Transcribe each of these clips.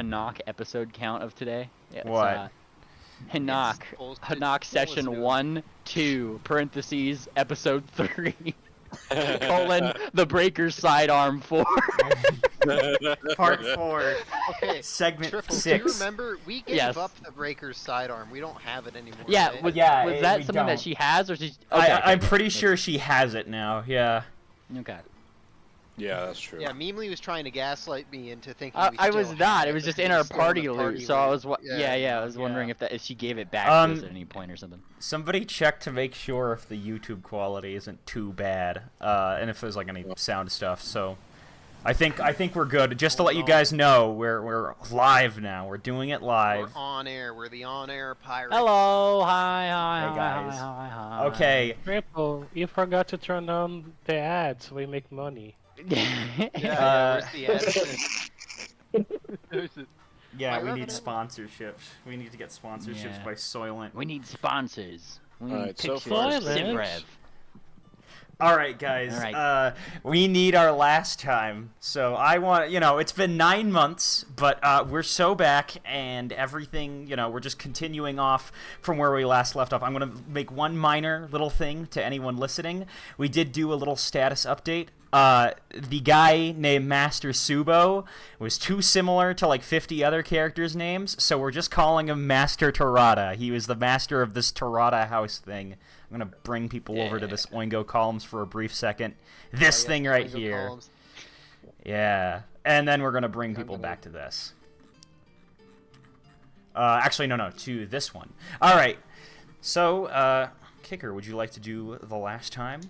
Hanaq episode count of today? Yeah, What? Hanaq. Hanaq session 1, 2, parentheses, episode 3, colon, the Breaker's sidearm 4. Part 4. Okay, Segment Triple, 6. do you remember we gave Yes. up the Breaker's sidearm? We don't have it anymore. Yeah, right? was Yeah, that we something that don't. she has, or she's... Okay, I'm pretty sure she has it now, yeah. Okay. Yeah, that's true. Yeah, Memely was trying to gaslight me into thinking we I still was had not. It was just in our still in party the loot, so I was Yeah. I was wondering if she gave it back to us at any point or something. Somebody check to make sure if the YouTube quality isn't too bad, and if there's like any sound stuff. So, I think we're good. Just to let you guys know, we're live now. We're doing it live. We're on air. We're the on-air pirates. Hello, hi, Hey, guys. hi. Okay. Triple, you forgot to turn on the ads so we make money. Yeah, where's the ad? There's it. Yeah, My we need revenue- sponsorships. We need to get sponsorships Yeah. by Soylent. We need sponsors. We need Alright, so pictures. far, Simrev. All right, guys. All right. We need our last time. So I want, it's been 9 months, but we're so back and everything, we're just continuing off from where we last left off. I'm going to make one minor little thing to anyone listening. We did do a little status update. The guy named Master Subo was too similar to like 50 other characters' names, so we're just calling him Master Tarada. He was the master of this Tarada house thing. I'm going to bring people over to this Oingo columns for a brief second. This thing right Oingo here. columns. Yeah. And then we're going to bring people back to this. Actually, no, to this one. All right. So, Kicker, would you like to do the last time?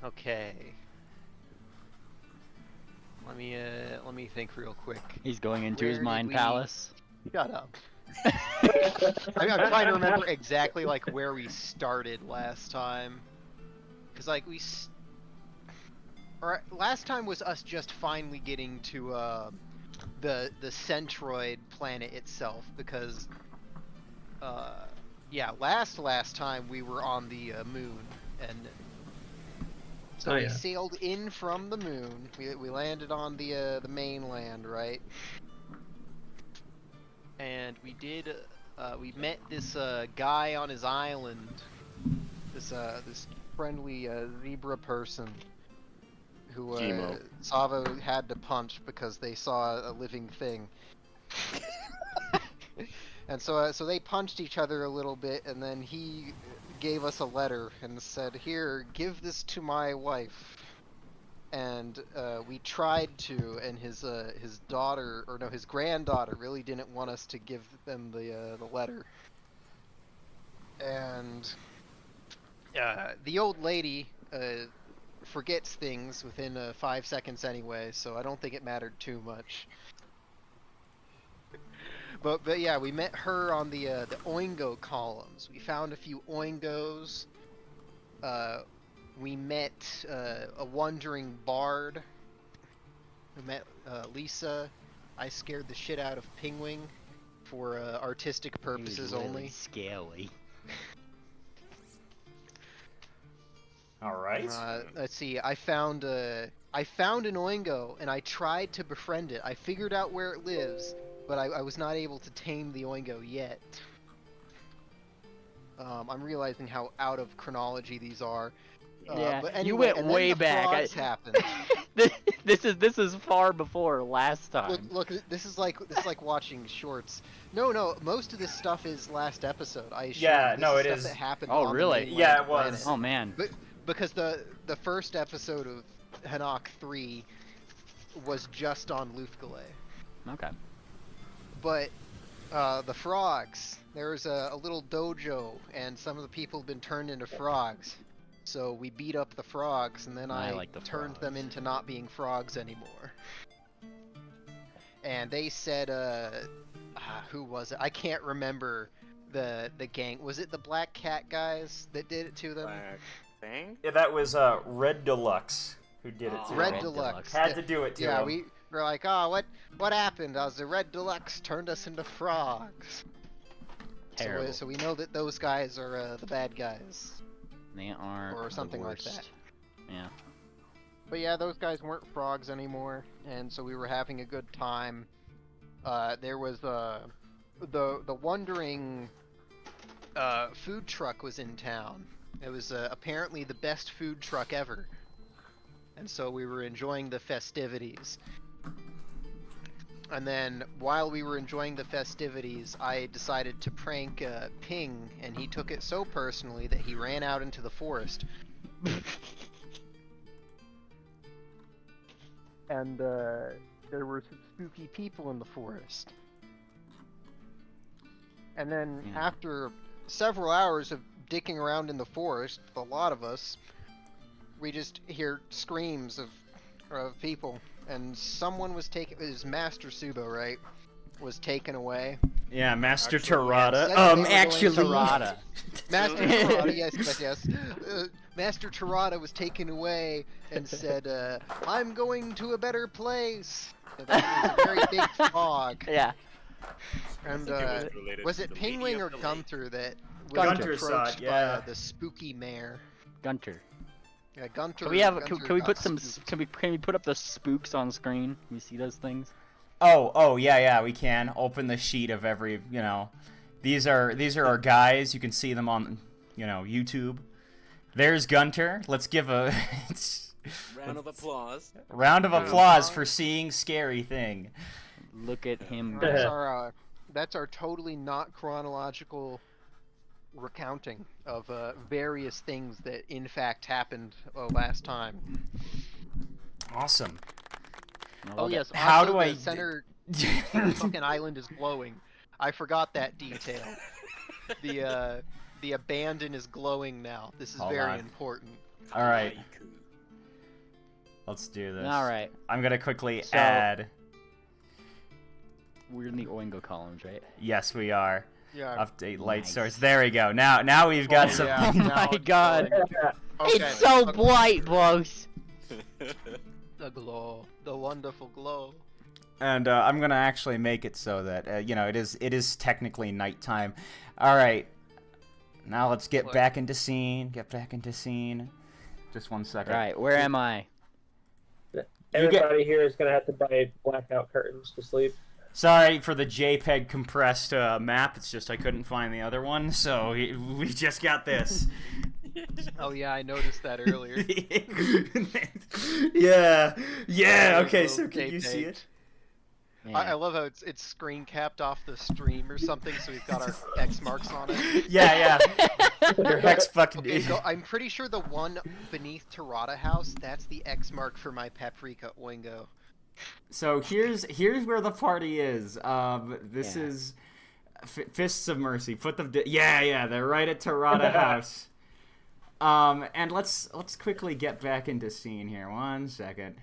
Okay. Let me think real quick. He's going into his Where mind did we- palace. Shut up. I'm trying to remember exactly like where we started last time, cause like last time was us just finally getting to the Centroid planet itself, because yeah, last time we were on the moon, and so we sailed in from the moon. We landed on the mainland, right? And we did. We met this guy on his island. This friendly zebra person who Savo had to punch because they saw a living thing. And so they punched each other a little bit, and then he gave us a letter and said, "Here, give this to my wife." And we tried to, and his daughter, or no, his granddaughter, really didn't want us to give them the letter. And the old lady forgets things within 5 seconds anyway, so I don't think it mattered too much. But yeah, we met her on the Oingo columns. We found a few Oingos. We met a wandering bard. We met Lisa. I scared the shit out of Pingwing for artistic purposes only. Scaly. All right. Let's see. I found an Oingo and I tried to befriend it. I figured out where it lives, but I was not able to tame the Oingo yet. I'm realizing how out of chronology these are. Yeah, But anyway, you went and then way the back. frogs happened. This is far before last time. Look, this is like watching shorts. No, most of this stuff is last episode. I assure Yeah, you. This no, is it stuff is. That happened Oh, on the really? mainland Yeah, it planet. was. Oh man. But because the first episode of Hanaq 3 was just on Lufgale. Okay. But the frogs, there's a little dojo, and some of the people have been turned into frogs. So we beat up the frogs, and then I like the turned them frogs. into not being frogs anymore. And they said, who was it? I can't remember the gang. Was it the Black Cat guys that did it to them? Black thing? Yeah, that was Red Deluxe who did it to Red him. Deluxe. Had to do it to Yeah, him. we were like, oh, what happened? The Red Deluxe turned us into frogs. Terrible. So we know that those guys are the bad guys. They are Or something like the worst. that. Yeah. But yeah, those guys weren't frogs anymore, and so we were having a good time. There was the wandering food truck was in town. It was apparently the best food truck ever, and so we were enjoying the festivities. And then while we were enjoying the festivities, I decided to prank Ping, and he took it so personally that he ran out into the forest. And there were some spooky people in the forest. And then after several hours of dicking around in the forest, a lot of us, we just hear screams of people. And someone was taken. It was Master Subo, right? Was taken away. Yeah, Master Actually, Tarada. yes, Actually, Tarada. Master Tarada, yes. Master Tarada was taken away and said, "I'm going to a better place." And that was a very big frog. Yeah. And related was to it the Pingwing Lady or of the Lake. Gunther that was Gunter saw it, approached yeah. by the spooky mare? Gunter. Yeah, Gunter. Can we have? Gunter Can we got put some? spooked. Can we put up the spooks on screen? Can you see those things? Oh, yeah, we can open the sheet of every, these are our guys. You can see them on, YouTube. There's Gunter. Let's give a Round of applause. round of applause for seeing scary thing. Look at him. That's our totally not chronological recounting of various things that in fact happened last time. Awesome. Oh yes, How also do the I- center fucking island is glowing. I forgot that detail. The abandon is glowing now. This is Hold very on. important. All right, Haiku. let's do this. All right. I'm gonna quickly So- add. We're in the Oingo columns, right? Yes, we are. Yeah. Update light Nice. source. There we go. Now we've got Oh, something. yeah. Oh Now my it's God. glowing. It's so bright, boss. The glow, the wonderful glow. And I'm gonna actually make it so that it is technically nighttime. All right. Now let's get Look. back into scene. Get back into scene. Just 1 second. Right, where am I? Everybody here is gonna have to buy blackout curtains to sleep. Sorry for the JPEG compressed map. It's just I couldn't find the other one, so we just got this. Oh yeah, I noticed that earlier. yeah. Okay, so Little can you see JPEG. it? I love how it's screen capped off the stream or something, so we've got our X marks on it. Yeah. Your hex fucking. Okay, so I'm pretty sure the one beneath Tarada House, that's the X mark for my Paprika Oingo. So here's where the party is. This Yeah. is Fists of Mercy. Put them. Yeah. They're right at Tarada House. And let's quickly get back into scene here. 1 second.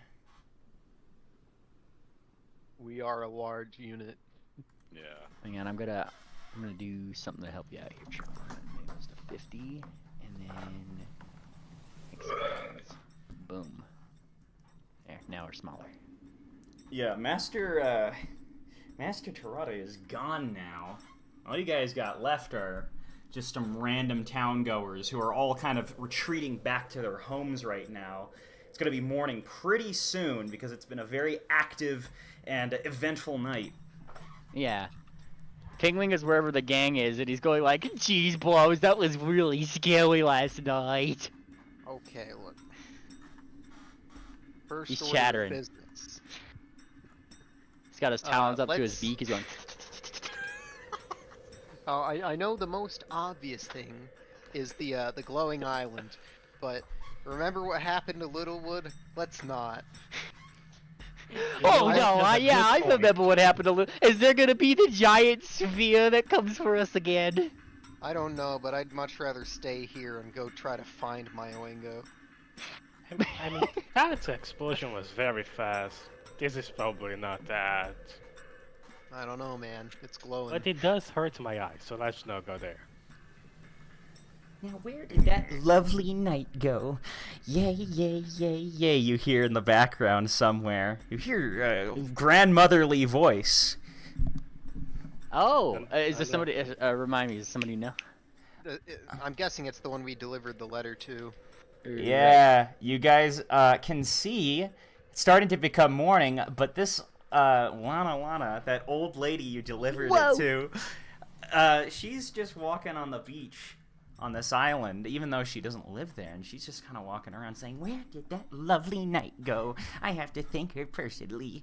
We are a large unit. Yeah. Hang on, I'm gonna do something to help you out here. Maybe it's to 50, and then expand. Boom. There, now we're smaller. Yeah, Master Tarada is gone now. All you guys got left are just some random town goers who are all kind of retreating back to their homes right now. It's going to be morning pretty soon because it's been a very active and eventful night. Yeah. Pingwing is wherever the gang is, and he's going like, "Jeez, bros, that was really scary last night." Okay, look. First He's order of chattering. business. He's got his talons up to his let's- beak. He's going. Oh, I know the most obvious thing is the glowing island, but remember what happened to Littlewood? Let's not. Oh I- no! I remember what happened to. Is there gonna be the giant sphere that comes for us again? I don't know, but I'd much rather stay here and go try to find my Oingo. I mean, that explosion was very fast. This is probably not that. I don't know, man. It's glowing. But it does hurt my eyes, so let's not go there. Now, where did that lovely night go? Yay, you hear in the background somewhere. You hear a grandmotherly voice. Oh, is I there know. somebody? Remind me, is somebody know? I'm guessing it's the one we delivered the letter to. Yeah, you guys can see it's starting to become morning, but this Lana, that old lady you delivered Whoa. it to, she's just walking on the beach on this island, even though she doesn't live there, and she's just kind of walking around saying, "Where did that lovely night go? I have to thank her personally."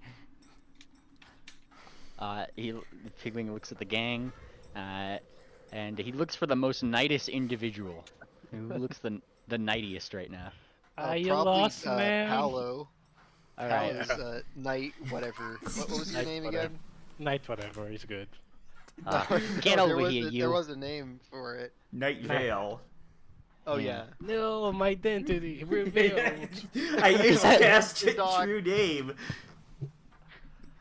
Pigwing looks at the gang, and he looks for the most nightest individual. Who looks the nightiest right now? You probably, lost, man. Paolo. All right. Paolo's, Knight, whatever. What was your Knight name whatever. again? Night whatever is good. Get there over was here, you. There was a name for it. Night Vale. Oh, Yeah. yeah. No, my identity revealed. I used to cast The a dog. true name.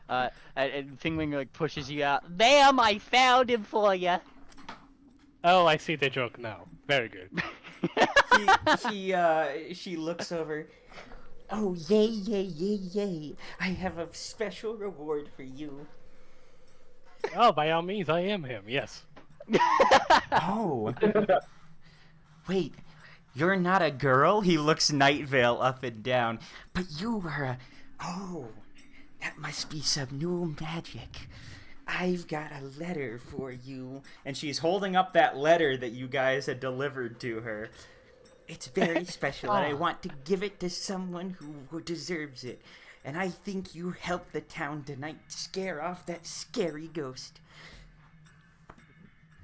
And Thingwing like pushes you out. Bam! I found him for you. Oh, I see the joke now. Very good. She looks over. Oh, yay, yay, yay, yay. I have a special reward for you. Oh, by all means, I am him. Yes. Oh. Wait, you're not a girl? He looks Night Vale up and down. But you are a... Oh, that must be some new magic. I've got a letter for you. And she's holding up that letter that you guys had delivered to her. It's very special, and I want to give it to someone who deserves it. And I think you helped the town tonight scare off that scary ghost.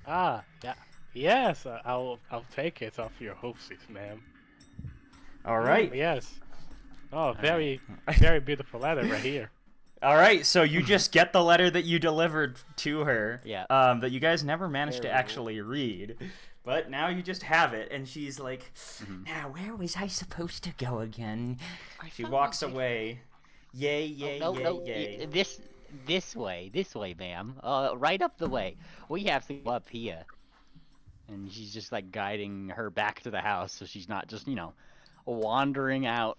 Ah, yeah. Yes, I'll take it off your hostess, ma'am. All right. Yes. Oh, very, very beautiful letter right here. All right, so you just get the letter that you delivered to her. Yeah. That you guys never managed to Terrible. actually read. But now you just have it, and she's like, "Now, where was I supposed to go again?" She walks away. Yay, yay, no, yay, no, yay. this way, ma'am. Right up the way. We have to go up here. And she's just like guiding her back to the house, so she's not just wandering out.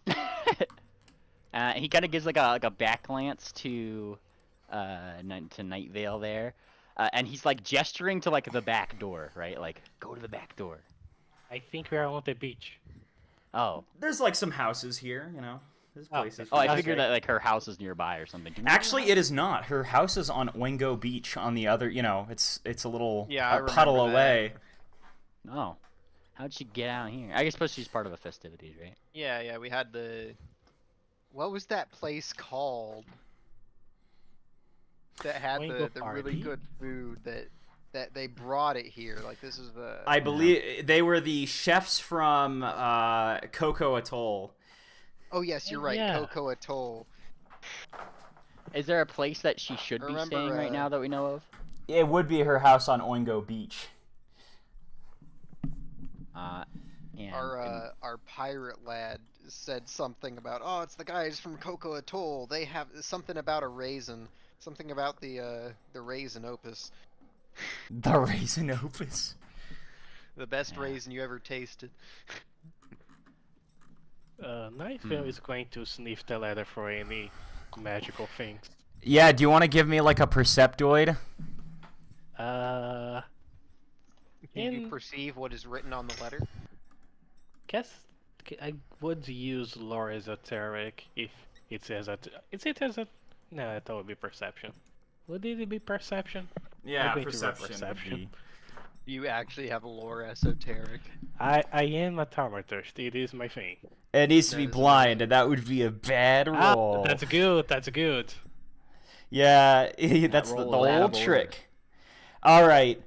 He kind of gives like a back glance to Night Vale there, and he's like gesturing to like the back door, right? Like go to the back door. I think we are on the beach. Oh, There's like some houses here, There's places. oh, I for figured you. that like her house is nearby or something. Actually, it is not. Her house is on Oingo Beach on the other, it's a little Yeah, I puddle remember that. away. Oh, how'd she get out here? I suppose she's part of the festivities, right? Yeah, we had the... What was that place called? That had Oingo the really Party? good food that they brought it here. Like, this is the... I believe they were the chefs from Cocoa Atoll. Oh, yes, you're right. Yeah. Cocoa Atoll. Is there a place that she should be Remember, staying right now that we know of? It would be her house on Oingo Beach. And Our pirate lad said something about, oh, it's the guys from Cocoa Atoll. They have something about a raisin. Something about the raisin opus. The Raisin Opus. The best Yeah. raisin you ever tasted. Night Vale is going to sniff the letter for any magical things. Yeah, do you want to give me like a perceptoid? Can you In- perceive what is written on the letter? Guess I would use lore esoteric if it says that. Is it as a? No, that would be perception. Would it be perception? Yeah, I'm going to roll perception. perception. You actually have a lore esoteric. I am a thaumaturst. It is my thing. It needs to That be is blind, and that would be a bad roll. That's good. That's good. Yeah, that's the roll is out whole of order. trick. All right.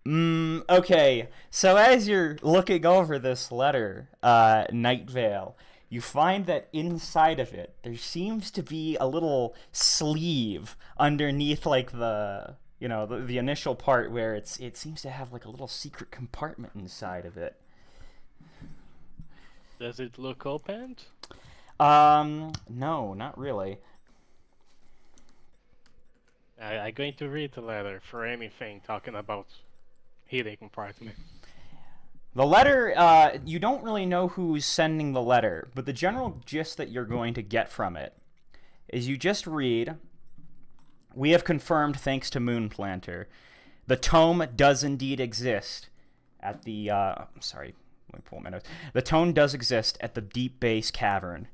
Okay. So as you're looking over this letter, Night Vale, you find that inside of it there seems to be a little sleeve underneath, like the the initial part where it seems to have like a little secret compartment inside of it. Does it look opened? No, not really. I'm going to read the letter for anything talking about hidden compartment. The letter, you don't really know who's sending the letter, but the general gist that you're going to get from it is you just read, "We have confirmed, thanks to Moonplanter, the tome does indeed exist at the, Let me pull up my notes. The tone does exist at the deep base cavern.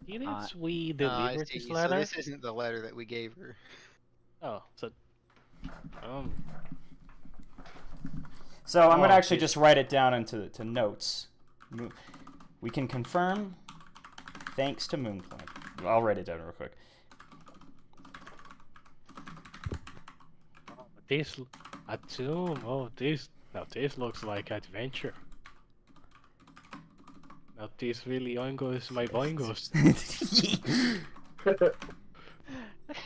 Didn't we I deliver see. this So letter? this isn't the letter that we gave her. Oh, so So I'm gonna Oh, actually geez. just write it down into notes. We can confirm, thanks to Moonplanet. I'll write it down real quick. this a tomb. Oh, this looks like adventure. Now this really oingos my boingos.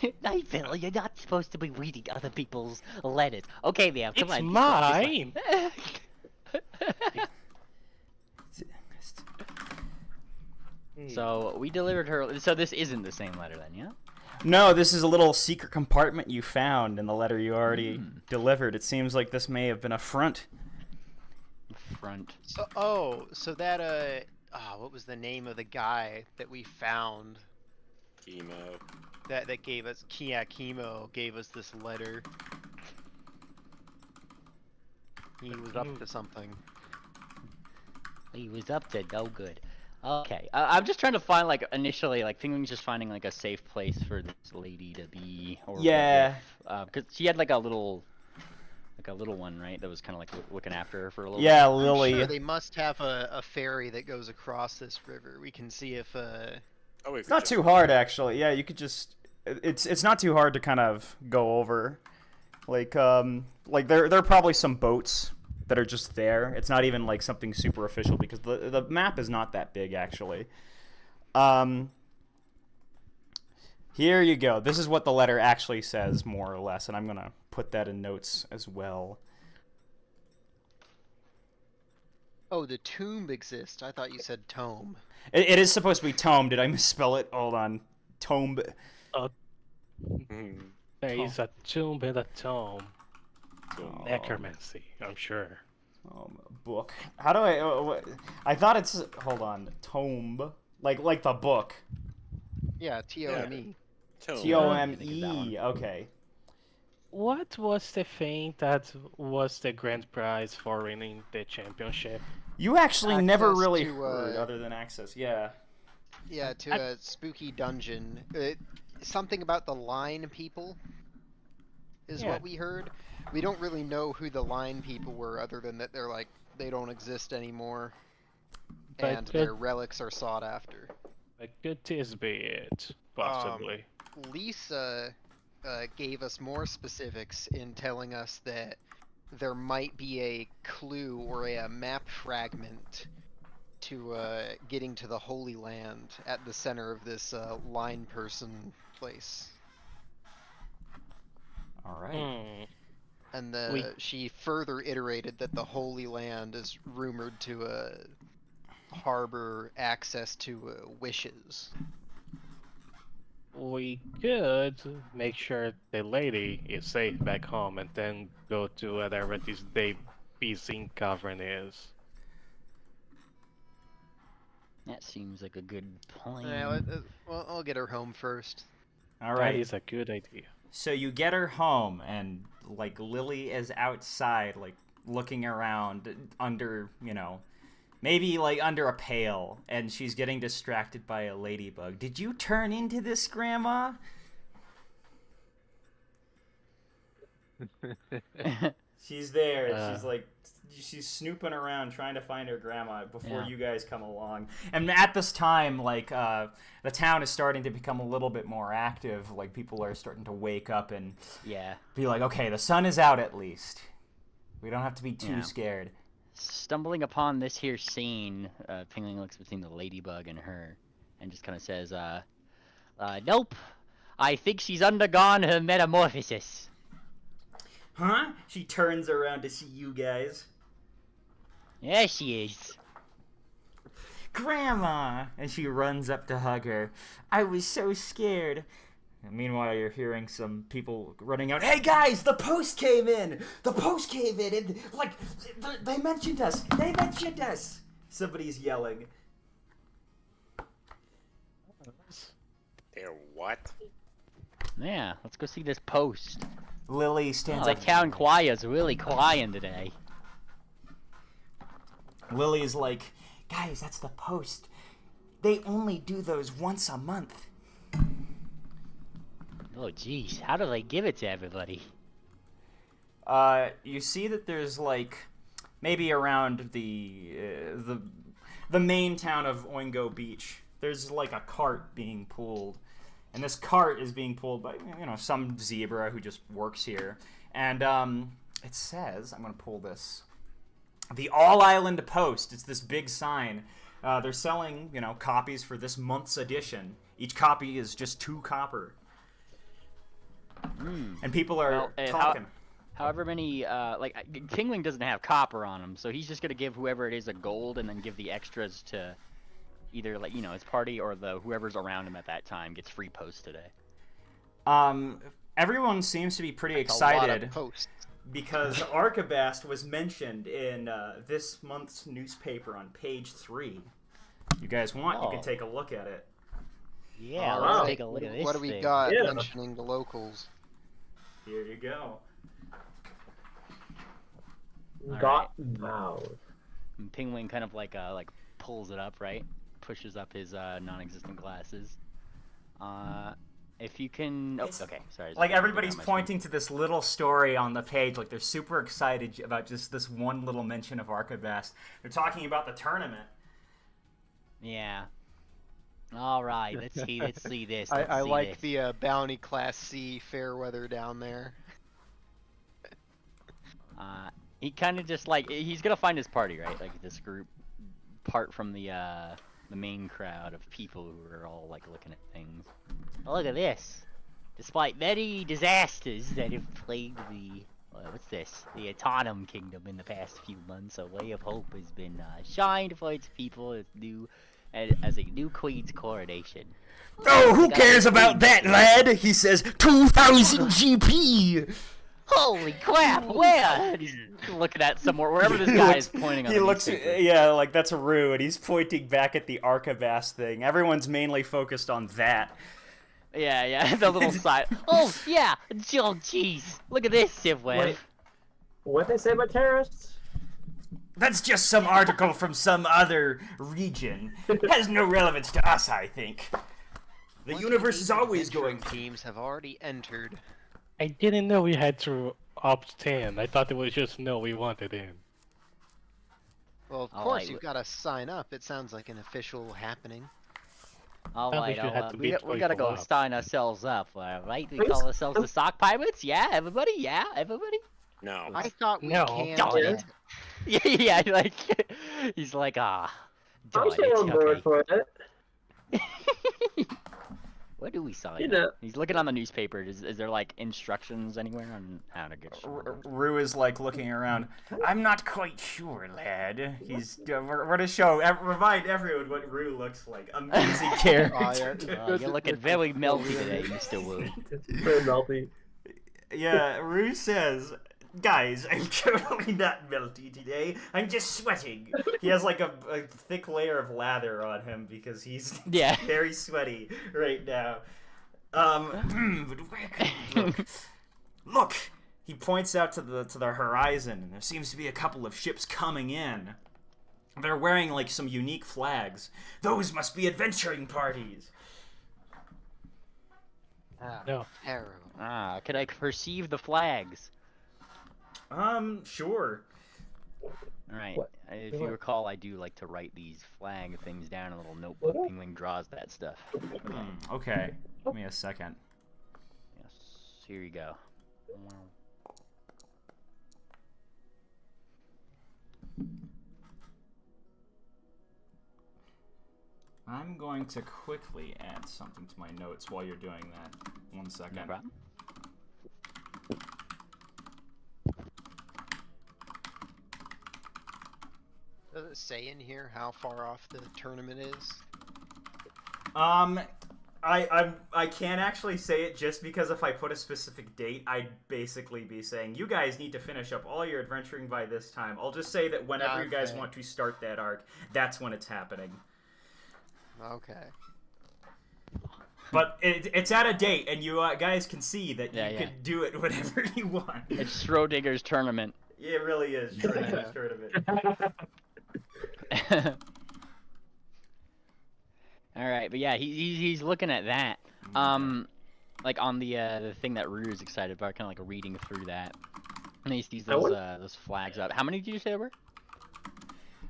Hey, Phil, you're not supposed to be reading other people's letters. Okay, ma'am, come It's on. mine. So we delivered her. So this isn't the same letter then, yeah? No, this is a little secret compartment you found in the letter you already delivered. It seems like this may have been a front. Front. So that what was the name of the guy that we found Chemo. that gave us Chemo gave us this letter? He was up to something. He was up to no good. Okay, I'm just trying to find initially thinking just finding a safe place for this lady to be. Or Yeah. because she had a little one, right? That was kind of looking after her for a little. Yeah, bit. Lily. I'm sure they must have a ferry that goes across this river. We can see if It's not too hard, actually. Yeah, you could just. It's not too hard to kind of go over. There are probably some boats that are just there. It's not even something super official because the map is not that big, actually. Here you go. This is what the letter actually says, more or less, and I'm gonna put that in notes as well. Oh, the tomb exists. I thought you said tome. It is supposed to be tome. Did I misspell it? Hold on. Tome. There is a tomb and a tome. Necromancy, I'm sure. Book. How do I? I thought it's. Hold on. Tome. Like the book. Yeah, Tome. Tome. Okay. What was the thing that was the grand prize for winning the championship? You actually never Access really to, heard other than access. Yeah. Yeah, to a spooky dungeon. Something about the line people is what we heard. We don't really know who the line people were, other than that they don't exist anymore, and their relics are sought after. But could this be it? Possibly. Lisa gave us more specifics in telling us that there might be a clue or a map fragment to getting to the Holy Land at the center of this line person place. All right. And she further iterated that the Holy Land is rumored to harbor access to wishes. We could make sure the lady is safe back home and then go to whatever this Zinc cavern is. That seems like a good plan. Yeah, well, I'll get her home first. All right. That is a good idea. So you get her home, and Lily is outside, looking around under, maybe under a pail, and she's getting distracted by a ladybug. Did you turn into this, Grandma? She's there. And she's snooping around trying to find her grandma before you guys come along. And at this time, the town is starting to become a little bit more active. People are starting to wake up and be like, okay, the sun is out at least. We don't have to be too scared. Stumbling upon this here scene, Pingling looks between the ladybug and her, and just kind of says, nope. I think she's undergone her metamorphosis. Huh? She turns around to see you guys. Yeah, she is. Grandma! And she runs up to hug her. I was so scared. And meanwhile, you're hearing some people running out. Hey guys, the post came in! The post came in! And, they mentioned us! They mentioned us! Somebody's yelling. They're what? Yeah, let's go see this post. Lily stands The up. town choir's really crying today. Lily's like, guys, that's the post. They only do those once a month. Oh, jeez. How do they give it to everybody? You see that there's like maybe around the main town of Oingo Beach. There's like a cart being pulled, and this cart is being pulled by some zebra who just works here. And it says, I'm gonna pull this. The All Island Post. It's this big sign. They're selling copies for this month's edition. Each copy is just 2 copper. And people are talking. However many, Kingling doesn't have copper on him, so he's just gonna give whoever it is a gold and then give the extras to either, his party or whoever's around him at that time gets free posts today. Everyone seems to be pretty That's excited a lot of posts. because Archibast was mentioned in this month's newspaper on page 3. You guys want, you can take a look at it. Yeah, Alright. let's take a look at this What do we thing. got Yeah. mentioning the locals? Here you go. Got mouth. And Penguin kind of pulls it up, right? Pushes up his non-existent glasses. If you can, okay, sorry. Like everybody's pointing to this little story on the page, like they're super excited about just this one little mention of Archibast. They're talking about the tournament. Yeah. All right, let's see this. I like the bounty class C fair weather down there. He kind of just he's gonna find his party, right? Like this group, part from the main crowd of people who are all looking at things. Oh, look at this! Despite many disasters that have plagued the what's this? The Autumn Kingdom in the past few months, a ray of hope has been shined for its people as a new queen's coronation. Oh, who cares about that, lad? He says 2,000 GP. Holy crap! Where? He's looking at somewhere, wherever this guy is pointing. He looks, yeah, that's a Rue, and he's pointing back at the Archibast thing. Everyone's mainly focused on that. Yeah, the little side. Oh yeah, oh jeez, look at this, Sivweb. Wait, what'd they say about terrorists? That's just some article from some other region. It has no relevance to us, I think. The universe is always going. Teams have already entered. I didn't know we had to opt 10. I thought it was just no, we wanted in. Well, of course you've got to sign up. It sounds like an official happening. Alright, you had to we beat gotta go people up. sign ourselves up, right? We Please? call ourselves the Sock Pirates? Yeah, everybody? Yeah, everybody? No. I thought we No. canned Darn it. it. Yeah, he's like, I'm darn still it, on board okay. for it. Where do we sign You up? know. He's looking on the newspaper. Is there instructions anywhere on how to get Rue is looking around. I'm not quite sure, lad. We're gonna remind everyone what Rue looks like. Amazing character. You're looking very melty today, Mr. Wu. Very melty. Yeah, Rue says, guys, I'm totally not melty today. I'm just sweating. He has a thick layer of lather on him because he's Yeah. very sweaty right now. But where can we look? Look! He points out to the horizon, and there seems to be a couple of ships coming in. They're wearing some unique flags. Those must be adventuring parties. No. Arrow. Can I perceive the flags? Sure. Alright, What? if you recall, I do like to write these flag things down in a little notebook. Penguin draws that stuff. Okay. Give me a second. Yes, here you go. I'm going to quickly add something to my notes while you're doing that. 1 second. No problem. Does it say in here how far off the tournament is? I can't actually say it just because if I put a specific date, I'd basically be saying, you guys need to finish up all your adventuring by this time. I'll just say that whenever you guys Okay. want to start that arc, that's when it's happening. Okay. But it's at a date, and you guys can see that Yeah, you yeah. can do it whenever you want. It's Schrodinger's tournament. It really is. Schrodinger's tournament. All right, but yeah, he's looking at that. Like on the thing that Ruru's excited about, kind of like reading through that, and he sees those flags up. How many did you say there were?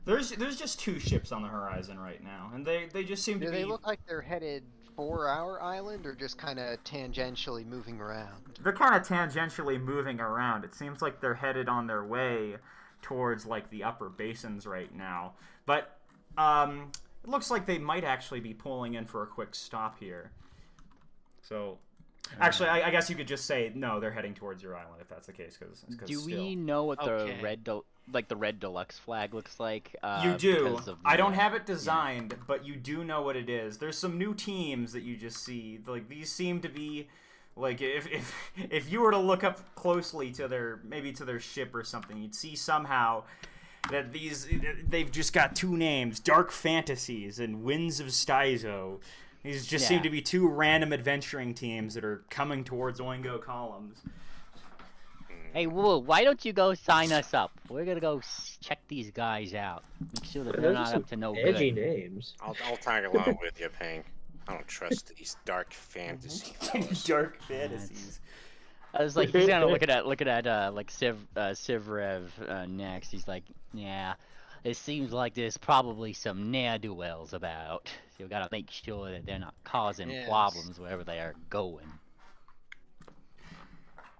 There's just 2 ships on the horizon right now, and they just seem to Do be. they look like they're headed for our island, or just kind of tangentially moving around? They're kind of tangentially moving around. It seems like they're headed on their way towards like the upper basins right now, but it looks like they might actually be pulling in for a quick stop here. So, actually, I guess you could just say no. They're heading towards your island if that's the case. Because do we know what the red deluxe flag looks like? You do. I don't have it yeah. designed, but you do know what it is. There's some new teams that you just see. Like these seem to be, like if you were to look up closely to their ship or something, you'd see somehow that they've just got 2 names: Dark Fantasies and Winds of Styzo. These just seem to be 2 random adventuring teams that are coming towards Oingo Columns. Hey, Wool, why don't you go sign us up? We're gonna go check these guys out. Make sure that they're not up to no good. Edgy names. I'll tag along with you, Pink. I don't trust these dark fantasy fellas. Dark Fantasies. I was like, he's kind of looking at like Sivrev next. He's like, yeah, it seems like there's probably some ne'er-do-wells about. So you gotta make sure that they're not causing problems wherever they are going.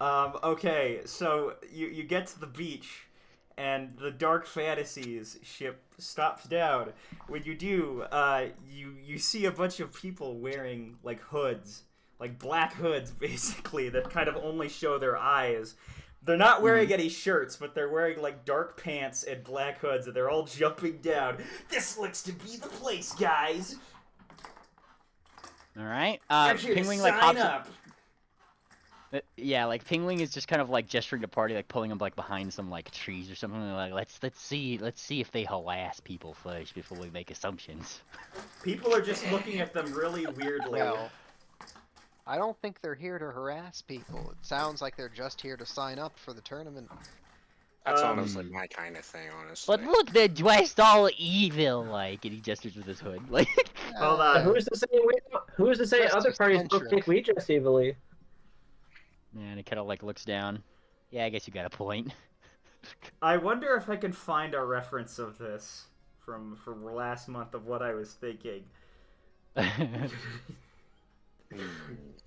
Okay, so you get to the beach, and the Dark Fantasies ship stops down. When you do, you see a bunch of people wearing like hoods, like black hoods, basically that kind of only show their eyes. They're not wearing any shirts, but they're wearing like dark pants and black hoods, and they're all jumping down. This looks to be the place, guys. All right. Pingwing like hops up. Yeah, like Pingwing is just kind of like gesturing to party, like pulling them like behind some like trees or something. Like let's see if they harass people first before we make assumptions. People are just looking at them really weirdly. Well, I don't think they're here to harass people. It sounds like they're just here to sign up for the tournament. That's honestly my kind of thing, honestly. But look, they're dressed all evil, like, and he gestures with his hood, like. Hold on. Who's to say other parties don't think we dress evilly? Yeah, and he kind of like looks down. Yeah, I guess you got a point. I wonder if I can find a reference of this from last month of what I was thinking.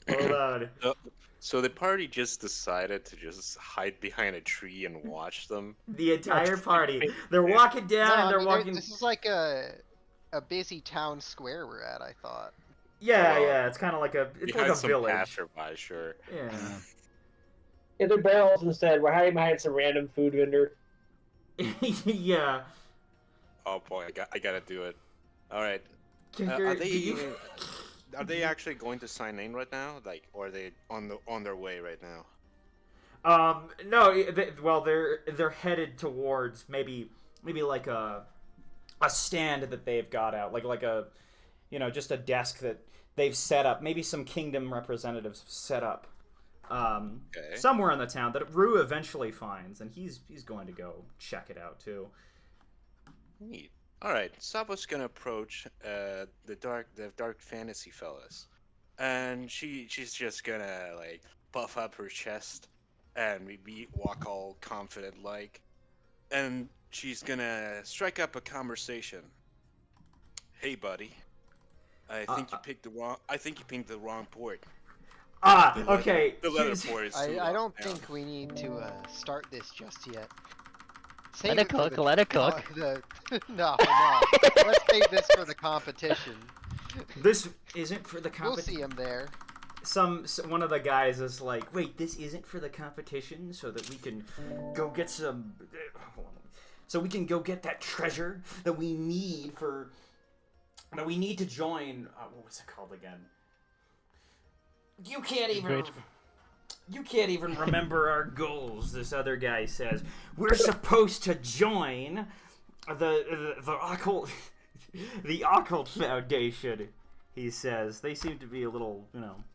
Hold on. So the party just decided to just hide behind a tree and watch them? The entire party. They're walking down and they're walking... This is like a busy town square we're at, I thought. Yeah, it's kind of like a village. Passerby, sure. Yeah. Yeah, they're barrels instead. We're hiding behind some random food vendor. Yeah. Oh boy, I gotta do it. All right. Are they actually going to sign in right now? Like, or are they on their way right now? No. They're headed towards maybe like a stand that they've got out, like a, just a desk that they've set up. Maybe some kingdom representatives set up. Somewhere in the town that Rue eventually finds, and he's going to go check it out too. Neat. All right, Sabo's gonna approach the dark fantasy fellas, and she's just gonna like puff up her chest and maybe walk all confident like, and she's gonna strike up a conversation. Hey, buddy, I think you picked the wrong port. Okay. The letter port is. I don't think we need to start this just yet. Let it cook. No. Let's save this for the competition. This isn't for the competition. We'll see him there. One of the guys is like, wait, this isn't for the competition, so that we can go get some. So we can go get that treasure that we need to join. What was it called again? You can't even remember our goals. This other guy says we're supposed to join the occult Foundation. he says. They seem to be a little,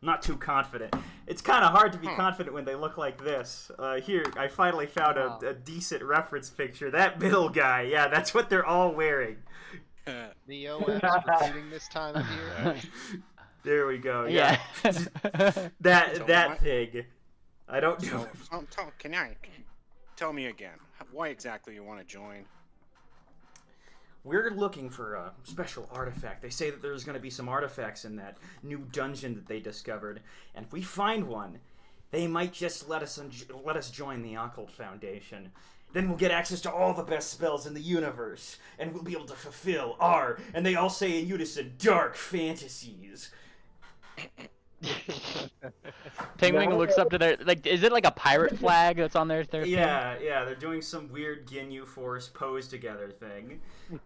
not too confident. It's kind of hard to be confident when they look like this. Here, I finally found a decent reference picture. That middle guy, yeah, that's what they're all wearing. The OM's recruiting this time of year. There we go. Yeah. that thing. I don't know. Can I tell me again? Why exactly you want to join? We're looking for a special artifact. They say that there's going to be some artifacts in that new dungeon that they discovered, and if we find one, they might just let us join the Occult Foundation. Then we'll get access to all the best spells in the universe, and we'll be able to fulfill our, and they all say in unison, dark fantasies. Penguin looks up to their, is it like a pirate flag that's on their thing? Yeah, they're doing some weird Ginyu Force pose together thing.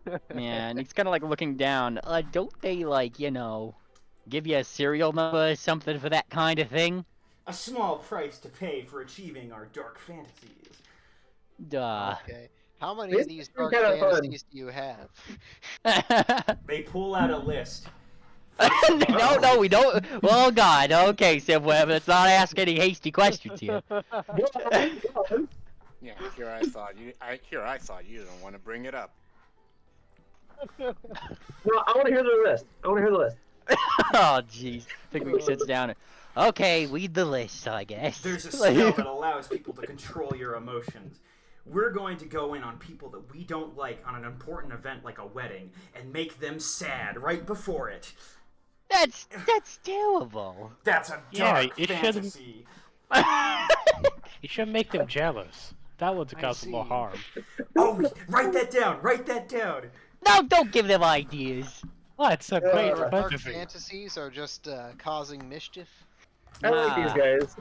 Yeah, and he's kind of like looking down. Don't they give you a serial number or something for that kind of thing? A small price to pay for achieving our dark fantasies. Duh. Okay. How many of these dark fantasies do you have? They pull out a list. No, we don't. Oh God. Okay, Sibweb, let's not ask any hasty questions here. Yeah, here I thought you didn't want to bring it up. No, I want to hear the list. Oh jeez. Penguin sits down. Okay, read the list, I guess. There's a spell that allows people to control your emotions. We're going to go in on people that we don't like on an important event like a wedding and make them sad right before it. That's terrible. That's a dark fantasy. You should make them jealous. That would cause more harm. Oh, write that down. No, don't give them ideas. Oh, it's a great Dark fantasy. fantasies are just causing mischief. I like these guys.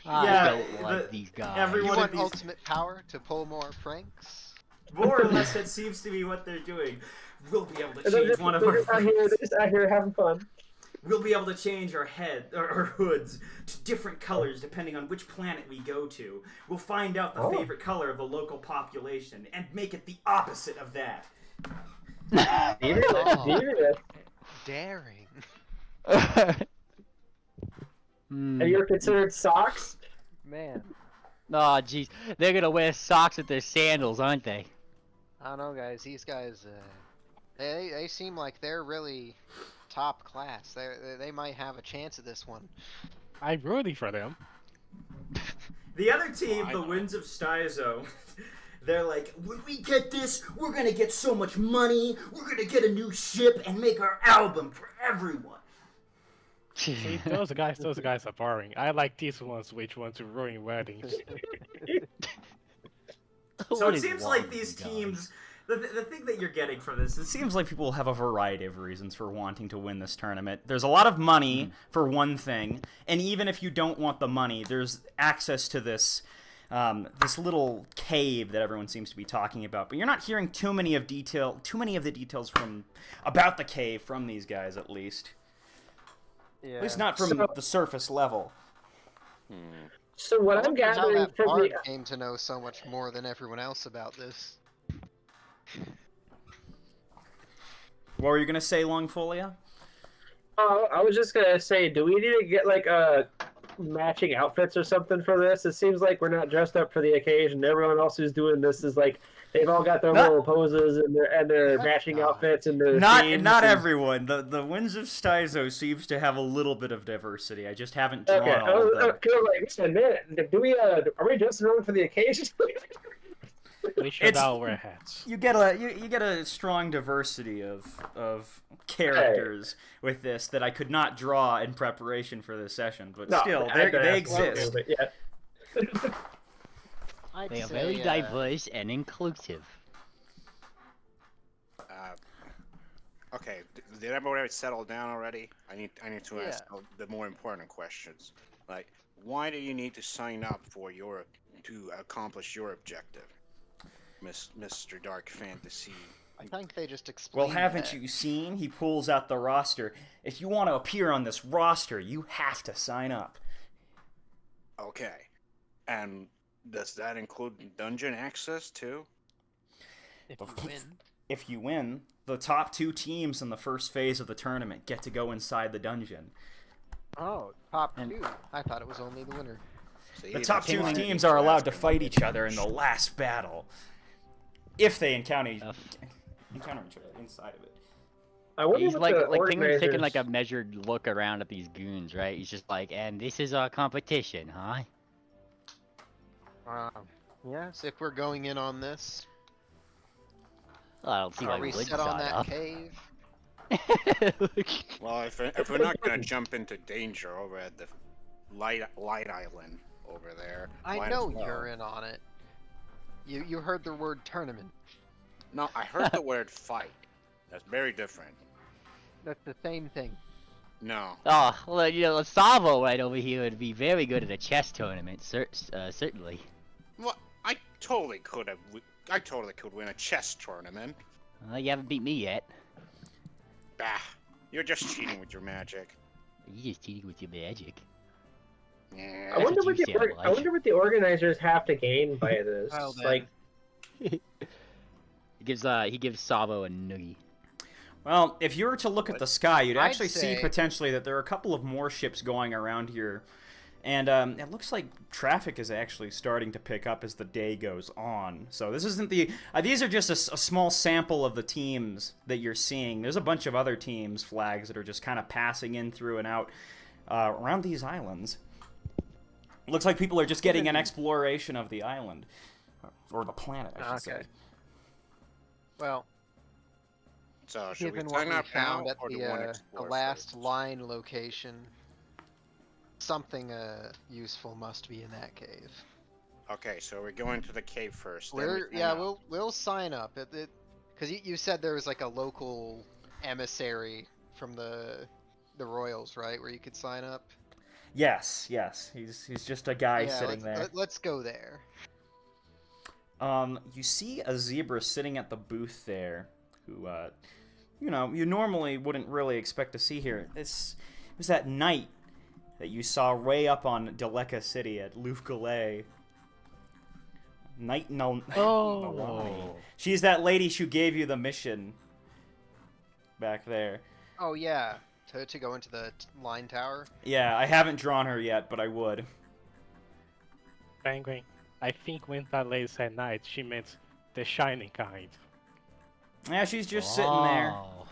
I don't like these guys. You want ultimate power to pull more pranks? More or less, that seems to be what they're doing. We'll be able to change one of our They're just out here having fun. We'll be able to change our hoods to different colors depending on which planet we go to. We'll find out the favorite color of the local population and make it the opposite of that. Daring. Have you ever considered socks? Man. Oh jeez, they're gonna wear socks with their sandals, aren't they? I don't know, guys. These guys, they seem like they're really top class. They might have a chance at this one. I'm rooting for them. The other team, the Winds of Styzo, they're like, when we get this, we're gonna get so much money, we're gonna get a new ship and make our album for everyone. See, those guys are boring. I like these ones, which want to ruin weddings. So it seems like these teams, the thing that you're getting from this, it seems like people have a variety of reasons for wanting to win this tournament. There's a lot of money, for one thing, and even if you don't want the money, there's access to this this little cave that everyone seems to be talking about. But you're not hearing too many of the details about the cave from these guys, at least. Yeah. At least not from the surface level. So what I'm gathering from the came to know so much more than everyone else about this. What were you gonna say, Longfolia? Oh, I was just gonna say, do we need to get like matching outfits or something for this? It seems like we're not dressed up for the occasion. Everyone else who's doing this is like they've all got their little poses and their matching outfits and their not everyone. The Winds of Styzo seems to have a little bit of diversity. I just haven't drawn all of them. Okay, like, a minute. Do we are we dressing around for the occasion? We should all wear hats. You get a strong diversity of characters with this that I could not draw in preparation for this session, but still they exist. They are very diverse and inclusive. Okay, did everybody settle down already? I need to ask the more important questions. Like, why do you need to sign up to accomplish your objective, Mr. Dark Fantasy? I think they just explained. Well, haven't you seen? He pulls out the roster. If you want to appear on this roster, you have to sign up. Okay, and does that include dungeon access too? If you win. If you win, the top 2 teams in the first phase of the tournament get to go inside the dungeon. Oh, top And- 2. I thought it was only the winner. See, The top 2 King- teams are allowed to fight each other in the last battle. If they encounter each other inside of it. I wonder He's what like the King was organizers... taking like a measured look around at these goons, right? He's just like, and this is our competition, huh? Yes, if we're going in on this, Well, I don't see why are we would set on sign that up. cave? Well, if we're not gonna jump into danger over at the light island over there, I might know as well. you're in on it. You heard the word tournament. No, I heard the word fight. That's very different. That's the same thing. No. Oh, well, you know, Savo right over here would be very good at a chess tournament, certainly. What? I totally could have. I totally could win a chess tournament. You haven't beat me yet. Bah. You're just cheating with your magic. You just cheating with your magic. Yeah. I wonder, what you sound I wonder what the organizers have to gain by this. Well, then. Like, He gives Savo a noogie. Well, if you were to look at the sky, you'd I'd actually see say- potentially that there are a couple of more ships going around here. And it looks like traffic is actually starting to pick up as the day goes on. So this isn't the... these are just a small sample of the teams that you're seeing. There's a bunch of other teams' flags that are just kind of passing in through and out around these islands. Looks like people are just getting an exploration of the island. Or the planet, I should say. Okay. Well, So should we given what sign we up now, found at or do we want to the explore last first? line location, something useful must be in that cave. Okay, so we're going to the cave first. then we sign Yeah, up. we'll sign up. Because you said there was like a local emissary from the Royals, right, where you could sign up. Yes. He's just a guy Yeah, sitting there. let's go there. You see a zebra sitting at the booth there, who, you normally wouldn't really expect to see here. It was that knight that you saw way up on Deleka City at Lufgale. Knight Nalani. Oh. She's that lady who gave you the mission back there. Oh yeah, to go into the line tower. Yeah, I haven't drawn her yet, but I would. Penguin. I think when that lady said knight, she meant the shining kind. Yeah, she's just sitting there. Oh.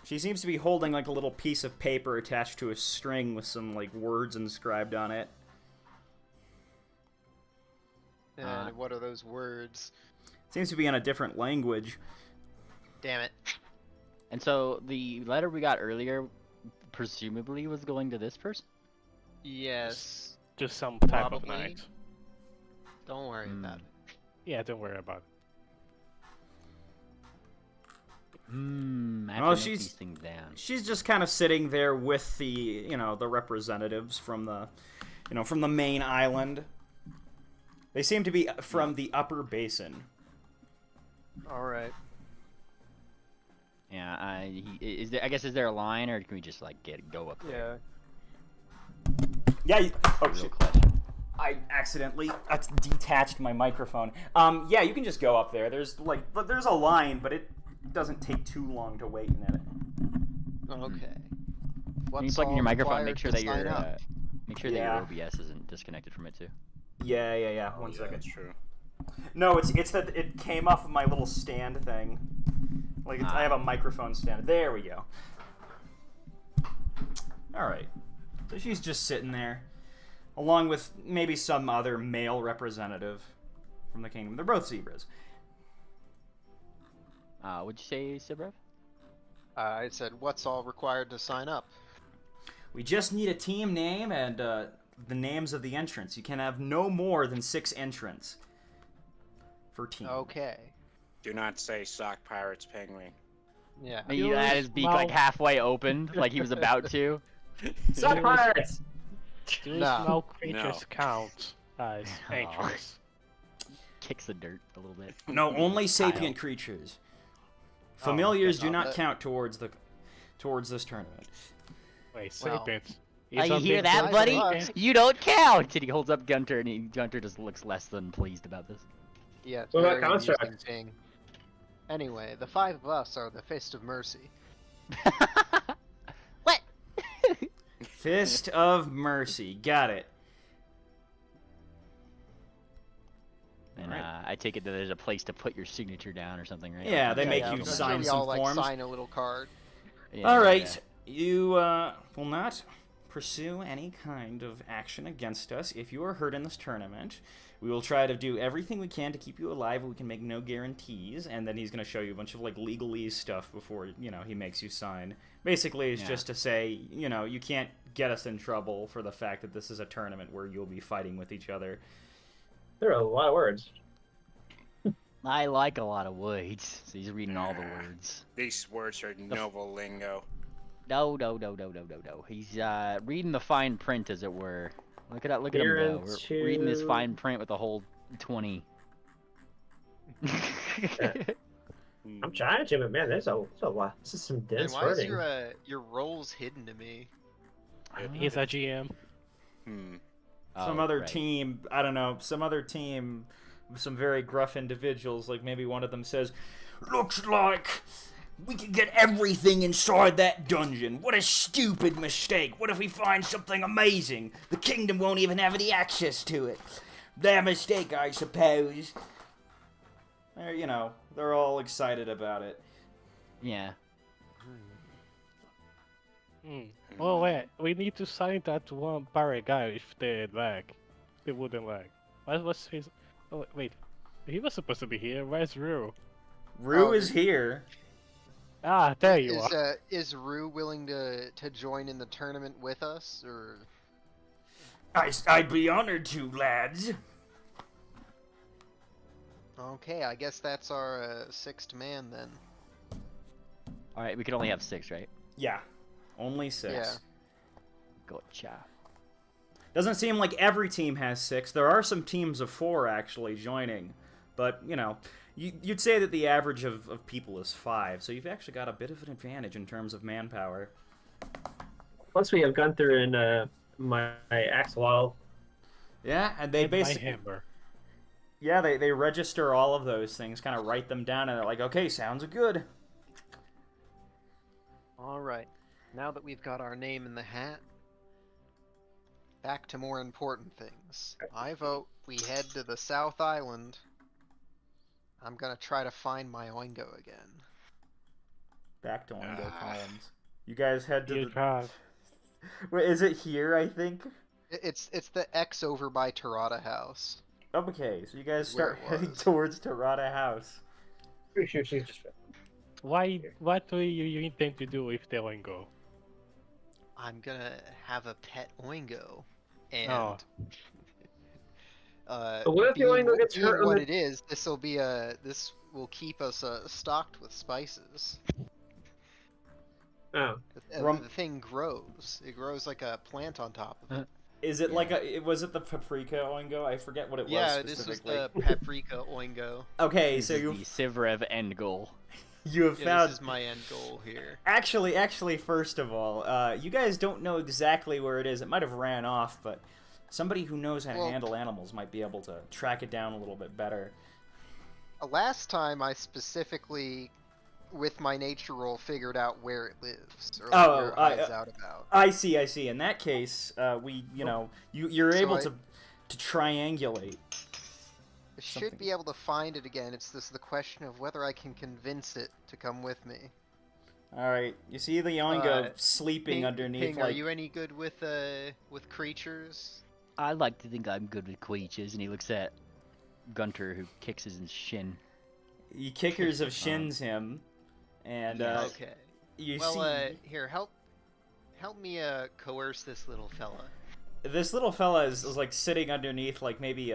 She seems to be holding like a little piece of paper attached to a string with some like words inscribed on it. And what are those words? Seems to be in a different language. Damn it. And so the letter we got earlier, presumably, was going to this person? Yes. Just some type of Probably. knight. Don't worry about it. Yeah, don't worry about it. I have Oh, to note she's- these things down. She's just kind of sitting there with the, the representatives from the, from the main island. They seem to be from the upper basin. All right. Yeah, I guess is there a line, or can we just like go up there? Yeah. Yeah. Oh Real shit! question. I accidentally detached my microphone. Yeah, you can just go up there. There's a line, but it doesn't take too long to wait in it. Okay. Can you What's plug in all your microphone? required Make sure to that sign your up? Yeah. OBS isn't disconnected from it too. Yeah. Oh, One yeah, second. That's true. No, it's that it came off of my little stand thing. Like I have a microphone stand. There we go. All right. So she's just sitting there, along with maybe some other male representative from the kingdom. They're both zebras. What'd you say, Sibrev? I said, what's all required to sign up? We just need a team name and the names of the entrants. You can have no more than 6 entrants per team. Okay. Do not say sock pirates penguin. Yeah. He had his beak like halfway opened, like he was about to. Suck pirates! Do No. small creatures No. count as No. entrants? Kicks the dirt a little bit. No, only sapient creatures. Familiars do no, not that- count towards this tournament. Wait, Well, sapiens. You hear that, size buddy? of us. You don't count! And he holds up Gunter, and Gunter just looks less than pleased about this. Yeah. It's What about very amusing construct? thing. Anyway, the five of us are the Fist of Mercy. What? Fist of Mercy. Got it. And Alright. I take it that there's a place to put your signature down or something, right? Yeah, they make you I'm sign sure we some all, like, forms. sign a little card. Yeah, All yeah, right, you will not pursue any kind of action against us if you are hurt in this tournament. We will try to do everything we can to keep you alive. We can make no guarantees, and then he's going to show you a bunch of like legalese stuff before he makes you sign. Basically, it's just to say you can't get us in trouble for the fact that this is a tournament where you'll be fighting with each other. There are a lot of words. I like a lot of words, so he's reading all the words. These words are noble lingo. No. He's reading the fine print, as it were. Look at him go. We're reading this fine print with a whole 20. I'm trying to, but man, there's a lot. This is some And dense why is wording. your roles hidden to me? He's a GM. Some other team, I don't know, some very gruff individuals, like maybe one of them says, "Looks like we can get everything inside that dungeon. What a stupid mistake. What if we find something amazing? The kingdom won't even have any access to it. Their mistake, I suppose." They're all excited about it. Yeah. Oh wait, we need to sign that one pirate guy if they lag. They wouldn't lag. What's his? Oh wait, he was supposed to be here. Where's Rue? Rue is here. Ah, there you are. Is Rue willing to join in the tournament with us, or? I'd be honored to, lads. Okay, I guess that's our sixth man then. All right, we can only have 6, right? Yeah, only 6. Yeah. Gotcha. Doesn't seem like every team has 6. There are some teams of 4 actually joining, but you'd say that the average of people is 5, so you've actually got a bit of an advantage in terms of manpower. Once we have gone through in my axolotl. Yeah, and they My basically hammer. yeah they register all of those things, kind of write them down, and they're like, okay, sounds good. All right. Now that we've got our name in the hat, back to more important things. I vote we head to the South Island. I'm gonna try to find my Oingo again. Back to Oingo Columns. You guys head to You the... drive. Wait, is it here, I think? It's the X over by Tarada House. Okay, so you guys Where start it heading was. towards Tarada House. Pretty sure she's just. Why? What do you intend to do with the Oingo? I'm gonna have a pet Oingo, and Oh. But what if the Oingo gets hurt on what the- it is, this will keep us stocked with spices. Oh. The thing grows. It grows like a plant on top of it. Is it was it the paprika Oingo? I forget what it was Yeah, this is specifically. the paprika Oingo. Okay, This so is you the Sivrev end goal. you have Yeah, found... this is my end goal here. Actually, first of all, you guys don't know exactly where it is. It might have ran off, but somebody who knows how to handle animals might be able to track it down a little bit better. Last time I specifically, with my nature roll, figured out where it lives, or Oh, where it hides out about. I see. In that case, you're So able to triangulate. I should be able to find it again. It's the question of whether I can convince it to come with me. All right, you see the Oingo sleeping underneath, Ping, like... are you any good with creatures? I like to think I'm good with creatures, and he looks at Gunter, who kicks his shin. You kickers of shins him, and Okay. you Well, see here, help me coerce this little fella. this little fella is like sitting underneath, like maybe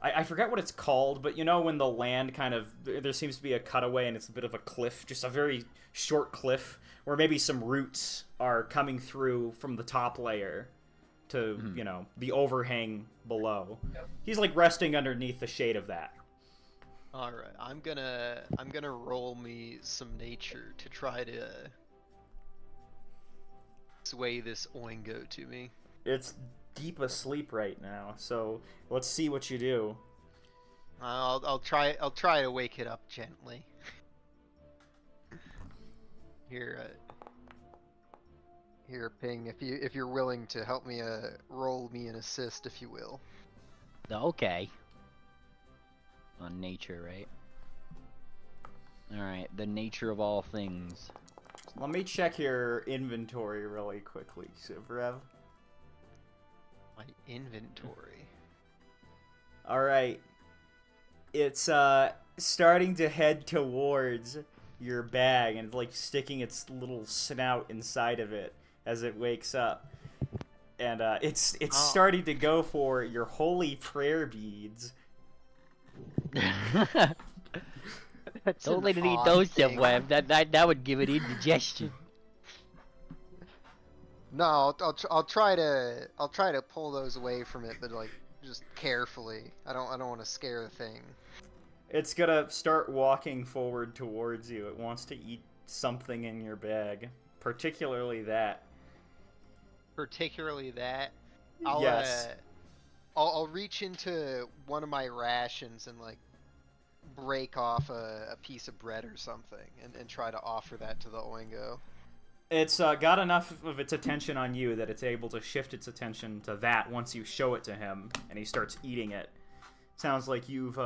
I forget what it's called, but when the land kind of, there seems to be a cutaway and it's a bit of a cliff, just a very short cliff, where maybe some roots are coming through from the top layer to, the overhang below. He's like resting underneath the shade of that. All right, I'm gonna roll me some nature to try to sway this Oingo to me. It's deep asleep right now, so let's see what you do. I'll try to wake it up gently. Here, here, Ping. If you're willing to help me, roll me an assist, if you will. Okay. On nature, right? Alright, the nature of all things. Let me check your inventory really quickly, Sivrev. My inventory. Alright. It's starting to head towards your bag and like sticking its little snout inside of it as it wakes up. And it's starting to go for your holy prayer beads. Don't let it eat those, Web. That would give it indigestion. No, I'll try to pull those away from it, but like just carefully. I don't want to scare the thing. It's gonna start walking forward towards you. It wants to eat something in your bag, particularly that. Particularly that. Yes. I'll reach into one of my rations and like break off a piece of bread or something and try to offer that to the Oingo. It's got enough of its attention on you that it's able to shift its attention to that once you show it to him, and he starts eating it. Sounds like you've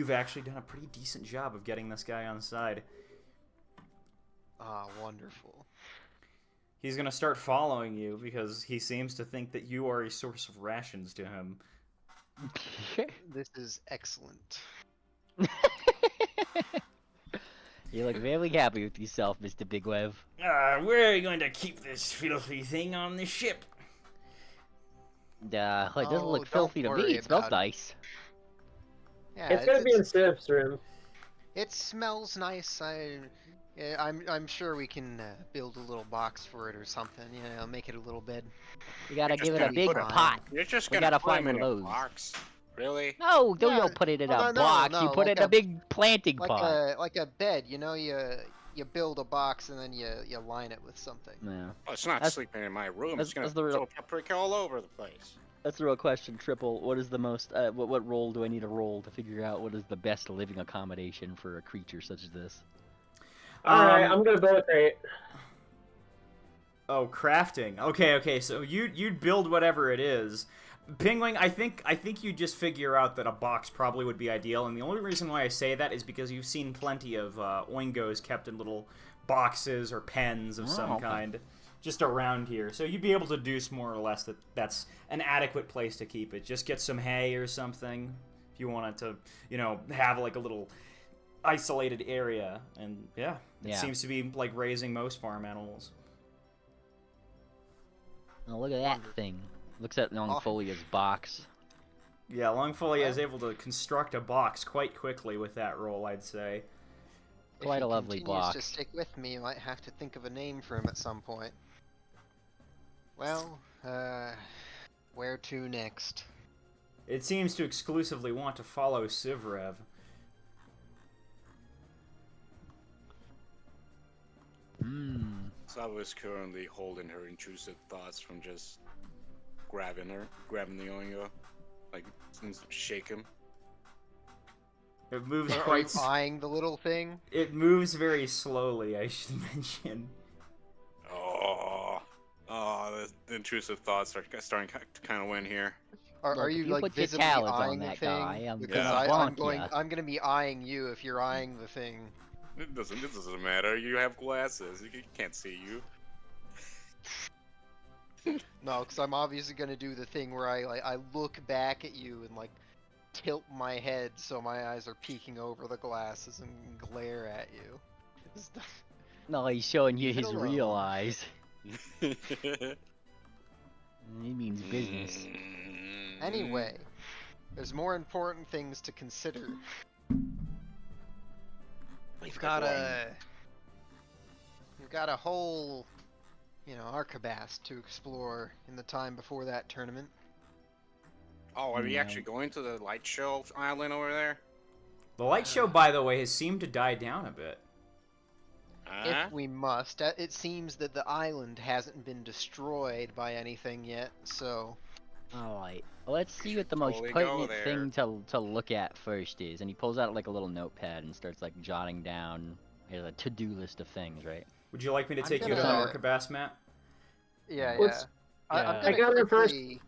actually done a pretty decent job of getting this guy on side. Ah, wonderful. He's gonna start following you because he seems to think that you are a source of rations to him. This is excellent. You look very happy with yourself, Mr. Big Web. Where are you going to keep this filthy thing on the ship? It doesn't look don't filthy to worry me. It smells about it. nice. Yeah, It's gonna be in Siv's room. It smells nice. I'm sure we can build a little box for it or something. You know, make it a little bed. You gotta You're give just it a gonna big put it- pot. You're just We gonna gotta put find him in one a of those. box. Really? No, Yeah, don't put it in no, a no, box. no, You put like it in a a- big planting Like pot. like a bed. You know, you build a box and then you line it with something. Yeah. Oh, it's not That's- sleeping in my room. that's- It's gonna that's the real- throw paprika all over the place. That's the real question, Triple. What is the most? What role do I need to roll to figure out what is the best living accommodation for a creature such as this? Alright, I'm gonna build a crate. Oh, crafting. Okay. So you'd build whatever it is. Pingwing, I think you just figure out that a box probably would be ideal, and the only reason why I say that is because you've seen plenty of oingos kept in little boxes or pens of some okay. kind just around here. So you'd be able to deduce more or less that that's an adequate place to keep it. Just get some hay or something if you wanted to, have like a little isolated area, and it seems to be like raising most farm animals. Oh, look at that thing. Looks at Longfolia's box. Yeah, Longfolia is able to construct a box quite quickly with that roll, I'd say. Quite If a he lovely continues box. to stick with me, you might have to think of a name for him at some point. Well, where to next? It seems to exclusively want to follow Sivrev. Saba is currently holding her intrusive thoughts from just grabbing the Oingo, like shake him. It moves Are you quite. eyeing the little thing? It moves very slowly, I should mention. Oh, the intrusive thoughts are starting to kind of win here. Are Look, you if you like put your visibly talons on eyeing the that thing? guy, I'm Because gonna bonk ya. I'm gonna be eyeing you if you're eyeing the thing. It doesn't matter. You have glasses. You can't see you. No, because I'm obviously gonna do the thing where I look back at you and like tilt my head so my eyes are peeking over the glasses and glare at you. No, he's showing you Leave it his real alone. eyes. He means business. Anyway, there's more important things to consider. We've got a whole, Archibast to explore in the time before that tournament. Oh, are we Yeah. actually going to the light show island over there? The light show, by the way, has seemed to die down a bit. Huh? If we must. It seems that the island hasn't been destroyed by anything yet, so Alright, let's see what the Before most we go pertinent there- thing to look at first is. And he pulls out like a little notepad and starts like jotting down a to-do list of things, right? Would you like me to I'm take you to the gonna- Archibast map? Yeah, What's- I'm Yeah. gonna I got it first. quickly,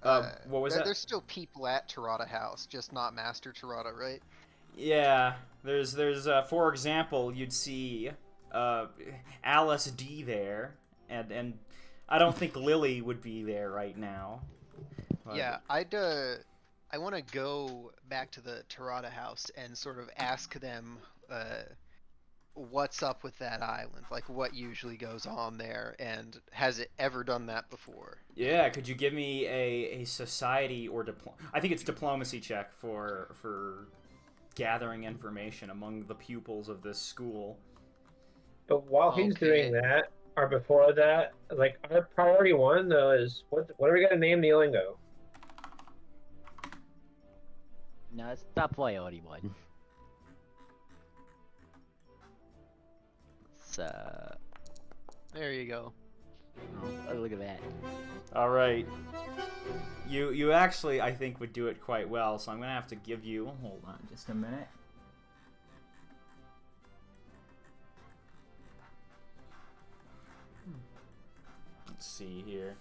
What was that? There's still people at Tirada House, just not Master Tirada, right? Yeah, there's for example, you'd see Alice D there, and I don't think Lily would be there right now. But- Yeah, I want to go back to the Tirada House and sort of ask them what's up with that island, like what usually goes on there, and has it ever done that before? Yeah, could you give me a society or I think it's diplomacy check for gathering information among the pupils of this school. But while he's Okay. doing that, or before that, like our priority one though is what are we gonna name the Oingo? No, it's not priority one. It's There you go. oh, look at that. All right. You actually, I think, would do it quite well, so I'm going to have to give you... Hold on just a minute. Let's see here.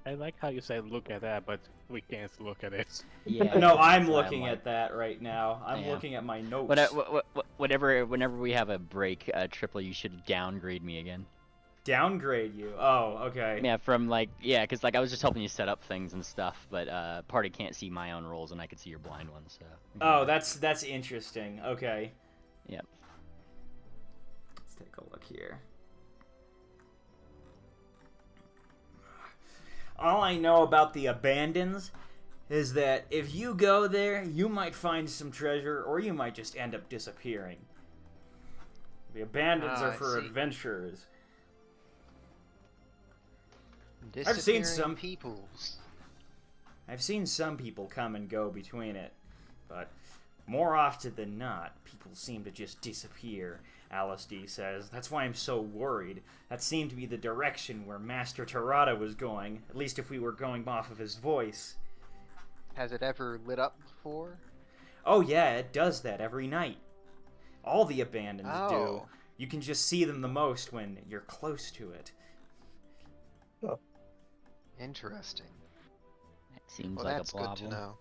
I like how you said look at that, but we can't look at it. Yeah. No, I'm that's why looking like- at that right now. I'm Yeah. looking at my notes. Whenever we have a break, Triple, you should downgrade me again. Downgrade you. Oh, okay. Yeah, from like because like I was just helping you set up things and stuff, but party can't see my own rolls and I could see your blind ones. So. Oh, that's interesting. Okay. Yep. Let's take a look here. All I know about the Abandons is that if you go there, you might find some treasure, or you might just end up disappearing. The Abandons are I for see. adventurers. Disappearing seen some- peoples. I've seen some people come and go between it, but more often than not, people seem to just disappear, Alice D says. That's why I'm so worried. That seemed to be the direction where Master Tirada was going, at least if we were going off of his voice. Has it ever lit up before? Oh yeah, it does that every night. All the Abandons do. Oh. You can just see them the most when you're close to it. Interesting. That seems Well, like that's a good problem. to know.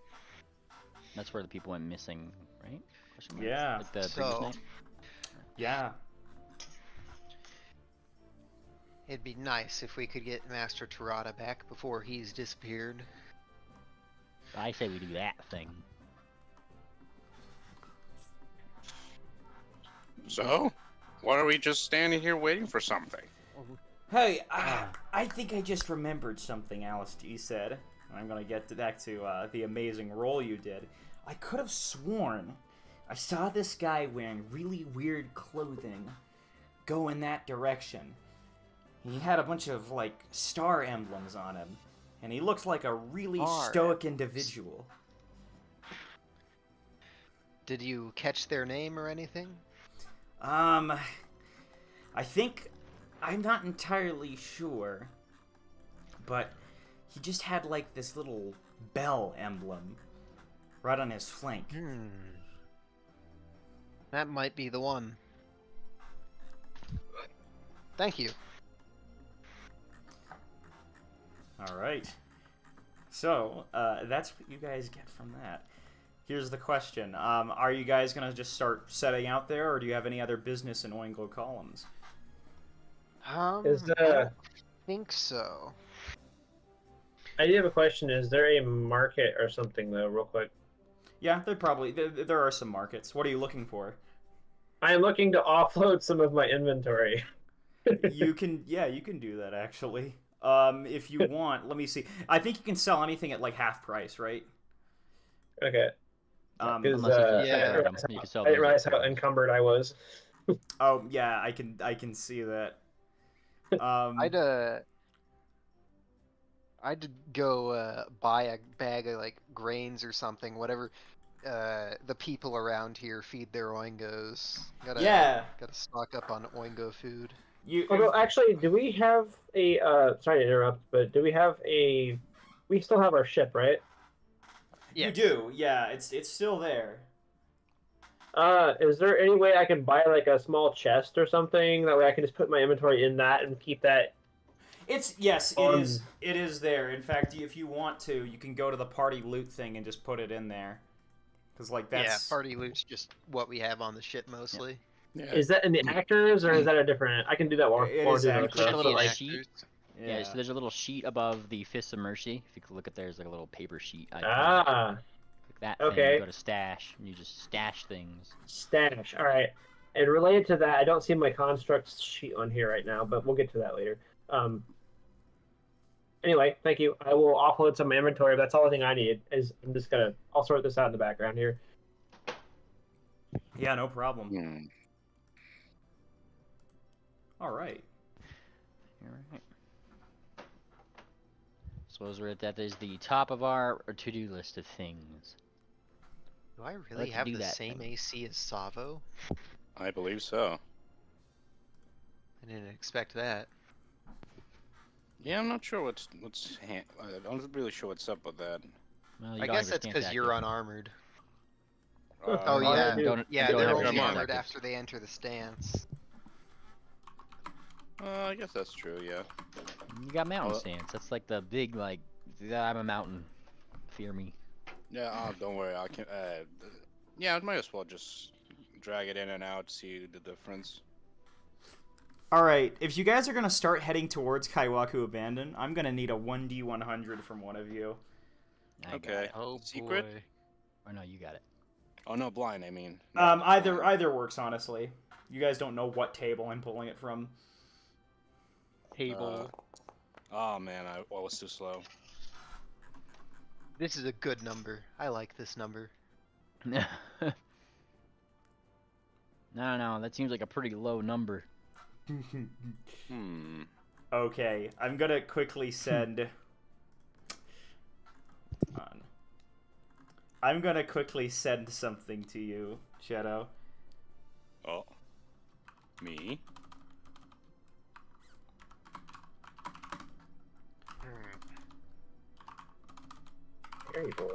That's where the people went missing, right? Question mark? Yeah. Like the previous So- night? Yeah. It'd be nice if we could get Master Tirada back before he's disappeared. I say we do that thing. So, why are we just standing here waiting for something? Hey, I think I just remembered something Alice D said. I'm gonna get back to the amazing role you did. I could have sworn I saw this guy wearing really weird clothing go in that direction. He had a bunch of, like, star emblems on him. And he looks like a really Star stoic individual. Did you catch their name or anything? I think... I'm not entirely sure. But he just had, like, this little bell emblem right on his flank. That might be the one. Thank you. Alright. So, that's what you guys get from that. Here's the question. Are you guys going to just start setting out there, or do you have any other business in Oingo Columns? Is I don't think so. I do have a question. Is there a market or something though, real quick? Yeah, there are some markets. What are you looking for? I am looking to offload some of my inventory. You can do that, actually. If you want, let me see. I think you can sell anything at, like, half price, right? Okay. Because, Unless you yeah. convert 'em, you can sell I didn't those realize at how price. encumbered I was. oh, yeah, I can see that. I'd go buy a bag of like grains or something, whatever the people around here feed their oingos. Gotta Yeah. gotta stock up on oingo food. Although, actually, do we have a? Sorry to interrupt, but do we have a? We still have our ship, right? You do, yeah. It's still there. Is there any way I can buy like a small chest or something? That way I can just put my inventory in that and keep that. Yes, it is there. In fact, if you want to, you can go to the party loot thing and just put it in there. Because like that's party loot's just what we have on the ship mostly. Yeah. Is that in the actors or is that a different? I can do that while It while is doing actors. other Click a little stuff. sheet. Yeah, so there's a little sheet above the Fists of Mercy. If you could look at there's like a little paper sheet icon. Ah, Click that okay. thing, go to stash, and you just stash things. stash. All right. And related to that, I don't see my constructs sheet on here right now, but we'll get to that later. Anyway, thank you. I will offload some of my inventory. That's all I think I need. I'll sort this out in the background here. Yeah, no problem. Hmm. All right. You're right. Suppose we're at that is the top of our to-do list of things. Do I really Let's have do the that same thing. AC as Savo? I believe so. I didn't expect that. Yeah, I'm not sure what's I'm not really sure what's up with that. Well, you I don't guess that's understand because that you're yet. unarmored. Uh, Oh yeah, dude. Don't- yeah. don't They're have only your armored objectives. after they enter the stance. I guess that's true. Yeah. You got mountain Well- stance. That's like the big like. I'm a mountain. Fear me. Yeah. Don't worry. I can. Yeah. I might as well just drag it in and out, see the difference. All right. If you guys are gonna start heading towards Kaiwaku Abandon, I'm gonna need a 1d100 from one of you. I got Okay. it. Oh Secret? boy. Or no, you got it. Oh no, blind. I mean. Either works, honestly. You guys don't know what table I'm pulling it from. Table. Oh man, I was too slow. This is a good number. I like this number. No, that seems like a pretty low number. Hmm. Okay, I'm gonna quickly send. on. I'm gonna quickly send something to you, Shadow. Oh. Me. Very boy.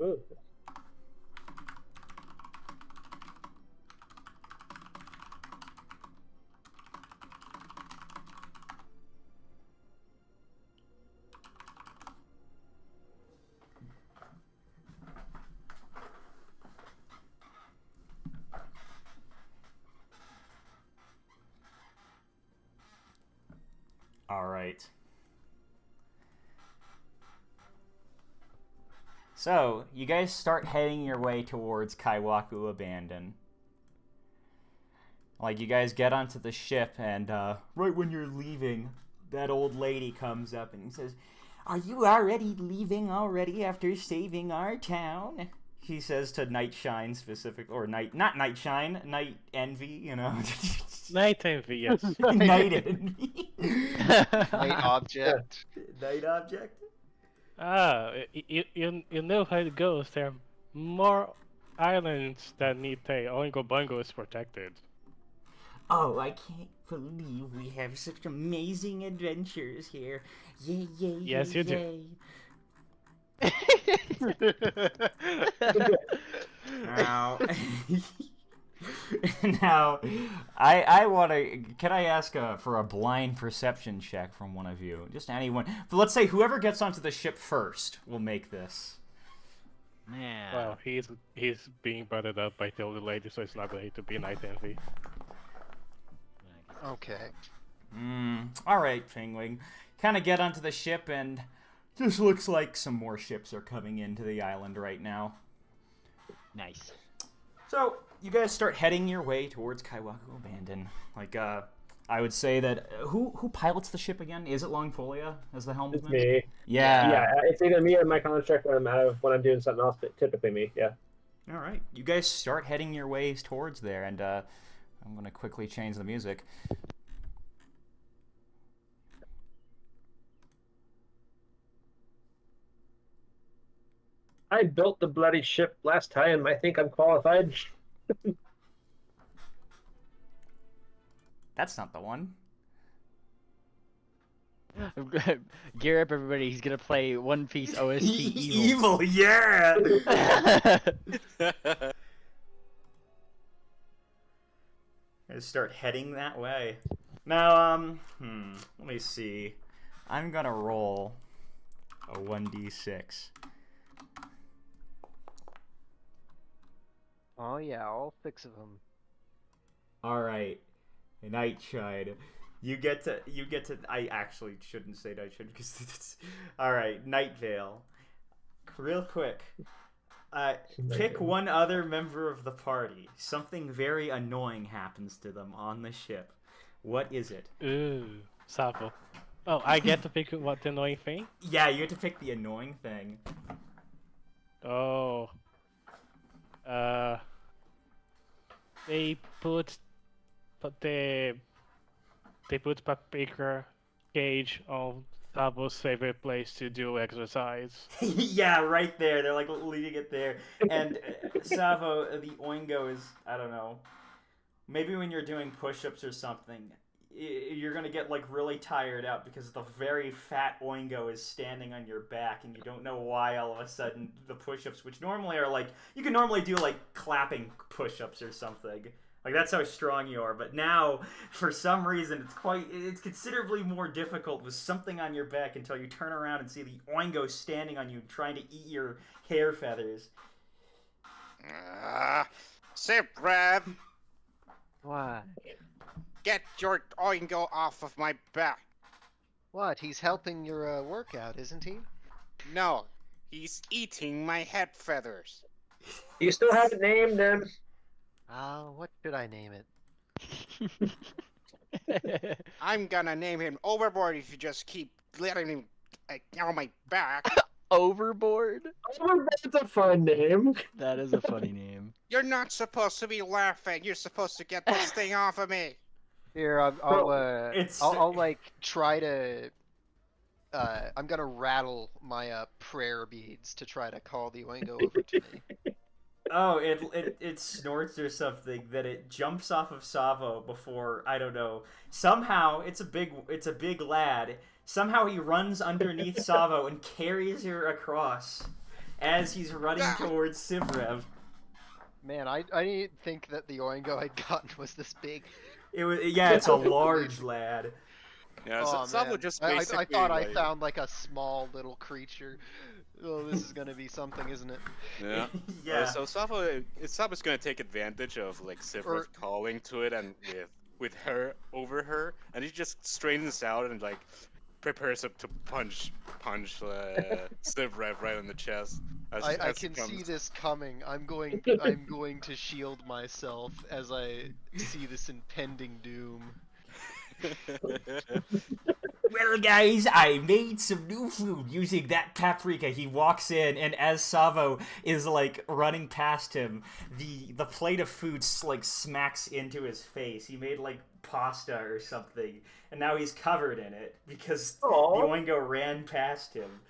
Ooh. All right. So, you guys start heading your way towards Kaiwaku Abandon. Like, you guys get onto the ship, and right when you're leaving, that old lady comes up and says, "Are you already leaving already after saving our town?" He says to Nightshine specific, or Night, not Nightshine, Night Envy, you know. Night Envy, yes. Night Envy. Light object. Night Object? You know how it goes. There are more islands that need a Oingo Boingo is protected. Oh, I can't believe we have such amazing adventures here. Yay, yay, Yes, yay, you do. yay. Now, now, I want to. Can I ask for a blind perception check from one of you? Just anyone. But let's say whoever gets onto the ship first will make this. Man. Well, he's being butted up by the older lady, so it's not going to be Night Envy. Okay. All right, Pingwing. Kind of get onto the ship, and just looks like some more ships are coming into the island right now. Nice. So, you guys start heading your way towards Kaiwaku Abandon. Like, I would say that... Who pilots the ship again? Is it Longfolia as the helmsman? It's me. Yeah. Yeah, it's either me or my contract when I'm doing something else, but typically me. Yeah. All right. You guys start heading your ways towards there, and I'm going to quickly change the music. I built the bloody ship last time. I think I'm qualified. That's not the one. Gear up, everybody. He's gonna play One Piece OST Evil, yeah! I start heading that way. Now, let me see. I'm gonna roll a 1d6. Oh yeah, all 6 of them. Alright, Nightshade. You get to, I actually shouldn't say Nightshade because it's, alright, Nightvale. Real quick. Pick one other member of the party. Something very annoying happens to them on the ship. What is it? Ooh, Sabo. Oh, I get to pick what the annoying thing? Yeah, you have to pick the annoying thing. Oh. They put paprika cage on Sabo's favorite place to do exercise. Yeah, right there. They're like leading it there. And Savo, the Oingo is, I don't know, maybe when you're doing push-ups or something, you're gonna get like really tired out because the very fat Oingo is standing on your back and you don't know why all of a sudden the push-ups, which normally are like, you can normally do like clapping push-ups or something. Like that's how strong you are, but now for some reason it's considerably more difficult with something on your back until you turn around and see the Oingo standing on you trying to eat your hair feathers. Sip, Rab, Why? get your Oingo off of my back. What? He's helping your workout, isn't he? No, he's eating my head feathers. You still haven't named them. What should I name it? I'm gonna name him Overboard if you just keep letting him on my back. Overboard? Oh, that's a fun name. That is a funny name. You're not supposed to be laughing. You're supposed to get this thing off of me. Here, I'll like try to. I'm gonna rattle my prayer beads to try to call the Oingo over to me. Oh, it snorts or something, that it jumps off of Savo before, I don't know. Somehow it's a big lad. Somehow he runs underneath Savo and carries her across as he's running towards Sivrev. Man, I didn't think that the Oingo I'd gotten was this big. It's a large lad. Yeah, Oh, Sabo man. just I basically. thought I found like a small little creature. Oh, this is gonna be something, isn't it? Yeah. Yeah. So Sabo's gonna take advantage of like Sivrev calling to it and with her over her, and he just straightens out and like prepares up to punch Sivrev right in the chest. I can see this coming. I'm going to shield myself as I see this impending doom. Well, guys, I made some new food using that paprika. He walks in, and as Savo is like running past him, the plate of food like smacks into his face. He made like pasta or something, and now he's covered in it because the Oingo ran past him.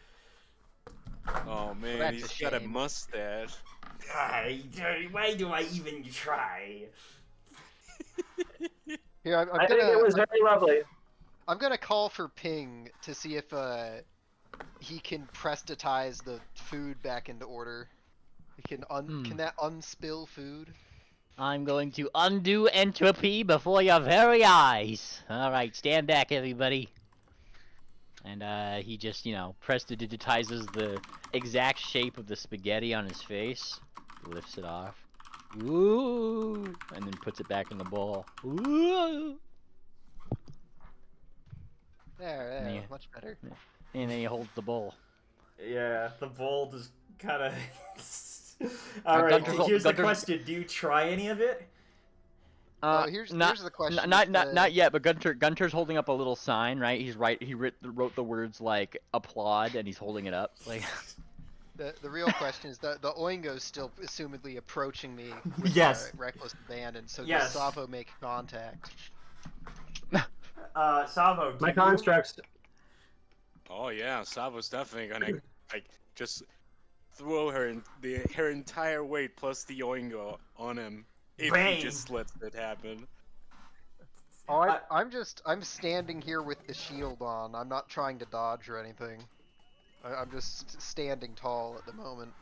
Oh man, That's he's a got a shame. mustache. Why do I even try? Here, I think it was very lovely. I'm gonna call for Ping to see if he can prestatize the food back into order. He can can that unspill food? I'm going to undo entropy before your very eyes. Alright, stand back, everybody. And he just, prestidigitizes the exact shape of the spaghetti on his face, lifts it off, ooh, and then puts it back in the bowl. Ooh. There, Yeah. much better. And then he holds the bowl. Yeah, the bowl just kind of. Alright, here's the question: do you try any of it? Here's the question. Not yet, but Gunter's holding up a little sign, right? He wrote the words like applaud, and he's holding it up. Like the real question is the Oingo's still assumedly approaching me with Yes. reckless abandon. So Yes. does Savo make contact? Savo, My constructs. Oh yeah, Savo's definitely gonna like just throw her entire weight plus the Oingo on him if Bang. he just lets it happen. Oh, I'm standing here with the shield on. I'm not trying to dodge or anything. I'm just standing tall at the moment.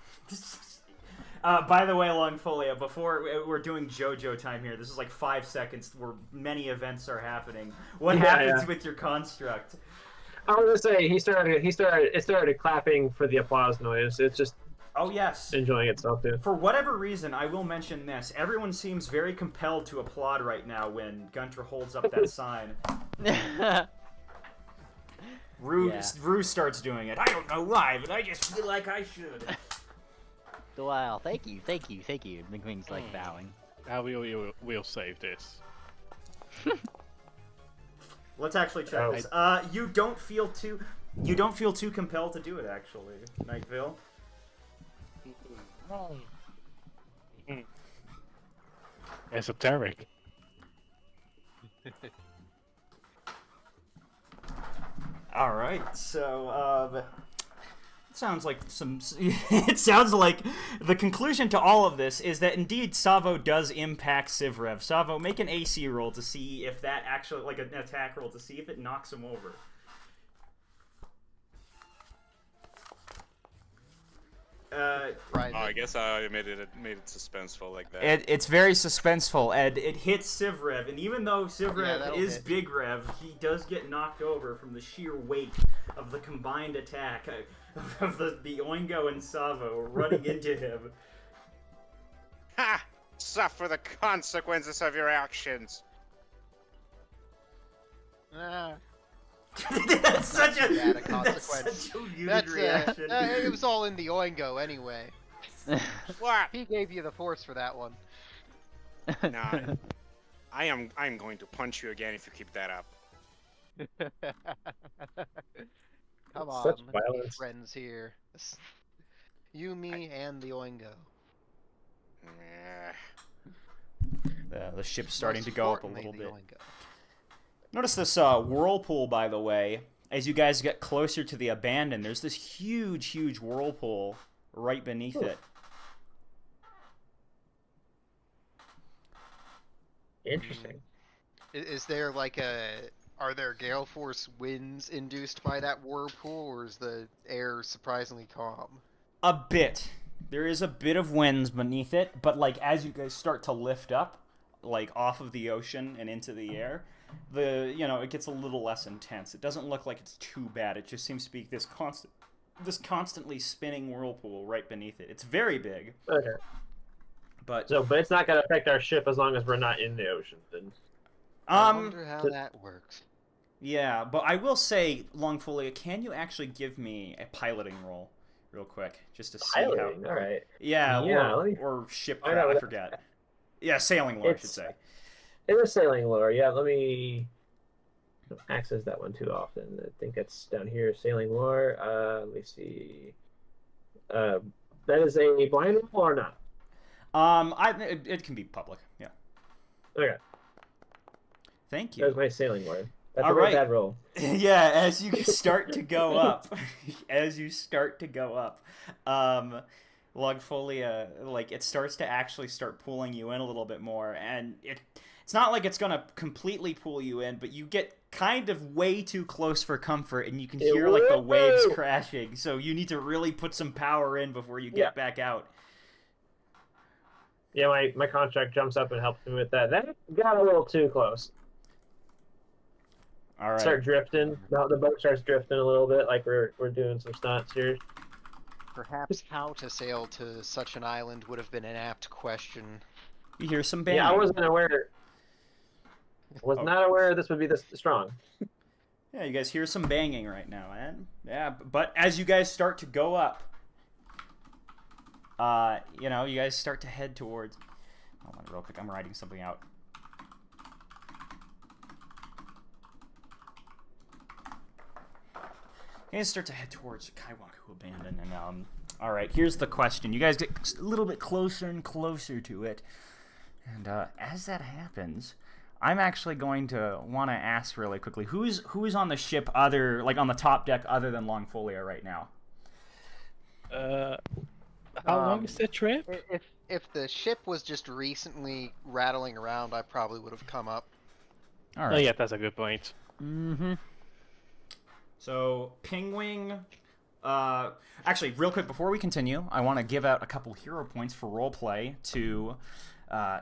By the way, Longfolia, before we're doing JoJo time here, this is like 5 seconds where many events are happening. What happens with your construct? I was gonna say it started clapping for the applause noise. It's just Oh yes, enjoying itself too. for whatever reason, I will mention this. Everyone seems very compelled to applaud right now when Gunter holds up that sign. Rue starts doing it. I don't know why, but I just feel like I should. Wow, thank you. McQueen's like bowing. We'll save this. Let's actually check this. You don't feel too compelled to do it, actually, Nightville. Esoteric. All right, so it sounds like it sounds like the conclusion to all of this is that indeed Savo does impact Sivrev. Savo, make an AC roll to see if that actually, like an attack roll to see if it knocks him over. Right. Oh, I guess I made it suspenseful like that. It's very suspenseful, and it hits Sivrev, and even though Sivrev is hit. Big Rev, he does get knocked over from the sheer weight of the combined attack of the Oingo and Savo running into him. Ha! Suffer the consequences of your actions. That's such a Yeah, the consequence. That's such a muted That's reaction. it was all in the Oingo anyway. What? He gave you the force for that one. Nah. I'm going to punch you again if you keep that up. Come on, Such let's be violence. friends here. You, me, and the Oingo. Meh. The ship's starting Most to go up a importantly, little the bit. Oingo. Notice this whirlpool, by the way. As you guys get closer to the abandon, there's this huge whirlpool right beneath it. Interesting. Is there like are there gale force winds induced by that whirlpool, or is the air surprisingly calm? A bit. There is a bit of winds beneath it, but like as you guys start to lift up, like off of the ocean and into the air, it gets a little less intense. It doesn't look like it's too bad. It just seems to be this constantly spinning whirlpool right beneath it. It's very big. Okay. But But it's not gonna affect our ship as long as we're not in the ocean. Then. I wonder how that works. yeah, but I will say, Longfolia, can you actually give me a piloting roll real quick just to see Piloting. how? All right. Yeah, let me or ship find craft, out I what forget. Yeah, sailing lore, I should It's- say. It was sailing lore. Yeah, let me don't access that one too often. I think it's down here. Sailing lore. Let me see. That is a blind roll or not? It can be public. Yeah. Okay. Thank That you. was my sailing lore. That's All a real right. bad roll. Yeah, as you start to go up, Logfolia, like it starts to actually start pulling you in a little bit more, and it's not like it's gonna completely pull you in, but you get kind of way too close for comfort, and you can hear like the waves crashing. So you need to really put some power in before you get back out. Yeah, my contract jumps up and helps me with that. That got a little too close. All right. Start drifting. The boat starts drifting a little bit, like we're doing some stunts here. Perhaps how to sail to such an island would have been an apt question. You hear some banging. Yeah, I wasn't aware. Was not aware this would be this strong. Yeah, you guys hear some banging right now, man. Yeah, but as you guys start to go up, you guys start to head towards. Hold on, real quick. I'm writing something out. You guys start to head towards Kaiwaku Abandon, and all right. Here's the question. You guys get a little bit closer and closer to it, and as that happens, I'm actually going to want to ask really quickly, who's on the ship on the top deck other than Longfolia right now? How long is the trip? If the ship was just recently rattling around, I probably would have come up. All Oh right. yeah, that's a good point. Mm-hmm. So, Pingwing. Actually, real quick before we continue, I want to give out a couple hero points for roleplay to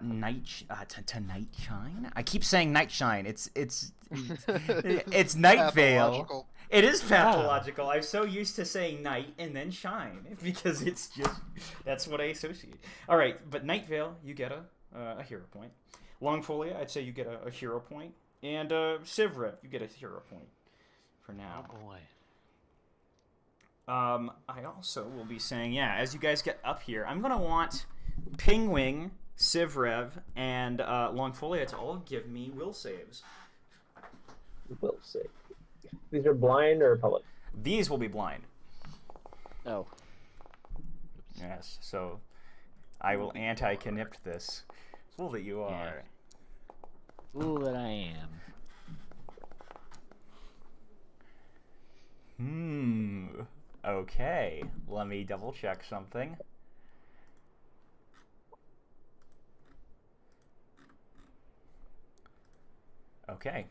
Night Shine. I keep saying Night Shine. It's Night Veil. Pathological. It is pathological. I'm so used to saying night and then shine because it's just that's what I associate. All right, but Night Veil, you get a hero point. Longfolia, I'd say you get a hero point, and Sivrev, you get a hero point for now. Oh boy. I also will be saying, yeah, as you guys get up here, I'm gonna want Pingwing, Sivrev, and Longfolia to all give me will saves. Will save. These are blind or public? These will be blind. Oh. Yes, so I will anti-connect this. Fool that you are. Fool that I am. Okay, let me double check something. Okay.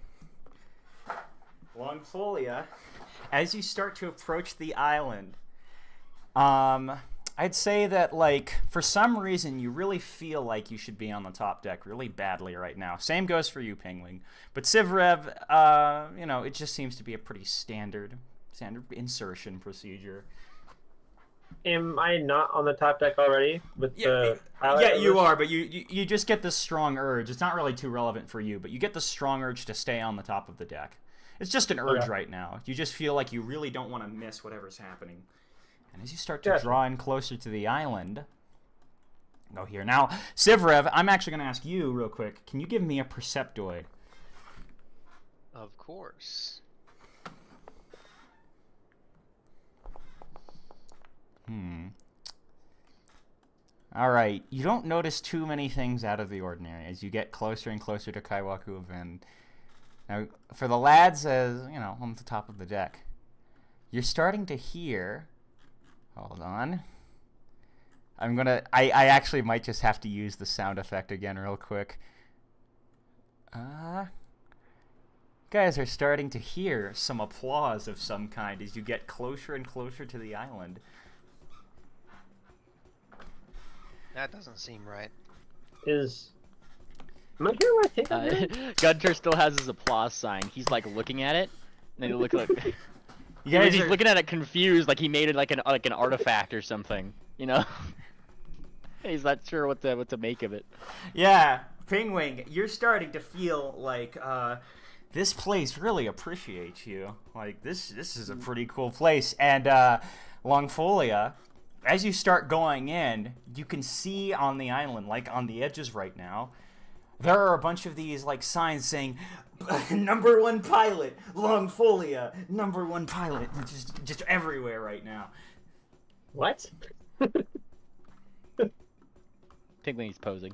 Longfolia, as you start to approach the island, I'd say that, like, for some reason, you really feel like you should be on the top deck really badly right now. Same goes for you, Pingwing. But Sivrev, you know, it just seems to be a pretty standard insertion procedure. Am I not on the top deck already with the pilot? Yeah, you are, but you just get this strong urge. It's not really too relevant for you, but you get the strong urge to stay on the top of the deck. It's just an urge right now. You just feel like you really don't want to miss whatever's happening. And as you start to draw in closer to the island, go here. Now, Sivrev, I'm actually going to ask you real quick. Can you give me a Perceptoid? Of course. All right. You don't notice too many things out of the ordinary as you get closer and closer to Kaiwaku Event. Now, for the lads, as you know, on the top of the deck, you're starting to hear. Hold on. I actually might just have to use the sound effect again real quick. Guys are starting to hear some applause of some kind as you get closer and closer to the island. That doesn't seem right. Am I hearing what I think I'm hearing? Gunter still has his applause sign. He's like looking at it, and he look like You guys he's are- looking at it confused, like he made it like an artifact or something. You know? He's not sure what to make of it. Yeah, Pingwing, you're starting to feel like this place really appreciates you. Like this is a pretty cool place. And Longfolia, as you start going in, you can see on the island, like on the edges right now, there are a bunch of these like signs saying #1 pilot, Longfolia, #1 pilot, just everywhere right now. What? Pigwing's posing.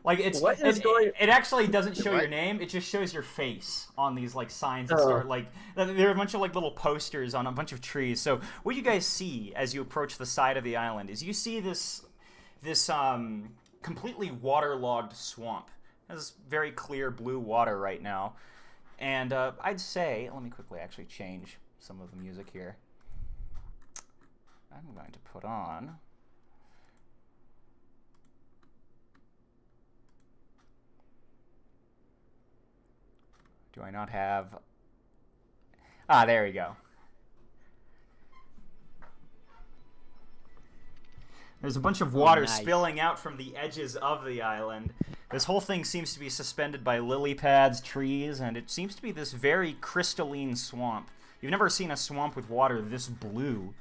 Like it actually doesn't show your name, it just shows your face on these like signs that start like there are a bunch of like little posters on a bunch of trees. So what you guys see as you approach the side of the island is you see this completely waterlogged swamp. It has very clear blue water right now. And I'd say, let me quickly actually change some of the music here. I'm going to put on Do I not have... Ah, there we go. There's a bunch of water spilling out from the edges of the island. This whole thing seems to be suspended by lily pads, trees, and it seems to be this very crystalline swamp. You've never seen a swamp with water this blue.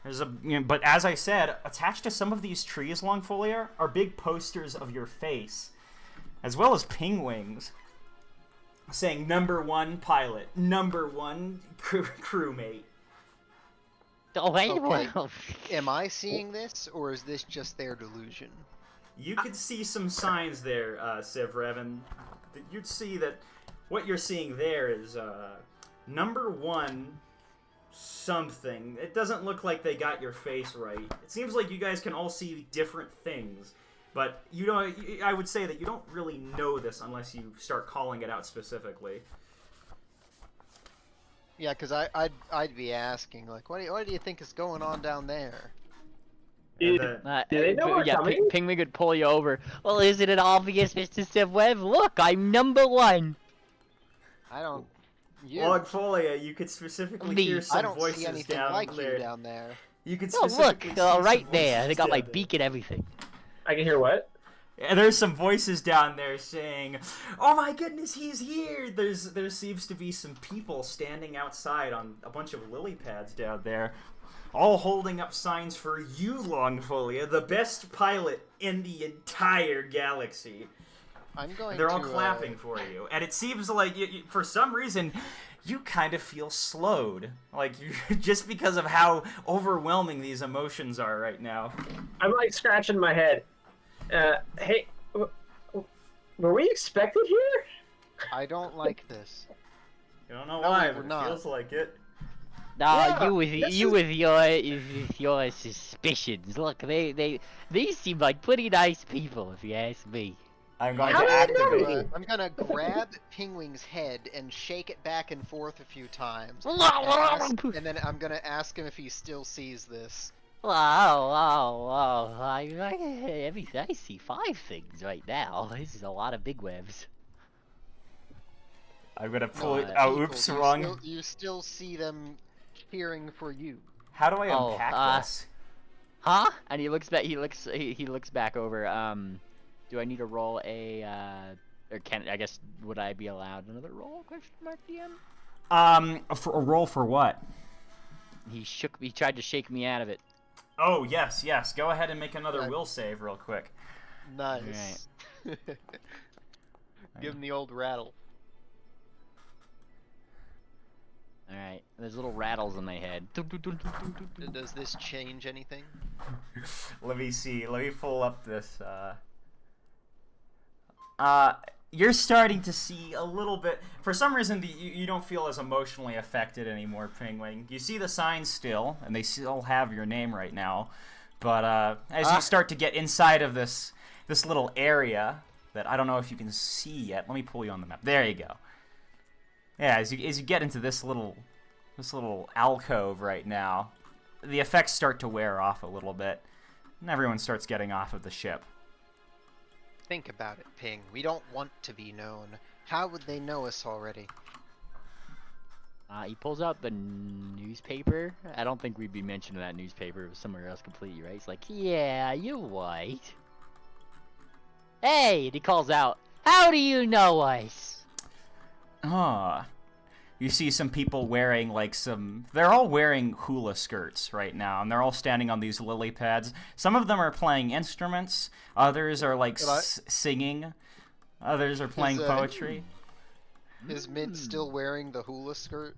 But as I said, attached to some of these trees, Longfolia, are big posters of your face, as well as Pingwings, saying #1 pilot, #1 crewmate. Okay. Am I seeing this, or is this just their delusion? You could see some signs there, Sivrev, and you'd see that what you're seeing there is #1 something. It doesn't look like they got your face right. It seems like you guys can all see different things, but you don't. I would say that you don't really know this unless you start calling it out specifically. Yeah, because I'd be asking, like, what do you think is going on down there? Do they know we're yeah, coming? Pingwing could pull you over. Well, isn't it obvious, Mr. Sivweb? Look, I'm #1. I don't. You. Logfolia, you could specifically Me. hear I some don't voices see anything down like there. you down there. You could Oh, specifically look, see some right there. They voices got my down there. beak and everything. I can hear what? And there's some voices down there saying, "Oh my goodness, he's here!" There seems to be some people standing outside on a bunch of lily pads down there, all holding up signs for you, Longfolia, the best pilot in the entire galaxy. I'm going They're to. all clapping for you, and it seems like for some reason you kind of feel slowed, like just because of how overwhelming these emotions are right now. I'm like scratching my head. Hey, were we expected here? I don't like this. You don't know No, why, we're but it not. feels like it. Nah, Yeah, you with your suspicions. Look, they seem like pretty nice people, if you ask me. I'm going How to did they know activate. me? I'm gonna grab Pingwing's head and shake it back and forth a few times, and then I'm gonna ask him if he still sees this. Wow, I see 5 things right now. This is a lot of big webs. I'm gonna pull it. People, Oh, oops, do you wrong. Still, do you still see them cheering for you? How do I Oh, unpack this? Huh? And he looks back. He looks back over. Do I need to roll a? Or can I guess would I be allowed another roll? Question mark DM. For a roll for what? He tried to shake me out of it. Oh, yes. Go ahead and make another Right. will save real quick. Nice. Give him the old rattle. All right. There's little rattles in my head. Does this change anything? Let me see. Let me pull up this. You're starting to see a little bit. For some reason, you don't feel as emotionally affected anymore, Penguin. You see the signs still, and they still have your name right now. But as you start to get inside of this little area that I don't know if you can see yet. Let me pull you on the map. There you go. Yeah, as you get into this little alcove right now, the effects start to wear off a little bit, and everyone starts getting off of the ship. Think about it, Ping. We don't want to be known. How would they know us already? He pulls out the newspaper. I don't think we'd be mentioning that newspaper. It was somewhere else completely, right? He's like, yeah, you're right. Hey! And he calls out, how do you know us? You see some people wearing they're all wearing hula skirts right now, and they're all standing on these lily pads. Some of them are playing instruments, others are singing, others are playing poetry. Is Mint still wearing the hula skirt?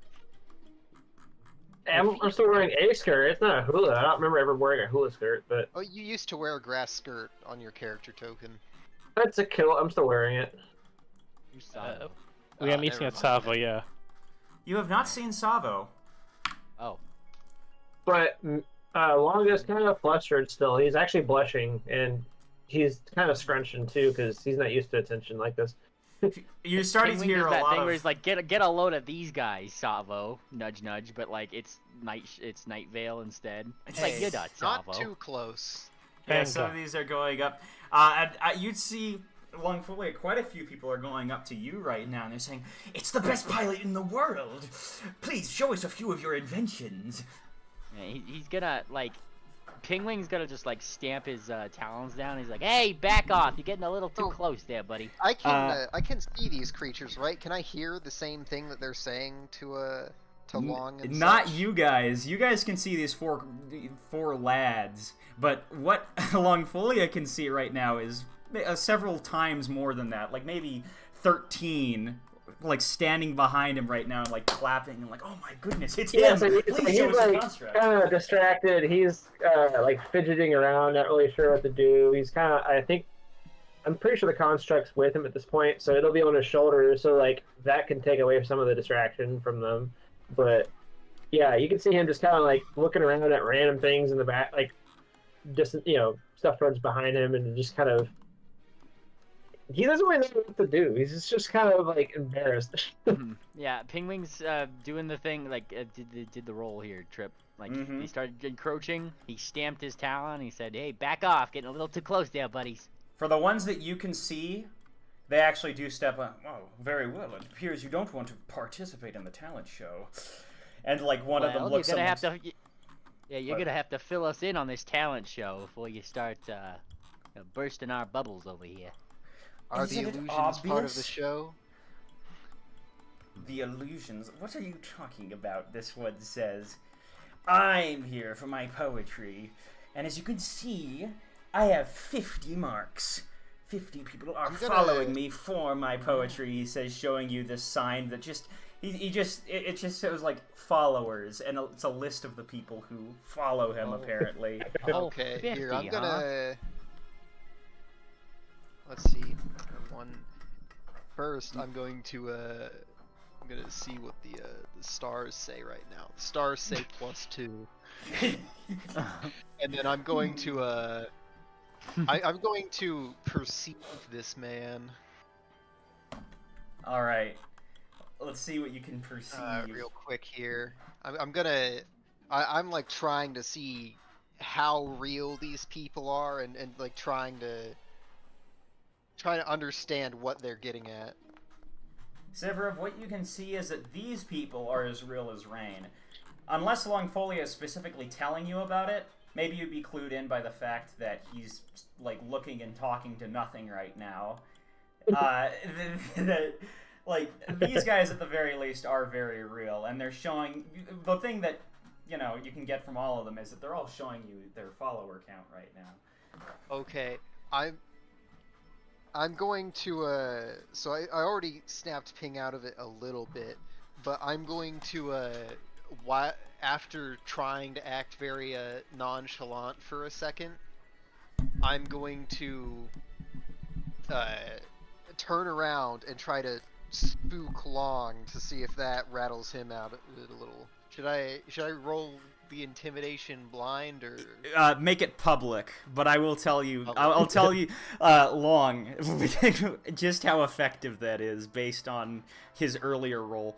I'm still wearing a skirt. It's not a hula. I don't remember ever wearing a hula skirt, but Oh, you used to wear a grass skirt on your character token. that's a kill. I'm still wearing it. You saw it. We are meeting at Savo, yeah. You have not seen Savo. Oh. But Longa's kind of flustered still. He's actually blushing, and he's kind of scrunching too because he's not used to attention like this. You're starting to Pingwing hear does a that lot thing of... where he's like, get a load of these guys, Savo. Nudge, nudge. But like, it's Night Vale instead. It's like, you're not Savo. Not too close. Yeah, some of these are going up. And you'd see Longfolia, quite a few people are going up to you right now, and they're saying, "It's the best pilot in the world. Please show us a few of your inventions." Yeah, he's gonna like, Pingwing's gonna just like stamp his talons down. He's like, "Hey, back off! You're getting a little too close there, buddy." I can see these creatures, right? Can I hear the same thing that they're saying to Long and Not such? you guys. You guys can see these four lads, but what Longfolia can see right now is several times more than that. Like maybe 13, like standing behind him right now, and like clapping and like, "Oh my goodness, it's Yeah, him! so Please he's show us the like construct." kind of distracted. He's like fidgeting around, not really sure what to do. He's kind of, I'm pretty sure the construct's with him at this point, so it'll be on his shoulder, so like that can take away some of the distraction from them. But Yeah, you can see him just kind of like looking around at random things in the back, like just stuff runs behind him, and just kind of he doesn't really know what to do. He's just kind of like embarrassed. Yeah, Pingwing's doing the thing, like, did the roll here, Trip. Like, Mhm. he started encroaching, he stamped his talon, he said, hey, back off, getting a little too close there, buddies. For the ones that you can see, they actually do step on. Oh, very well. It appears you don't want to participate in the talent show. And like one of them looks. You're gonna have to. Yeah, you're What? gonna have to fill us in on this talent show before you start bursting our bubbles over here. Are Isn't the it illusions part of the obvious? show? The illusions. What are you talking about? This one says, I'm here for my poetry. And as you can see, I have 50 marks. 50 people are following me for my poetry, he says, showing you this sign that just, it just shows like followers, and it's a list of the people who follow him, apparently. Okay, 50, here, I'm huh? gonna... Let's see. First, I'm going to, I'm gonna see what the stars say right now. The stars say +2. And then I'm going to, I'm going to perceive this man. Alright. Let's see what you can perceive. Real quick here. I'm like trying to see how real these people are, and like trying to understand what they're getting at. Severov, what you can see is that these people are as real as rain. Unless Longfolia is specifically telling you about it, maybe you'd be clued in by the fact that he's like looking and talking to nothing right now. Like these guys at the very least are very real, and they're showing the thing that you can get from all of them is that they're all showing you their follower count right now. Okay, I'm going to so I already snapped Ping out of it a little bit, but I'm going to after trying to act very nonchalant for a second, I'm going to turn around and try to spook Long to see if that rattles him out a little. Should I roll the intimidation blind, or make it public? But I will tell you, Public. I'll tell you, Long, just how effective that is based on his earlier roll.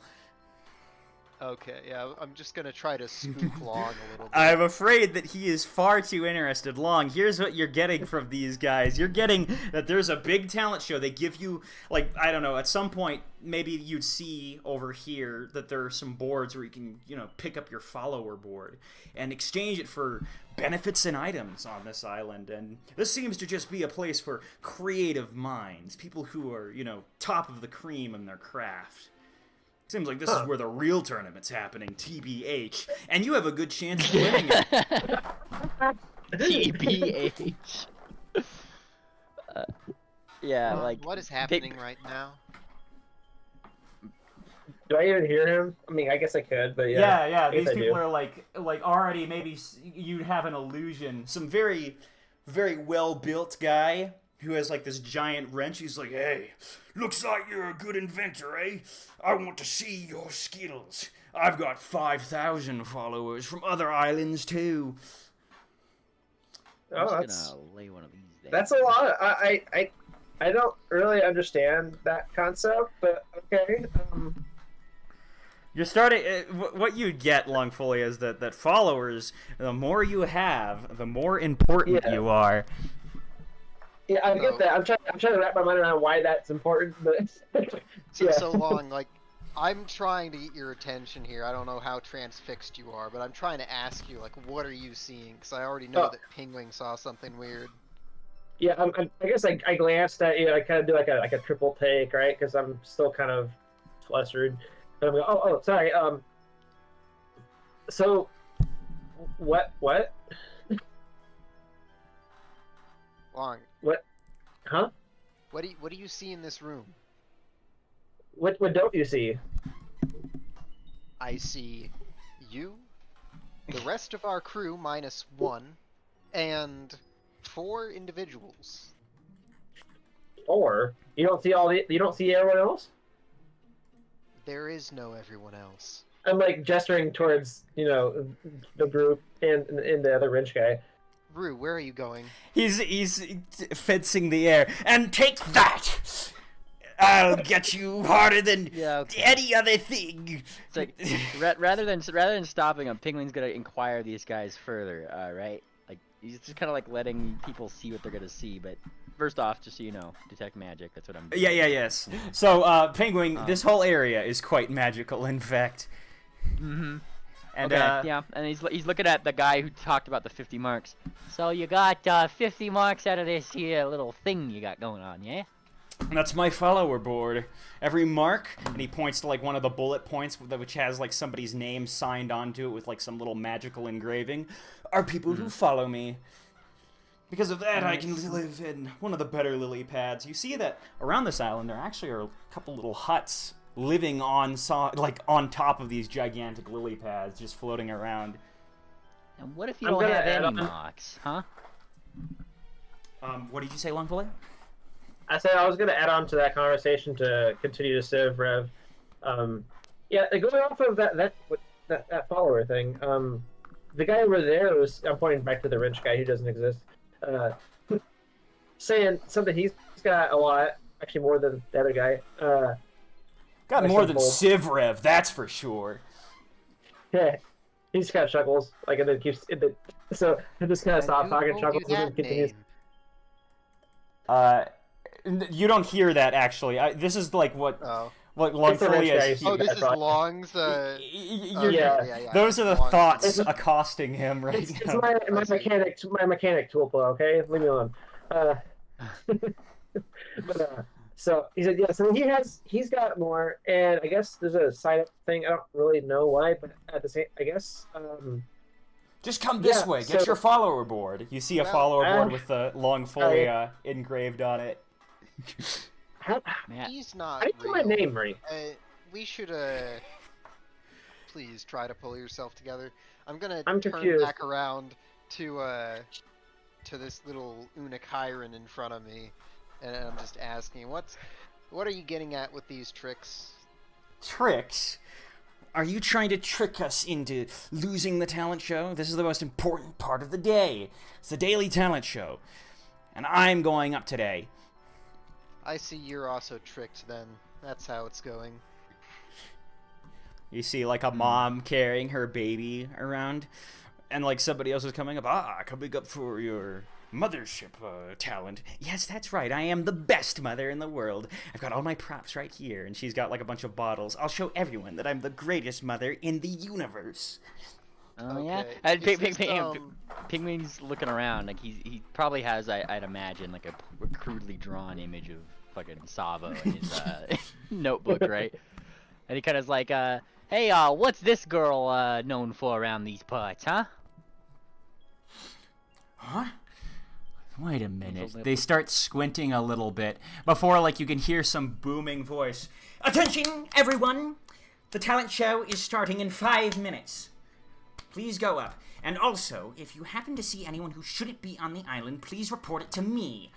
Okay, yeah, I'm just gonna try to spook Long a little bit. I'm afraid that he is far too interested. Long, here's what you're getting from these guys. You're getting that there's a big talent show. They give you, like, I don't know, at some point, maybe you'd see over here that there are some boards where you can, pick up your follower board and exchange it for benefits and items on this island. And this seems to just be a place for creative minds, people who are, top of the cream in their craft. Seems like this is where the real tournament's happening, TBH, and you have a good chance of winning it. TBH. Yeah, like what is happening right now? Do I even hear him? I mean, I guess I could, but yeah. Yeah. I guess These I people do. are like already maybe you'd have an illusion. Some very, very well built guy who has like this giant wrench. He's like, hey, looks like you're a good inventor, eh? I want to see your skills. I've got 5,000 followers from other islands too. I'm Oh, just gonna lay one of these down. that's a lot. I don't really understand that concept, but okay. You're starting. What you get, Longfolia, is that followers, the more you have, the more important Yeah. you are. Yeah, I No. get that. I'm trying to wrap my mind around why that's important, but So Long, like, I'm trying to get your attention here. I don't know how transfixed you are, but I'm trying to ask you, like, what are you seeing? Because I already know Oh. that Pingwing saw something weird. yeah, I guess I glanced at you. I kind of do like a triple take, right? Because I'm still kind of flustered. And I'm going, oh, sorry. So, what? Long, Huh? what do you see in this room? What don't you see? I see you, the rest of our crew -1, and 4 individuals. Or you don't see you don't see everyone else? There is no everyone else. I'm like gesturing towards the group and the other wrench guy. Rue, where are you going? He's fencing the air. And take that! I'll get you harder than any other thing. It's like rather than stopping him, Pingwing's gonna inquire these guys further. Right? Like he's just kind of like letting people see what they're gonna see. But first off, just so you know, detect magic. That's what I'm doing. Yes. So, Penguin, this whole area is quite magical, in fact. Mm-hmm. And, okay, yeah, and he's looking at the guy who talked about the 50 marks. So you got 50 marks out of this here little thing you got going on, yeah? That's my follower board. Every mark, and he points to like one of the bullet points which has like somebody's name signed onto it with like some little magical engraving, are people who follow me. Because of that, I can live in one of the better lily pads. You see that around this island there actually are a couple little huts living on top of these gigantic lily pads, just floating around. And what if you don't have any marks, huh? What did you say, Longfully? I said I was going to add on to that conversation to continue to Civ Rev. Yeah, going off of that follower thing, the guy over there I'm pointing back to the wrench guy who doesn't exist, saying something he's got a lot, actually more than the other guy. Got more than Civ Rev, that's for sure. Yeah, he just kind of chuckles, like, and then keeps. So he just kind of stops talking, chuckles, and then continues. You don't hear that actually. This is like what Longfolia is. Oh, this is Long's. Those are the thoughts accosting him right now. It's my mechanic tool flow. Okay, leave me alone. So he said, yeah. So he's got more, and I guess there's a side up thing. I don't really know why, but at the same, I guess. Just come this way. Get your follower board. You see a follower board with the Longfolia engraved on it. He's not. I didn't get my name right. We should please try to pull yourself together. I'm turn confused. back around to this little Unakairan in front of me, and I'm just asking, what are you getting at with these tricks? Tricks? Are you trying to trick us into losing the talent show? This is the most important part of the day. It's the daily talent show, and I'm going up today. I see you're also tricked then. That's how it's going. You see like a mom carrying her baby around, and like somebody else is coming up, coming up for your mothership talent. Yes, that's right, I am the best mother in the world. I've got all my props right here, and she's got like a bunch of bottles. I'll show everyone that I'm the greatest mother in the universe. Oh yeah, and Pingwing's looking around, like he probably has, I'd imagine, like a crudely drawn image of fucking Savo in his notebook, right? And he kind of is like, hey, what's this girl known for around these parts, huh? Huh? Wait a minute. They start squinting a little bit before, like, you can hear some booming voice. Attention, everyone! The talent show is starting in 5 minutes. Please go up. And also, if you happen to see anyone who shouldn't be on the island, please report it to me.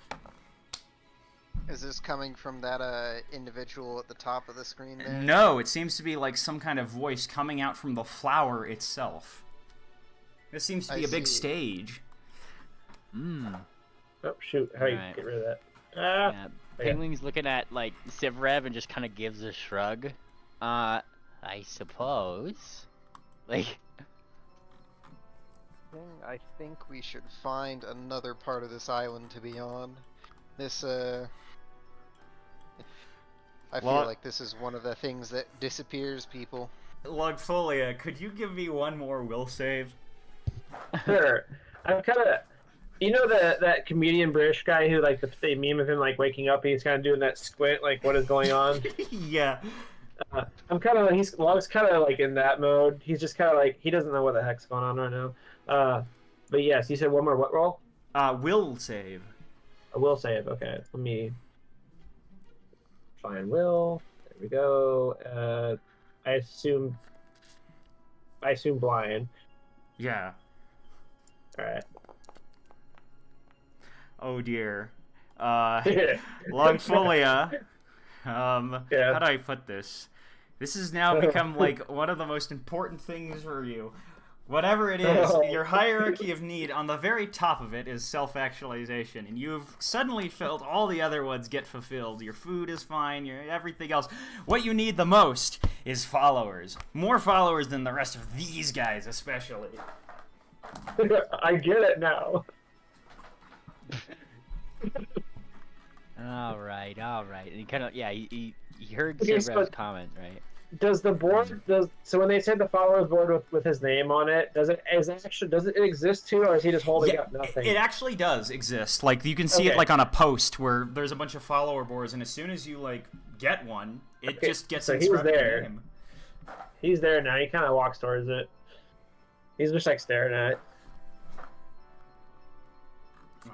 Is this coming from that individual at the top of the screen there? No, it seems to be like some kind of voice coming out from the flower itself. This seems to be a big stage. Oh shoot! How do you get rid of that? Yeah, Penguin's looking at like Civ Rev and just kind of gives a shrug. I suppose. Like. I think we should find another part of this island to be on. This I feel like this is one of the things that disappears people. Logfolia, could you give me one more will save? Sure. I'm kind of, that comedian British guy who like they meme of him like waking up and he's kind of doing that squint, like what is going on? Yeah. I'm kind of Log's kind of like in that mode. He's just kind of like he doesn't know what the heck's going on right now. But yes, you said one more what roll? Will save. A will save. Okay, let me find will. There we go. I assume blind. Yeah. All right. Oh dear. Longfolia. How do I put this? This has now become like one of the most important things for you. Whatever it is, your hierarchy of need, on the very top of it is self-actualization, and you've suddenly felt all the other ones get fulfilled. Your food is fine, your everything else. What you need the most is followers. More followers than the rest of these guys, especially. I get it now. All right. And he kind of, yeah, he heard Okay, Sebrev's so- comment, right? Does the board so when they say the followers board with his name on it, does it exist too, or is he just holding up nothing? It actually does exist. Like you can see it Okay. like on a post where there's a bunch of follower boards, and as soon as you like get one, it Okay, just gets so he's inscribed there. your name. He's there now. He kind of walks towards it. He's just like staring at it.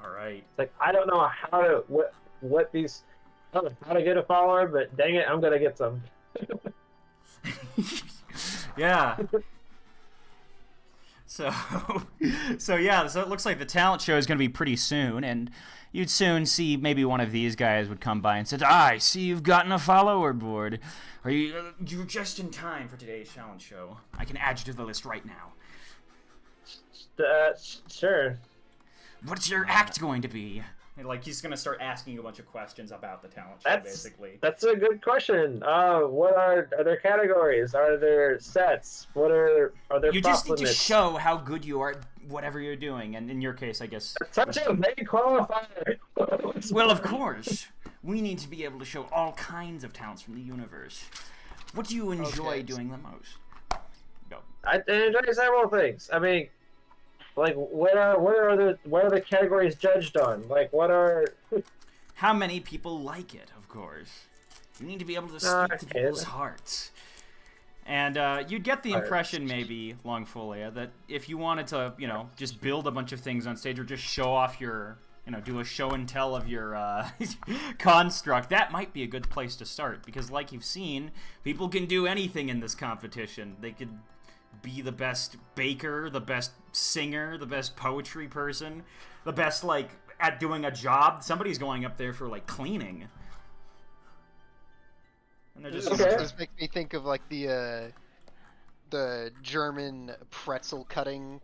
All right. It's like I don't know how to what these I don't know how to get a follower, but dang it, I'm gonna get some. Yeah. So yeah, so it looks like the talent show is going to be pretty soon, and you'd soon see maybe one of these guys would come by and say, I see you've gotten a follower board. You're just in time for today's talent show. I can add you to the list right now. Sure. What's your act going to be? And, like, he's going to start asking you a bunch of questions about the talent show, basically. That's a good question. What are there categories? Are there sets? Are there You prop just need to limits? show how good you are at whatever you're doing, and in your case, I guess... Such a vague qualifier. Well, of course. We need to be able to show all kinds of talents from the universe. What do you enjoy doing the most? Go. I enjoy several things. I mean, like what are the categories judged on? Like what are? How many people like it, of course. You need to be able to speak to Okay. people's hearts. And you'd get the impression, maybe, Longfolia, that if you wanted to, just build a bunch of things on stage or just show off your, do a show and tell of your construct, that might be a good place to start. Because like you've seen, people can do anything in this competition. They could be the best baker, the best singer, the best poetry person, the best, at doing a job. Somebody's going up there for, cleaning. And they're just... This makes me think of like the German pretzel cutting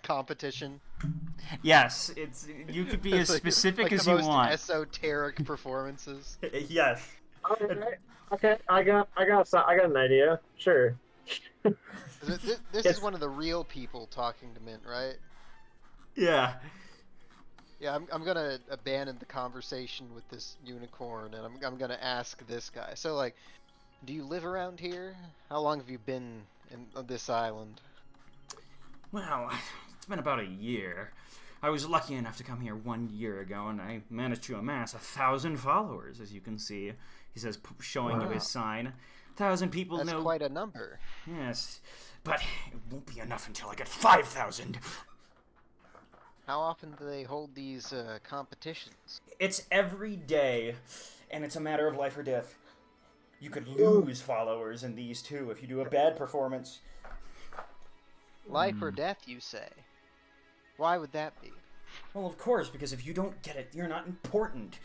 competition. Yes, you could be as Like- specific like as the you most want. esoteric performances. Yes. Okay, I got an idea. Sure. This is one of the real people talking to Mint, right? Yeah. Yeah, I'm gonna abandon the conversation with this unicorn, and I'm gonna ask this guy. So, like, do you live around here? How long have you been on this island? Well, it's been about a year. I was lucky enough to come here 1 year ago, and I managed to amass 1,000 followers, as you can see. He says, showing you his sign. 1,000 people That's know... quite a number. Yes, but it won't be enough until I get 5,000. How often do they hold these competitions? It's every day, and it's a matter of life or death. You could lose followers in these too if you do a bad performance. Life or death, you say? Why would that be? Well, of course, because if you don't get it, you're not important.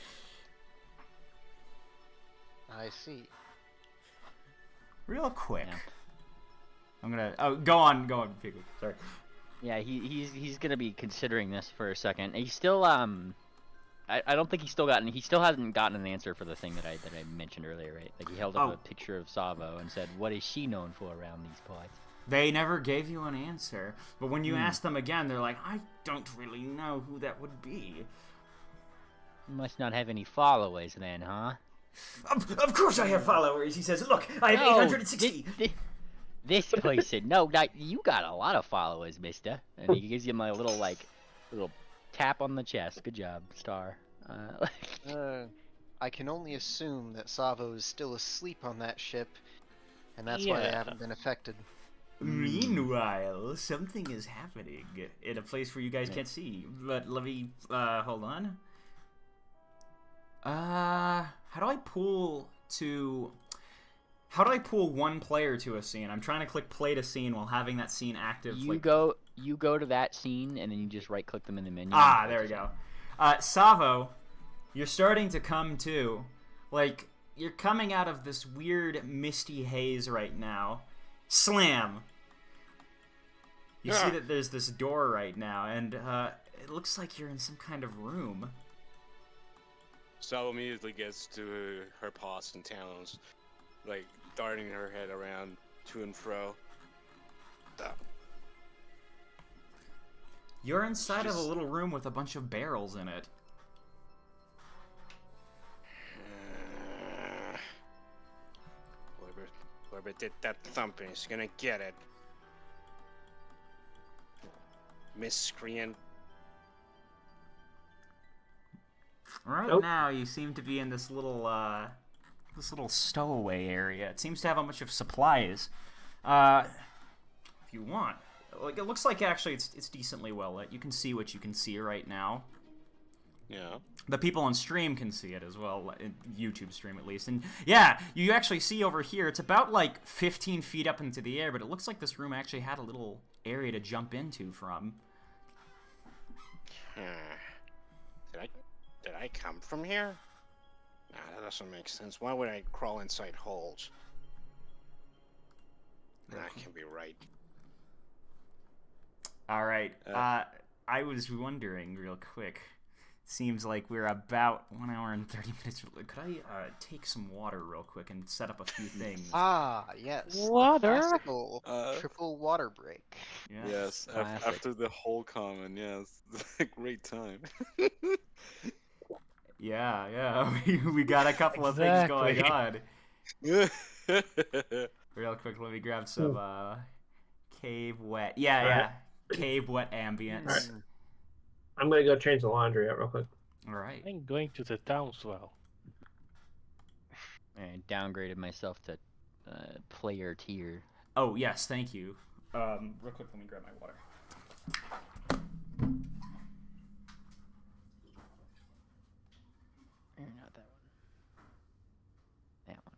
I see. Real quick. Yeah. I'm gonna... Oh, go on, Pigu. Sorry. Yeah, he's gonna be considering this for a second. He's still I don't think he still hasn't gotten an answer for the thing that I mentioned earlier, right? Like he held up a picture of Savo and said, "What is she known for around these parts?" They never gave you an answer, but when you ask them again, they're like, I don't really know who that would be. You must not have any followers then, huh? Of course I have followers, he says. Look, I have 860. This person, no, you got a lot of followers, mister. And he gives you my little tap on the chest. Good job, Star. I can only assume that Savo is still asleep on that ship, and that's why they haven't been affected. Meanwhile, something is happening in a place where you guys can't see. But let me, hold on. How do I pull one player to a scene? I'm trying to click play to scene while having that scene active. You go to that scene, and then you just right-click them in the menu. There we go. Savo, you're starting to come to. you're coming out of this weird misty haze right now. Slam! You see that there's this door right now, and it looks like you're in some kind of room. Sal immediately gets to her paws and talons, like darting her head around to and fro. You're inside of a little room with a bunch of barrels in it. Whoever did that thumping is gonna get it. Miscreant. Right now, you seem to be in this little stowaway area. It seems to have a bunch of supplies. If you want, like, it looks like actually it's decently well lit. You can see what you can see right now. Yeah. The people on stream can see it as well, YouTube stream at least. And yeah, you actually see over here, it's about like 15 feet up into the air, but it looks like this room actually had a little area to jump into from. Did I come from here? Nah, that doesn't make sense. Why would I crawl inside holes? That can be right. All right. I was wondering real quick. Seems like we're about 1 hour and 30 minutes. Could I take some water real quick and set up a few things? Ah, yes. Water? Classical triple water break. Yes, after the whole common, yes. Great time. Yeah. We got a couple of things going on. Real quick, let me grab some cave wet. Yeah. Cave wet ambience. Right. I'm gonna go change the laundry out real quick. All right. I'm going to the town swell. I downgraded myself to player tier. Oh yes, thank you. Real quick, let me grab my water. Not that one. That one.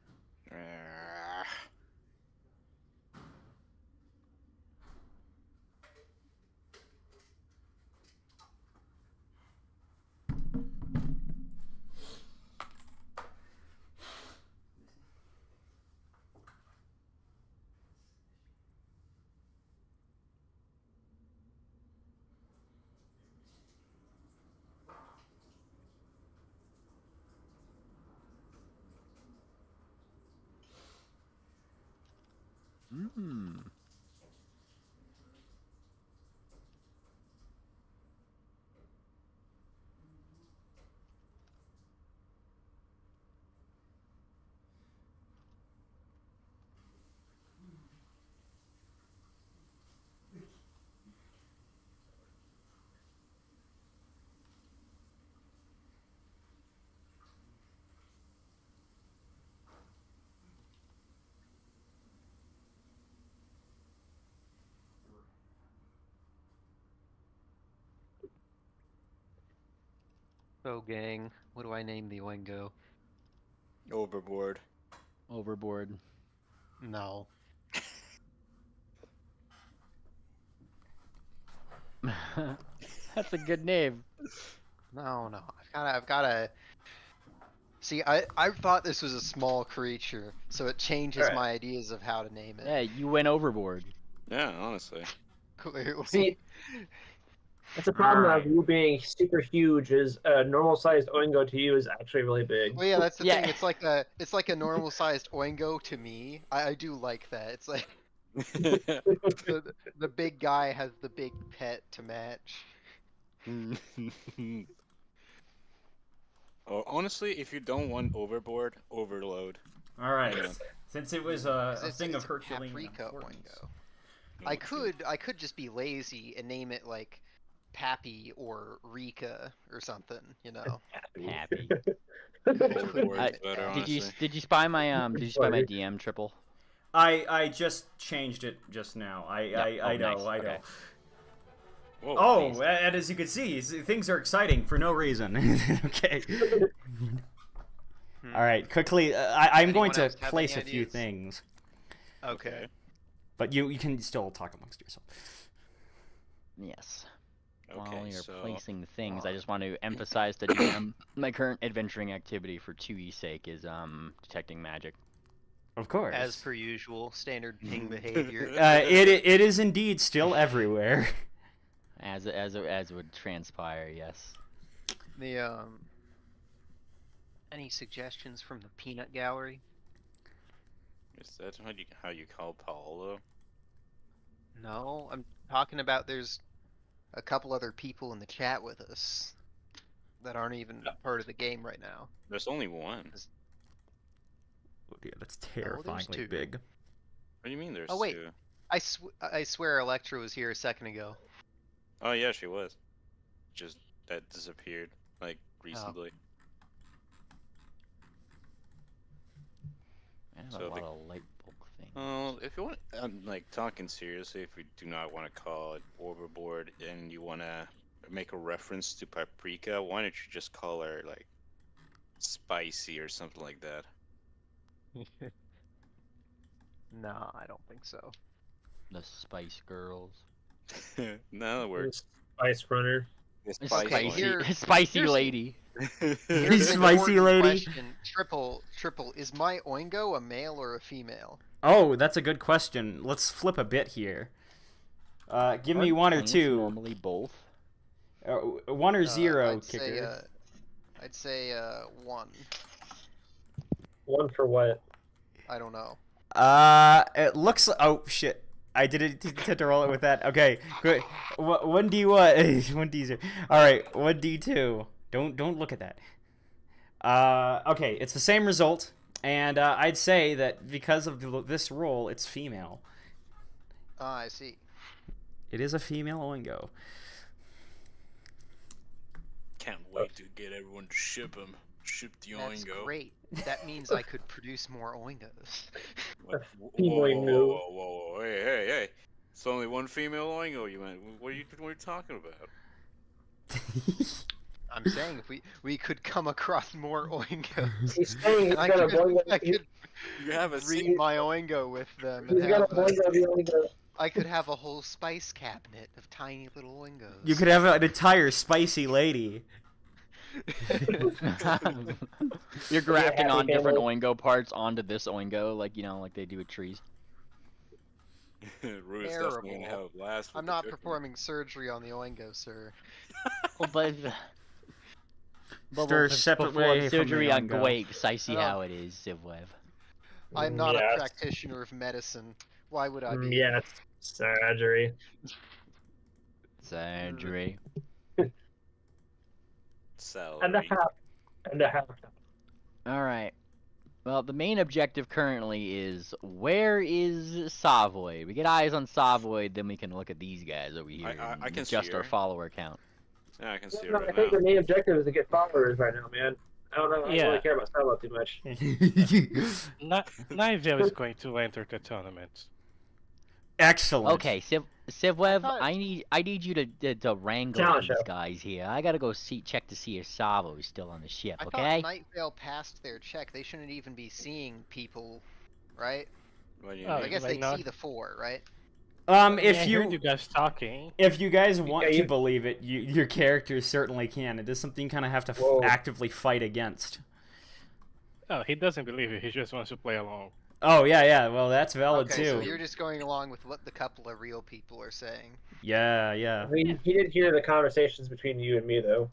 So, gang, what do I name the Oingo? Overboard. Overboard. No. That's a good name. No. I've gotta. See, I thought this was a small creature, so it changes my ideas of how to name it. Yeah, you went overboard. Yeah, honestly. Clearly. See, that's a problem of you being super huge. Is a normal-sized Oingo to you is actually really big. Well, yeah, that's the Yeah. thing. It's like a normal-sized Oingo to me. I do like that. It's like the big guy has the big pet to match. Oh, honestly, if you don't want overboard, overload. All right. Yeah. Since it was a It's thing of a Herculean paprika importance. Oingo. I could just be lazy and name it like Pappy or Rika or something, you know. Happy. Overboard I- is better, Did you honestly. spy my DM triple? I just changed it just now. I Oh, know. nice. I know. Okay. Whoa, Oh, geez. and as you can see, things are exciting for no reason. Okay. All right, quickly. I'm going Anyone to else have place any a few ideas? things, Okay. but you can still talk amongst yourself. Yes. While Okay, you're so placing things, I just want to emphasize to DM my current adventuring activity for 2E's sake is detecting magic. Of course. As per usual, standard ping behavior. It is indeed still everywhere. As would transpire, yes. The any suggestions from the peanut gallery? is that how you call Paolo? No, I'm talking about there's a couple other people in the chat with us that aren't even part of the game right now. There's only one. Oh dear, that's two. terrifyingly big. What do you mean there's Oh, wait. two? I swear Electra was here a second ago. Oh yeah, she was. Just that disappeared like recently. I have So a lot the- of light bulb things. Well, if you want, I'm like talking seriously. If we do not want to call it overboard, and you want to make a reference to paprika, why don't you just call her like spicy or something like that? No, I don't think so. The Spice Girls. No, that works. Spice Runner. The Okay, spicy here- Spicy here's- lady. Here's an Spicy important lady. Question. Triple, is my Oingo a male or a female? Oh, that's a good question. Let's flip a bit here. Give me Aren't one or plants two. Normally both. 1 or 0, I'd kicker. say, I'd say 1. One for what? I don't know. It looks. Oh shit! I didn't intend to roll it with that. Okay, good. 1d1, 1d0. All right, 1d2. Don't look at that. Okay, it's the same result, and I'd say that because of this roll, it's female. Ah, I see. It is a female Oingo. Can't wait to get everyone to ship them. Ship the That's Oingo. great. That means I could produce more Oingos. What? Female Oingo. Whoa, hey. It's only one female Oingo, you meant. What are you talking about? I'm saying if we could come across more Oingos. He's saying he's I got a could, Boingo. I could You have a breed my Oingo with them. He's And got a have, Boingo. The Oingo. I could have a whole spice cabinet of tiny little Oingos. You could have an entire spicy lady. You're grafting happy on different family. Oingo parts onto this Oingo, like like they do with trees. Rue's definitely gonna Terrible. have a blast. With I'm the not cooking. performing surgery on the Oingo, sir. Well, but Stir a separate way from surgery the on Oingo. Gwake, I see Oh. how it is, Civwev. I'm not Yes. a practitioner of medicine. Why would I be? Yes, surgery. Surgery. Celery. And a half. And a half. Alright. Well, the main objective currently is, where is Savoy? We get eyes on Savoy, then we can look at these guys over here I and can see adjust our her. follower count. Yeah, I can see it No, I right think now. the main objective is to get followers right now, man. I don't know. I Yeah. don't really care about Silo too much. Nigel is going to enter the tournament. Excellent. Okay, Civwev, thought- I need you to wrangle Talent these show. guys here. I gotta go check to see if Savoy's still on the ship, I okay? thought Nightvale passed their check. They shouldn't even be seeing people, right? What do you Oh, I mean? guess like they not- see the 4, right? If Yeah, I heard you guys talking. If you guys want Yeah, to believe it, your characters certainly can. It is something you kind of have to Whoa. actively fight against. Oh, he doesn't believe it. He just wants to play along. Oh yeah. Well, that's valid Okay, so too. you're just going along with what the couple of real people are saying. Yeah. I mean, he did hear the conversations between you and me, though.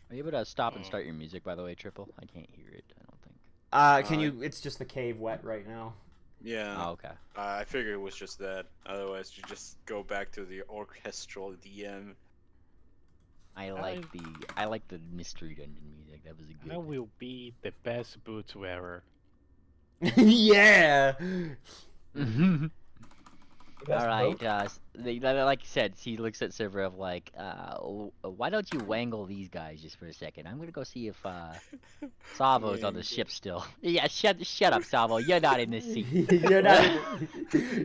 Are you able to stop and start your music, by the way, Triple? I can't hear it, I don't think. Can you? It's just the cave wet right now. Yeah. Oh, okay. I figured it was just that. Otherwise, you just go back to the orchestral DM. I like the mystery dungeon music. That was a good. I will be the best boot wearer. Yeah. All Best right. boat. Like you said, he looks at Severov like, why don't you wangle these guys just for a second? I'm gonna go see if Savo's on the ship still. Yeah, shut up, Savo. You're not in this seat. You're not.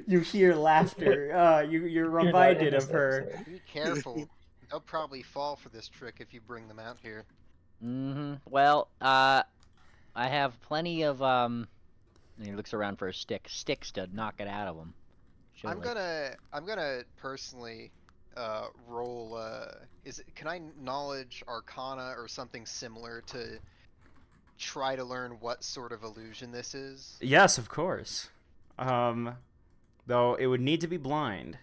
You hear laughter. You're reminded of her. Be careful. They'll probably fall for this trick if you bring them out here. Well, I have plenty of And he looks around for a sticks to knock it out of him. I'm gonna personally roll? Can I knowledge Arcana or something similar to try to learn what sort of illusion this is? Yes, of course. Though it would need to be blind.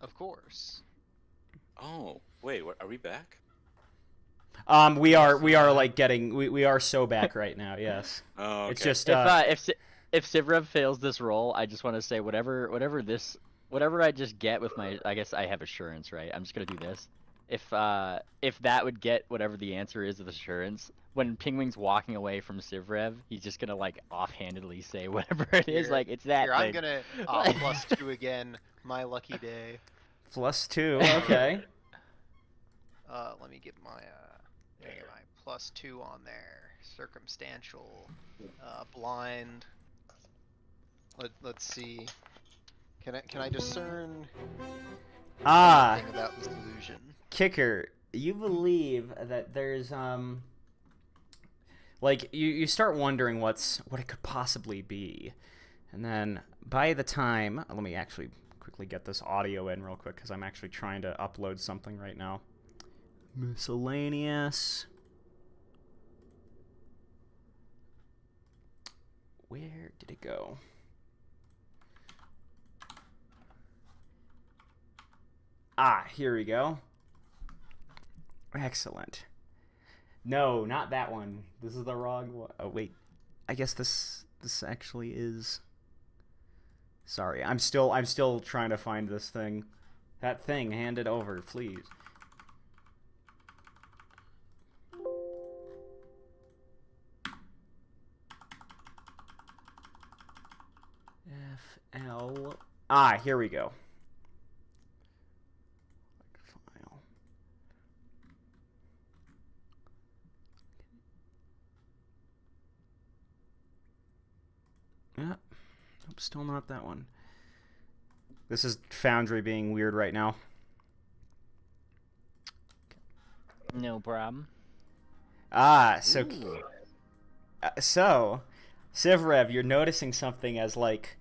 Of course. Oh, wait, what, are we back? We are like we are so back right now. Yes. Oh, okay. It's just If Sivrev fails this roll, I just want to say whatever I just get with my, I guess I have assurance, right? I'm just gonna do this. If that would get whatever the answer is of assurance, when Pingwing's walking away from Sivrev, he's just gonna like offhandedly say whatever it is, like it's that Here, thing. I'm gonna +2 again. My lucky day. +2. Okay. Let me get my +2 on there. Circumstantial, blind. Let's see. Can I discern anything about this illusion? Kicker, you believe that there's like you start wondering what it could possibly be, and then by the time, let me actually quickly get this audio in real quick because I'm actually trying to upload something right now. Miscellaneous. Where did it go? Here we go. Excellent. No, not that one. This is the wrong one. Oh wait, I guess this actually is. Sorry, I'm still trying to find this thing. That thing, hand it over, please. FL. Here we go. File. Nope, still not that one. This is Foundry being weird right now. No problem. So, Sivrev, you're noticing something as like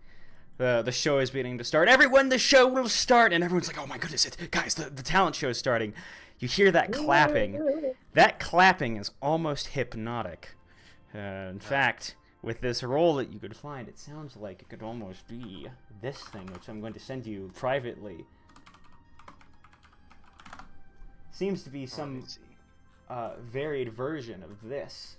the show is beginning to start. Everyone, the show will start, and everyone's like, "Oh my goodness, guys, the talent show is starting." You hear that clapping. That clapping is almost hypnotic. In fact, with this roll that you could find, it sounds like it could almost be this thing, which I'm going to send you privately. Seems to be some varied version of this.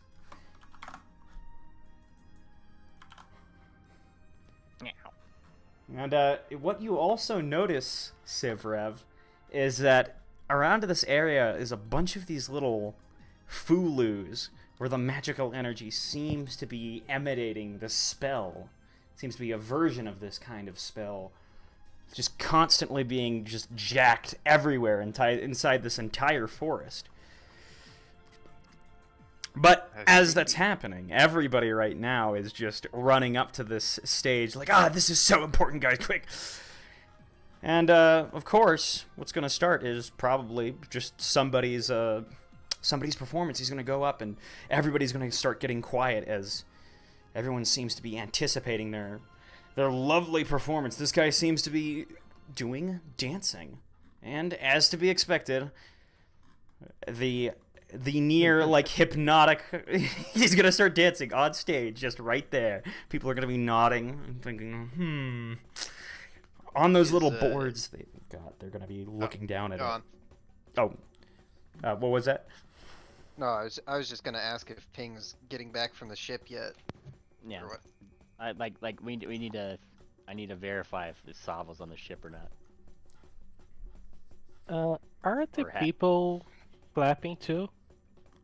And what you also notice, Sivrev, is that around this area is a bunch of these little Fulus where the magical energy seems to be emanating the spell. Seems to be a version of this kind of spell. Just constantly being just jacked everywhere inside this entire forest. But as that's happening, everybody right now is just running up to this stage like, this is so important, guys, quick. And, of course, what's going to start is probably just somebody's performance. He's going to go up and everybody's going to start getting quiet as everyone seems to be anticipating their lovely performance. This guy seems to be doing dancing. And as to be expected, the near, like, hypnotic... he's going to start dancing on stage, just right there. People are going to be nodding and thinking, On those little boards they've got, they're going to be looking down at it. What was that? No, I was just going to ask if Ping's getting back from the ship yet. Yeah. Or what? We need to... I need to verify if the Sava's on the ship or not. Are the people clapping too?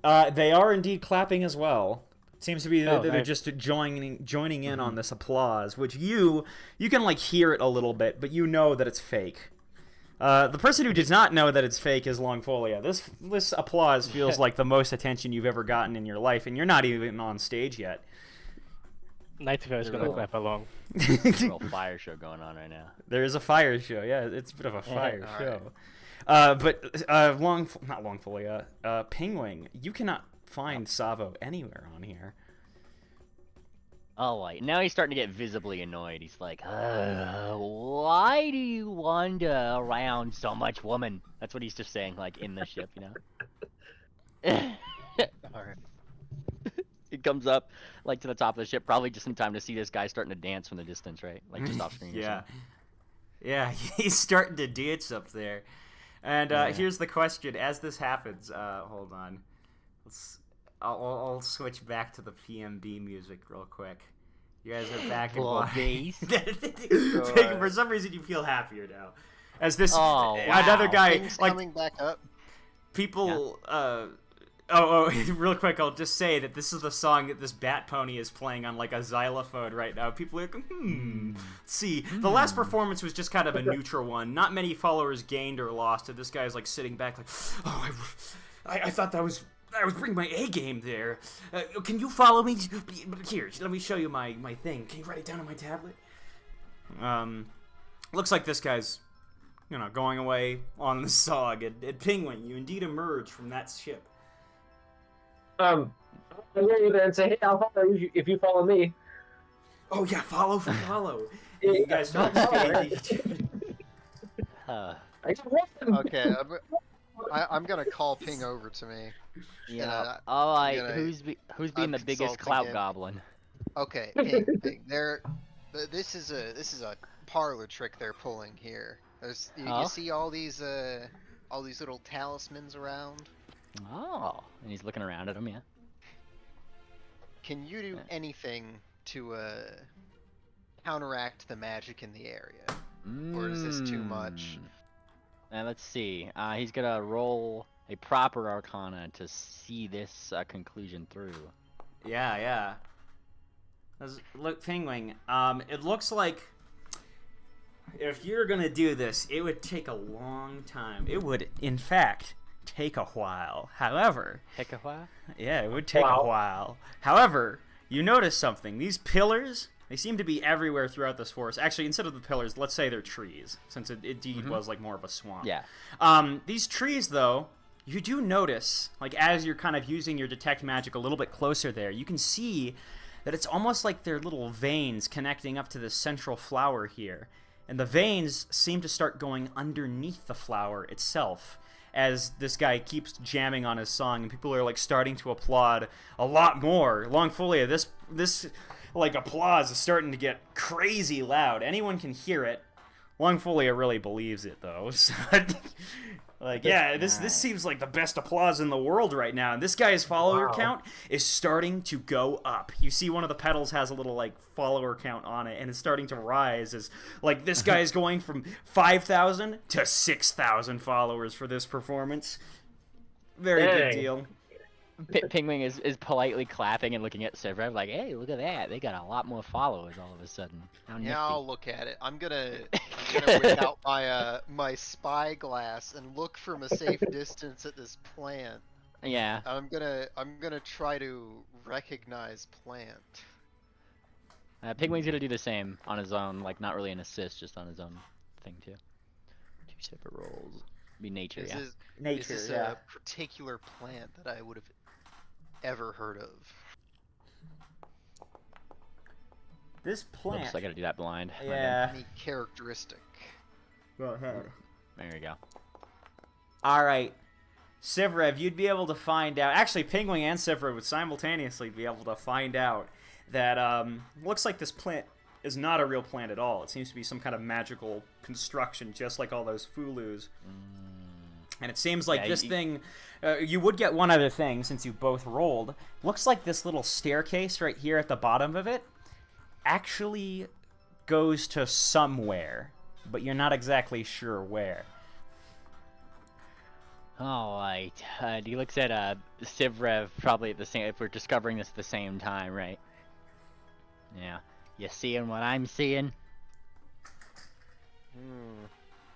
They are indeed clapping as well. Seems to be they're nice. just joining in on this applause, which you can like hear it a little bit, but you know that it's fake. The person who does not know that it's fake is Longfolia. This applause feels like the most attention you've ever gotten in your life, and you're not even on stage yet. Nightify is gonna clap along. There's a real fire show going on right now. There is a fire show, yeah. It's a bit of a fire show. But not Longfolia, Pingwing, you cannot find Savo anywhere on here. Oh, wait. Now he's starting to get visibly annoyed. He's like, why do you wander around so much, woman? That's what he's just saying, like, in the ship, you know? Alright. He comes up, like, to the top of the ship, probably just in time to see this guy starting to dance from the distance, right? Like, just off screen or Yeah. something. Yeah, he's starting to dance up there. And Yeah. here's the question: as this happens, hold on, I'll switch back to the PMB music real quick. You guys are back in Well, one. bass. For some reason, you feel happier now. As this Oh, another wow. guy, Things like coming back up. people. Oh, real quick, I'll just say that this is the song that this Bat Pony is playing on like a xylophone right now. People are like, See, the last performance was just kind of a neutral one. Not many followers gained or lost, and this guy's like sitting back like, oh, I thought I was bringing my A game there. Can you follow me? Here, let me show you my thing. Can you write it down on my tablet? Looks like this guy's, going away on the song. And Penguin, you indeed emerge from that ship. I'm going to say, hey, I'll follow you if you follow me. Oh yeah, follow for follow. Yeah, You guys start exchanging. I just want them. Okay, I'm gonna call Ping over to me. Yeah. And, I'm gonna- who's being I'm the biggest consulting clout him. goblin? Okay, Ping. This is a parlor trick they're pulling here. You see all these little talismans around. Oh, and he's looking around at him, yeah. Can you do anything to counteract the magic in the area? Or is this too much? Now let's see. He's gonna roll a proper arcana to see this conclusion through. Yeah. Look, Penguin. It looks like if you're gonna do this, it would take a long time. It would, in fact, take a while. However, Take a while? yeah, it would take a while. However, you notice something. These pillars, they seem to be everywhere throughout this forest. Actually, instead of the pillars, let's say they're trees, since it indeed was like more of a swamp. Yeah. These trees, though, you do notice, like as you're kind of using your detect magic a little bit closer there, you can see that it's almost like they're little veins connecting up to this central flower here. And the veins seem to start going underneath the flower itself as this guy keeps jamming on his song, and people are like starting to applaud a lot more. Longfolia, this like applause is starting to get crazy loud. Anyone can hear it. Longfolia really believes it though. So, like, yeah, this seems like the best applause in the world right now. And this guy's follower count is starting to go up. You see one of the pedals has a little like follower count on it, and it's starting to rise as like this guy is going from 5,000 to 6,000 followers for this performance. Very good deal. Pingwing is politely clapping and looking at Sevrev like, hey, look at that. They got a lot more followers all of a sudden. How nifty. Yeah, I'll look at it. I'm gonna whip out my spyglass and look from a safe distance at this plant. Yeah. I'm gonna try to recognize plant. Pingwing's gonna do the same on his own, like not really an assist, just on his own thing too. 2 separate rolls. Be nature, yeah. Is this a particular plant that I would have ever heard of? This plant. Oops, I gotta do that blind. My bad. Yeah. Any characteristic? Go ahead. There you go. All right. Sivrev, you'd be able to find out. Actually, Penguin and Sivrev would simultaneously be able to find out that looks like this plant is not a real plant at all. It seems to be some kind of magical construction, just like all those Fulus. And it seems like this thing, you would get one other thing since you both rolled. Looks like this little staircase right here at the bottom of it actually goes to somewhere, but you're not exactly sure where. Alright. He looks at Sivrev probably at the same, if we're discovering this at the same time, right? Yeah. You seeing what I'm seeing?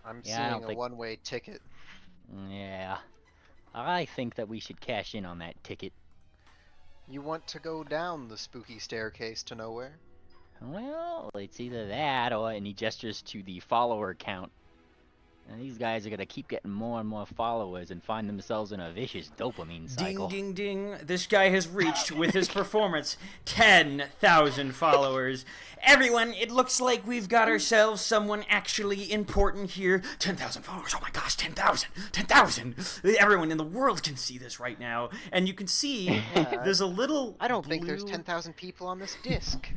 I'm Yeah, I don't seeing a think- one-way ticket. Yeah. I think that we should cash in on that ticket. You want to go down the spooky staircase to nowhere? Well, it's either that or, and he gestures to the follower count And these guys are gonna keep getting more and more followers and find themselves in a vicious dopamine cycle. Ding, ding, ding. This guy has reached, with his performance, 10,000 followers. Everyone, it looks like we've got ourselves someone actually important here. 10,000 followers. Oh my gosh, 10,000. 10,000. Everyone in the world can see this right now. And you can see there's a little I don't think blue- there's 10,000 people on this disc.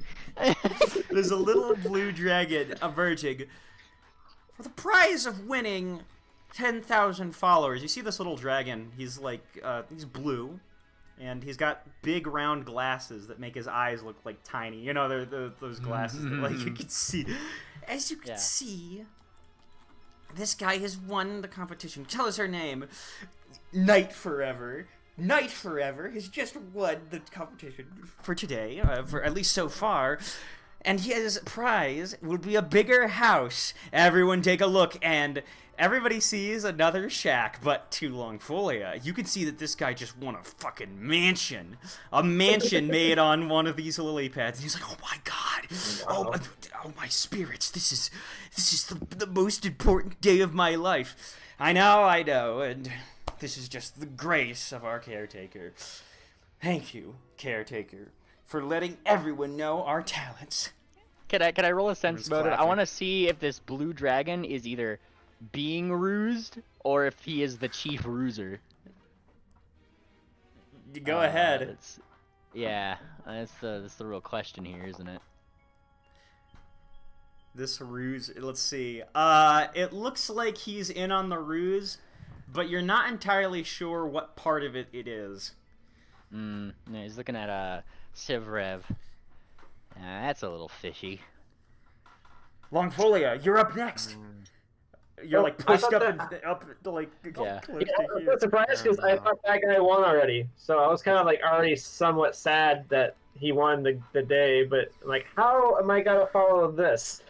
There's a little blue dragon emerging for the prize of winning 10,000 followers. You see this little dragon, he's like, he's blue, and he's got big round glasses that make his eyes look like tiny. You know, they're those glasses that, like, you can see. As you can see, this guy has won the competition. Tell us her name. Night Forever. Night Forever has just won the competition for today, for at least so far. And his prize will be a bigger house. Everyone take a look, and everybody sees another shack, but to Longfolia, you can see that this guy just won a fucking mansion. A mansion made on one of these lily pads. And he's like, oh my god, oh my spirits, this is the most important day of my life. I know, and this is just the grace of our caretaker. Thank you, caretaker, for letting everyone know our talents. Can I roll a sense Everyone's motive? I clapping. want to see if this blue dragon is either being rused or if he is the chief ruser. Go ahead. That's the real question here, isn't it? This ruse, let's see. It looks like he's in on the ruse, but you're not entirely sure what part of it is. Yeah, he's looking at Sivrev. That's a little fishy. Longfolia, you're up next. You're like I pushed thought up and up, like Yeah. close Yeah, to I was here. surprised because I thought that guy won already. So I was kind of like already somewhat sad that he won the day, but like, how am I gonna follow this?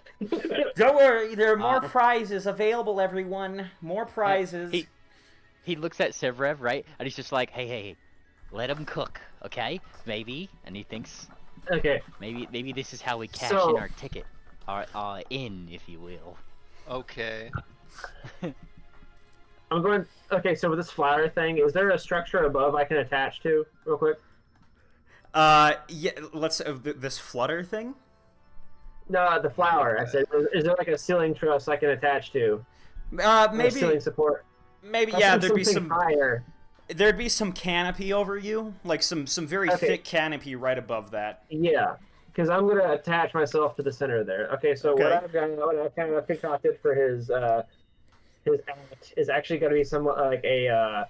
Don't worry, there are more Uh, prizes available, everyone. More prizes. He looks at Sivrev, right? And he's just like, hey, let him cook, okay? Maybe. And he thinks, Okay, maybe this is how we cash So- in our ticket. Our in, if you will. Okay. I'm going. Okay, so with this flower thing, is there a structure above I can attach to, real quick? Yeah, let's, this flutter thing? No, the flower. I said, is there like a ceiling truss I can attach to? Or Maybe, ceiling support. maybe, I yeah, think there'd be something some... higher. There'd be some canopy over you, like some very Okay. thick canopy right above that. Yeah, because I'm gonna attach myself to the center there. Okay, so Okay. what I've got, what I've kind of concocted for his act is actually gonna be somewhat like a,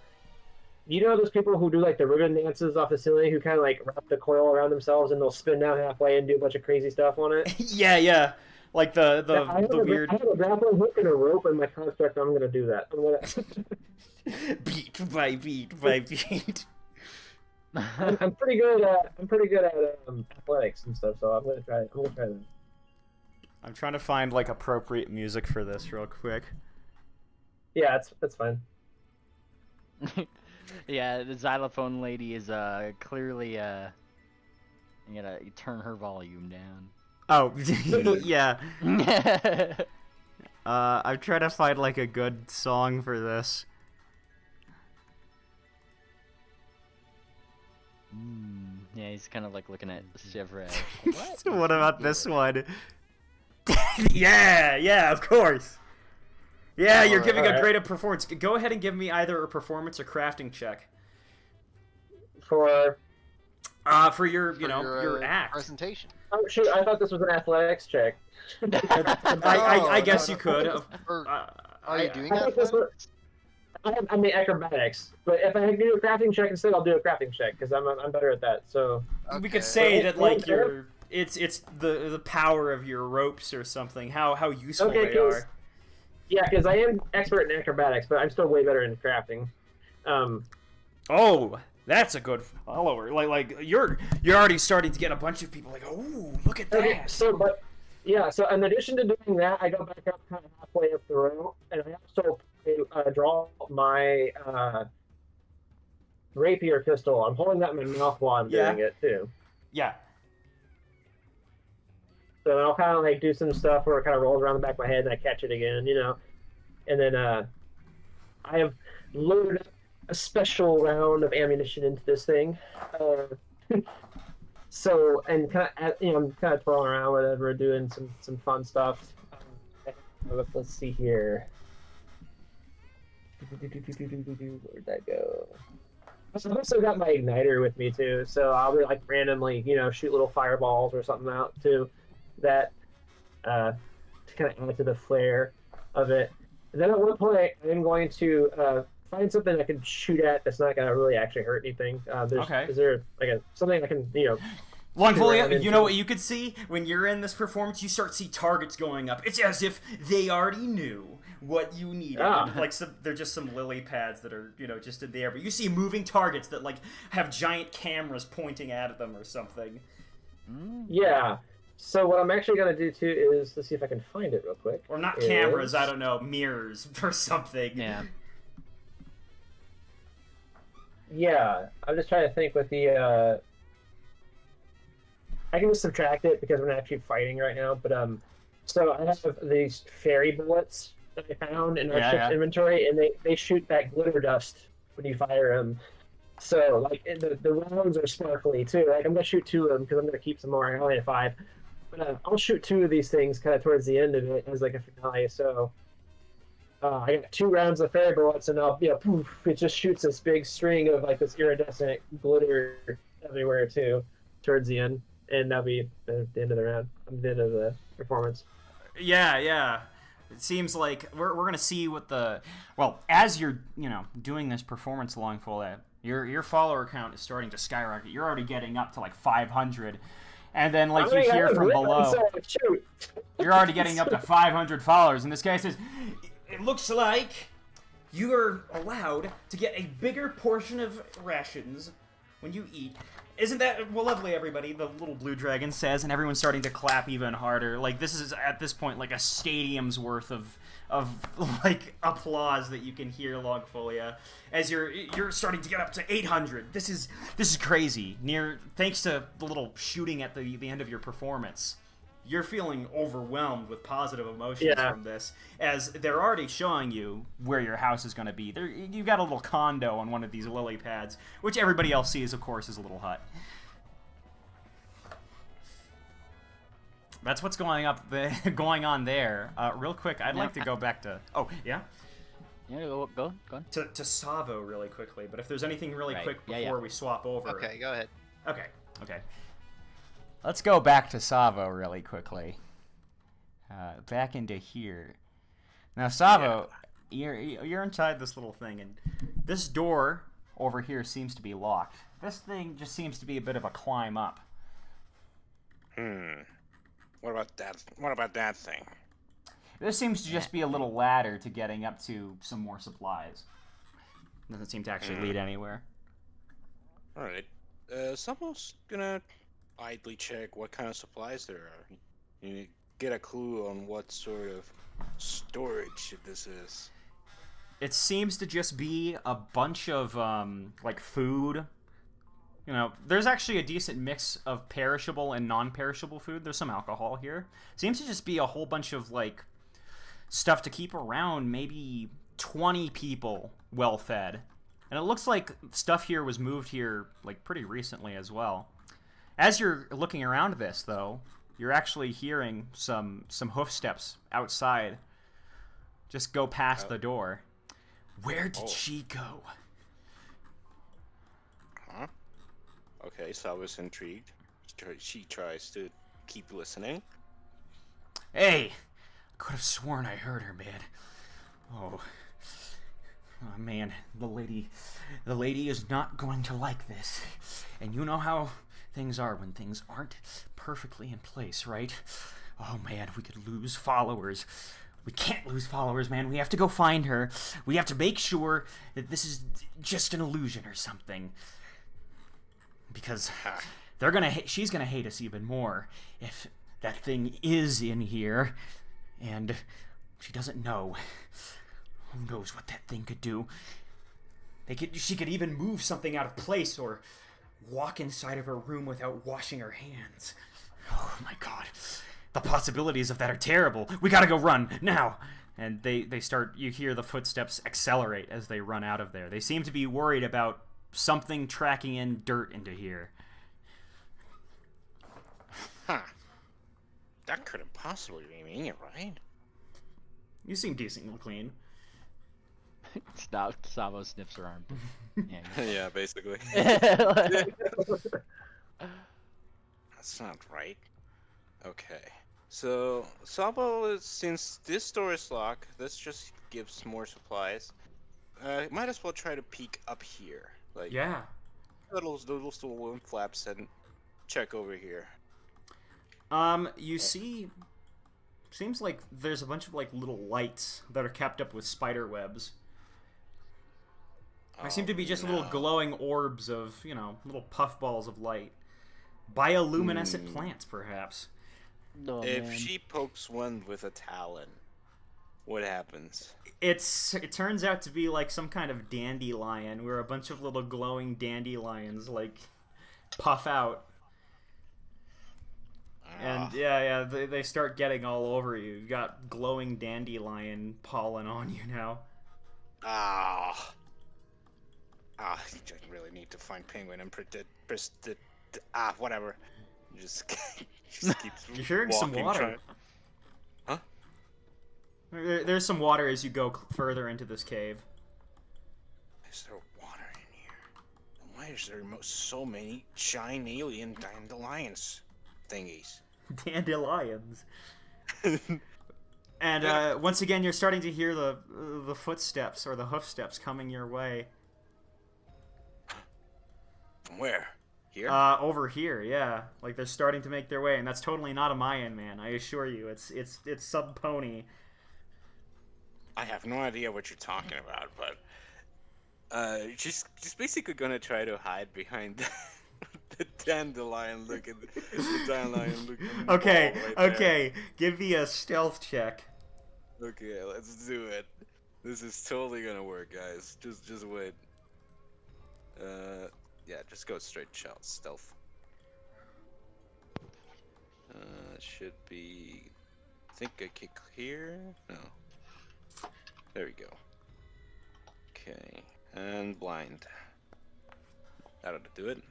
you know, those people who do like the ribbon dances off the ceiling, who kind of like wrap the coil around themselves and they'll spin down halfway and do a bunch of crazy stuff on it. Yeah, like I the have weird I have a grappling hook and a rope in my construct. I'm gonna do that. I'm gonna. beat by beat by beat. I'm pretty good at athletics and stuff, so I'm gonna try that. I'm trying to find like appropriate music for this real quick. Yeah, that's fine. Yeah, the xylophone lady is clearly you gotta turn her volume down. Oh, yeah. I'm trying to find like a good song for this. Yeah, he's kind of like looking at Sivrev. What about this one? yeah, of course. Yeah, you're giving a alright. great performance. Go ahead and give me either a performance or crafting check. For For your, you For know, your act. presentation. oh shoot, I thought this was an athletics check. I guess you could. Are you doing I thought this was- athletics? I mean acrobatics, but if I do a crafting check instead, I'll do a crafting check because I'm better at that. So We could Okay. say that like Okay. your it's the power of your ropes or something. How useful Okay, they 'cause- are. yeah, because I am expert in acrobatics, but I'm still way better in crafting. Oh, that's a good follower. Like you're already starting to get a bunch of people like, oh, look at Okay, that. so in addition to doing that, I go back up kind of halfway up the row, and I also draw my rapier pistol. I'm holding that in my mouth while I'm Yeah. doing it too. Yeah. So then I'll kind of like do some stuff where it kind of rolls around the back of my head and I catch it again, you know. and then I have loaded up a special round of ammunition into this thing. So, and kind of, I'm kind of twirling around, whatever, doing some fun stuff. Let's see here. Where'd that go? I've also got my igniter with me too, so I'll be like randomly, shoot little fireballs or something out too, that to kind of add to the flair of it. And then at one point, I'm going to find something I can shoot at that's not gonna really actually hurt anything. Okay. Is there like something I can Longfolio, you know what you could see when you're in this performance? You start to see targets going up. It's as if they already knew what you needed. Like they're just some lily pads that are just in the air, but you see moving targets that like have giant cameras pointing at them or something. Yeah. So what I'm actually gonna do too is let's see if I can find it real quick. Or not cameras, I don't know, mirrors or something. Yeah. Yeah, I'm just trying to think with the. I can just subtract it because we're not actually fighting right now. But so I have these fairy bullets that I found in our ship's inventory, and they shoot that glitter dust when you fire them. So like the rounds are sparkly too. Like I'm gonna shoot 2 of them because I'm gonna keep some more. I only have 5, but I'll shoot 2 of these things kind of towards the end of it as like a finale. So. I got 2 rounds of fairy bullets, and poof! It just shoots this big string of like this iridescent glitter everywhere too, towards the end, and that'll be the end of the round, the end of the performance. Yeah. It seems like we're gonna see what as you're doing this performance along full your follower count is starting to skyrocket. You're already getting up to like 500. And then, like, you hear from below, you're already getting up to 500 followers, and this guy says, it looks like you are allowed to get a bigger portion of rations when you eat. Isn't that lovely, everybody? The little blue dragon says, and everyone's starting to clap even harder. Like, this is, at this point, like a stadium's worth of like, applause that you can hear, Longfolia, as you're starting to get up to 800. This is crazy. Thanks to the little shooting at the end of your performance. You're feeling overwhelmed with positive emotions from this, as they're already showing you where your house is going to be. You've got a little condo on one of these lily pads, which everybody else sees, of course, is a little hut. That's what's going on there. Real quick, I'd like to go back to... Oh, yeah? Yeah, go on. To Savo really quickly, but if there's anything really quick before we swap over... Okay, go ahead. Okay. Let's go back to Savo really quickly. Back into here. Now, Savo, you're inside this little thing, and this door over here seems to be locked. This thing just seems to be a bit of a climb up. What about that thing? This seems to just be a little ladder to getting up to some more supplies. Doesn't seem to actually lead anywhere. Alright. Someone's gonna idly check what kind of supplies there are. You get a clue on what sort of storage this is. It seems to just be a bunch of like food. There's actually a decent mix of perishable and non-perishable food. There's some alcohol here. Seems to just be a whole bunch of like stuff to keep around maybe 20 people well fed. And it looks like stuff here was moved here like pretty recently as well. As you're looking around this, though, you're actually hearing some hoof steps outside. Just go past the door. Where did she go? Huh? Okay, so I was intrigued. She tries to keep listening. Hey! I could have sworn I heard her, man. Oh, man, the lady is not going to like this. And you know how things are when things aren't perfectly in place, right? Oh man, we could lose followers. We can't lose followers, man. We have to go find her. We have to make sure that this is just an illusion or something. Because she's gonna hate us even more if that thing is in here and she doesn't know. Who knows what that thing could do? She could even move something out of place or walk inside of her room without washing her hands. Oh my god. The possibilities of that are terrible. We gotta go run, now. And they start, you hear the footsteps accelerate as they run out of there. They seem to be worried about something tracking in dirt into here. Huh. That couldn't possibly be me, right? You seem decently clean. Savo sniffs her arm. Yeah. Yeah, basically. That's not right. Okay. So, Sabo, since this door is locked, this just gives more supplies. Might as well try to peek up here. Like, Yeah. little wooden flaps and check over here. You see, seems like there's a bunch of, like, little lights that are kept up with spider webs. They seem to be just little glowing orbs of, you know, little puffballs of light. Bioluminescent plants, perhaps. Oh, If man. she pokes one with a talon, what happens? It turns out to be like some kind of dandelion, where a bunch of little glowing dandelions, like, puff out. And yeah, they start getting all over you. You've got glowing dandelion pollen on you now. I really need to find Penguin and whatever. Just keeps You're hearing some walking, water. Huh? There's some water as you go further into this cave. Is there water in here? And why is there so many giant alien dandelions thingies? Dandelions. And once again, you're starting to hear the footsteps or the hoofsteps coming your way. From where? Here? Over here, yeah. Like they're starting to make their way, and that's totally not a Mayan, man. I assure you, it's some pony. I have no idea what you're talking about, but she's basically gonna try to hide behind the dandelion looking Okay, ball right okay. Give me a stealth check. there. Okay, let's do it. This is totally gonna work, guys. Just wait. Yeah, just go straight stealth. Should be. I think I kick here. No. There we go. Okay, and blind. That ought to do it.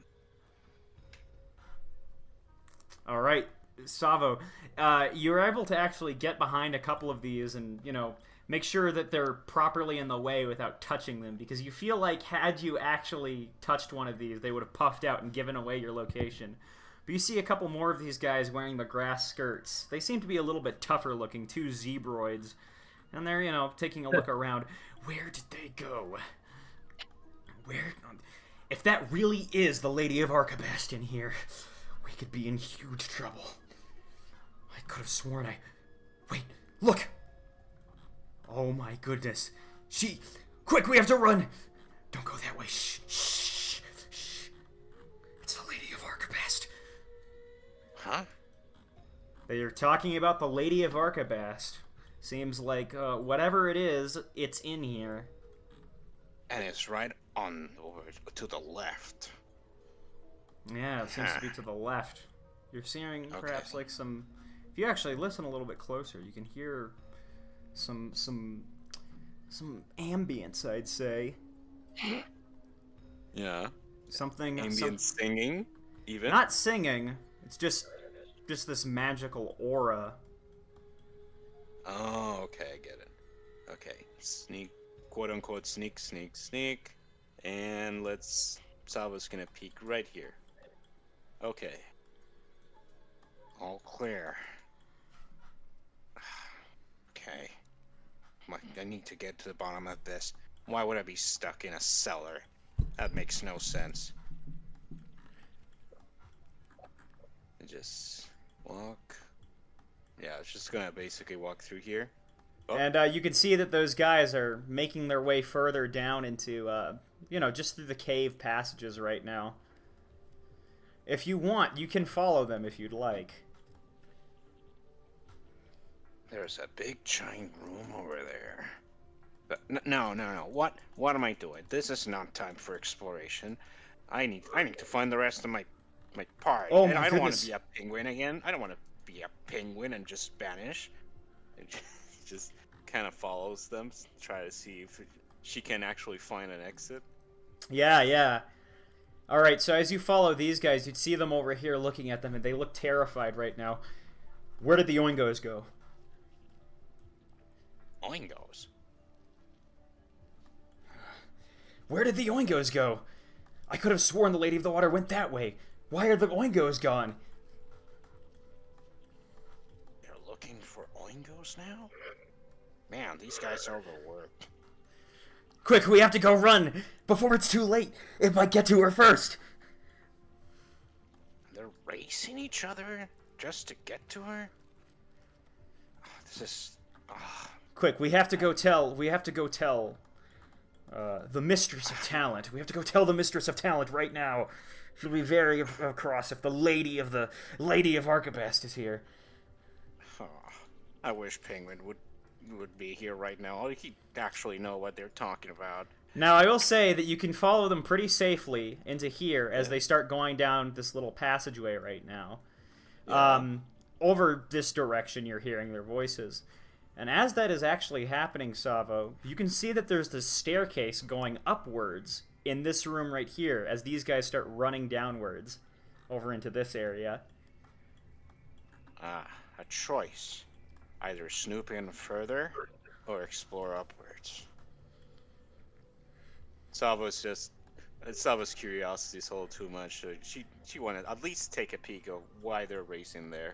All right, Savo, you're able to actually get behind a couple of these and, you know, make sure that they're properly in the way without touching them, because you feel like had you actually touched one of these, they would have puffed out and given away your location. But you see a couple more of these guys wearing the grass skirts. They seem to be a little bit tougher looking, two zebroids. And they're, you know, taking a look around. Where did they go? Where? If that really is the Lady of Archibast in here, we could be in huge trouble. I could have sworn Wait, look! Oh my goodness. Quick, we have to run! Don't go that way. Shh, shh, shh. It's the Lady of Archibast. Huh? They are talking about the Lady of Archibast. Seems like whatever it is, it's in here. And it's right on over to the left. Yeah, it seems to be to the left. You're seeing perhaps like some. If you actually listen a little bit closer, you can hear some ambience, I'd say. Yeah. Something. Ambient singing, even. Not singing. It's just this magical aura. Oh, okay, I get it. Okay, sneak, quote unquote, sneak, sneak, sneak, and Salva's gonna peek right here. Okay. All clear. Okay. I need to get to the bottom of this. Why would I be stuck in a cellar? That makes no sense. Just walk. Yeah, I was just gonna basically walk through here. Oh. And you can see that those guys are making their way further down into, you know, just through the cave passages right now. If you want, you can follow them if you'd like. There's a big giant room over there. But no. What am I doing? This is not time for exploration. I need to find the rest of my party. Oh, and my I don't want goodness. to be a penguin again. I don't want to be a penguin and just vanish. Just kind of follows them, try to see if she can actually find an exit. Yeah, yeah. All right, so as you follow these guys, you'd see them over here looking at them, and they look terrified right now. Where did the Oingos go? Oingos? Where did the Oingos go? I could have sworn the Lady of the Water went that way. Why are the Oingos gone? They're looking for Oingos now? Man, these guys are overworked. Quick, we have to go run before it's too late. It might get to her first. They're racing each other just to get to her? Oh, this is... Oh. Quick, we have to go tell the Mistress of Talent. We have to go tell the Mistress of Talent right now. She'll be very cross if the Lady of Archibast is here. Oh, I wish Penguin would be here right now. He'd actually know what they're talking about. Now, I will say that you can follow them pretty safely into here as they start going down this little passageway right now. Yeah. Over this direction, you're hearing their voices. And as that is actually happening, Savo, you can see that there's this staircase going upwards in this room right here as these guys start running downwards over into this area. Ah, a choice. Either snoop in further or explore upwards. Salvo's curiosity's hold too much, so she wanted at least take a peek of why they're racing there.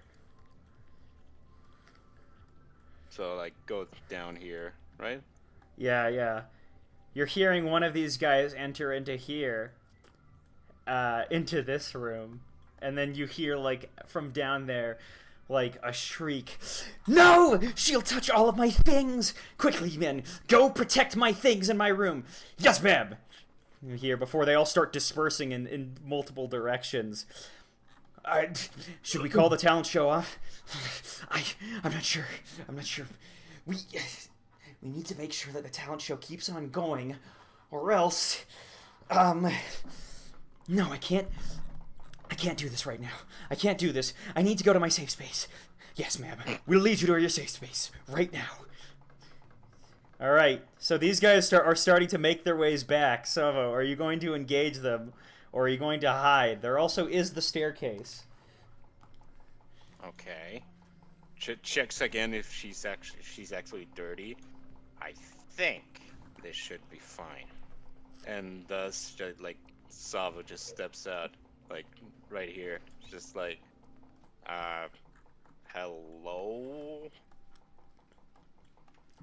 So like go down here, right? Yeah, yeah. You're hearing one of these guys enter into here, into this room, and then you hear like from down there, like a shriek. No! She'll touch all of my things! Quickly, men, go protect my things in my room. Yes, ma'am! You hear before they all start dispersing in multiple directions. Should we call the talent show off? I'm not sure. We need to make sure that the talent show keeps on going, or else, no, I can't do this right now. I can't do this. I need to go to my safe space. Yes, ma'am. We'll lead you to your safe space right now. All right. So these guys are starting to make their ways back. Savo, are you going to engage them, or are you going to hide? There also is the staircase. Okay. Checks again if she's actually dirty. I think this should be fine. And thus, like, Savo just steps out, like, right here. Just like, hello?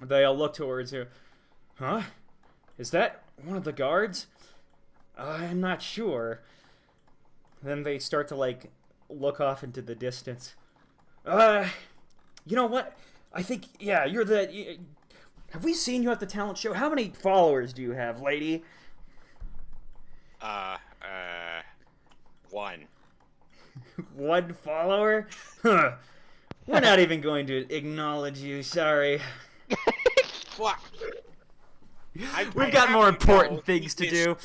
They all look towards you. Huh? Is that one of the guards? I'm not sure. Then they start to, like, look off into the distance. You know what? I think, yeah, you're the... Have we seen you at the talent show? How many followers do you have, lady? One. One follower? Huh. We're not even going to acknowledge you, sorry. What? We've got more important things to do.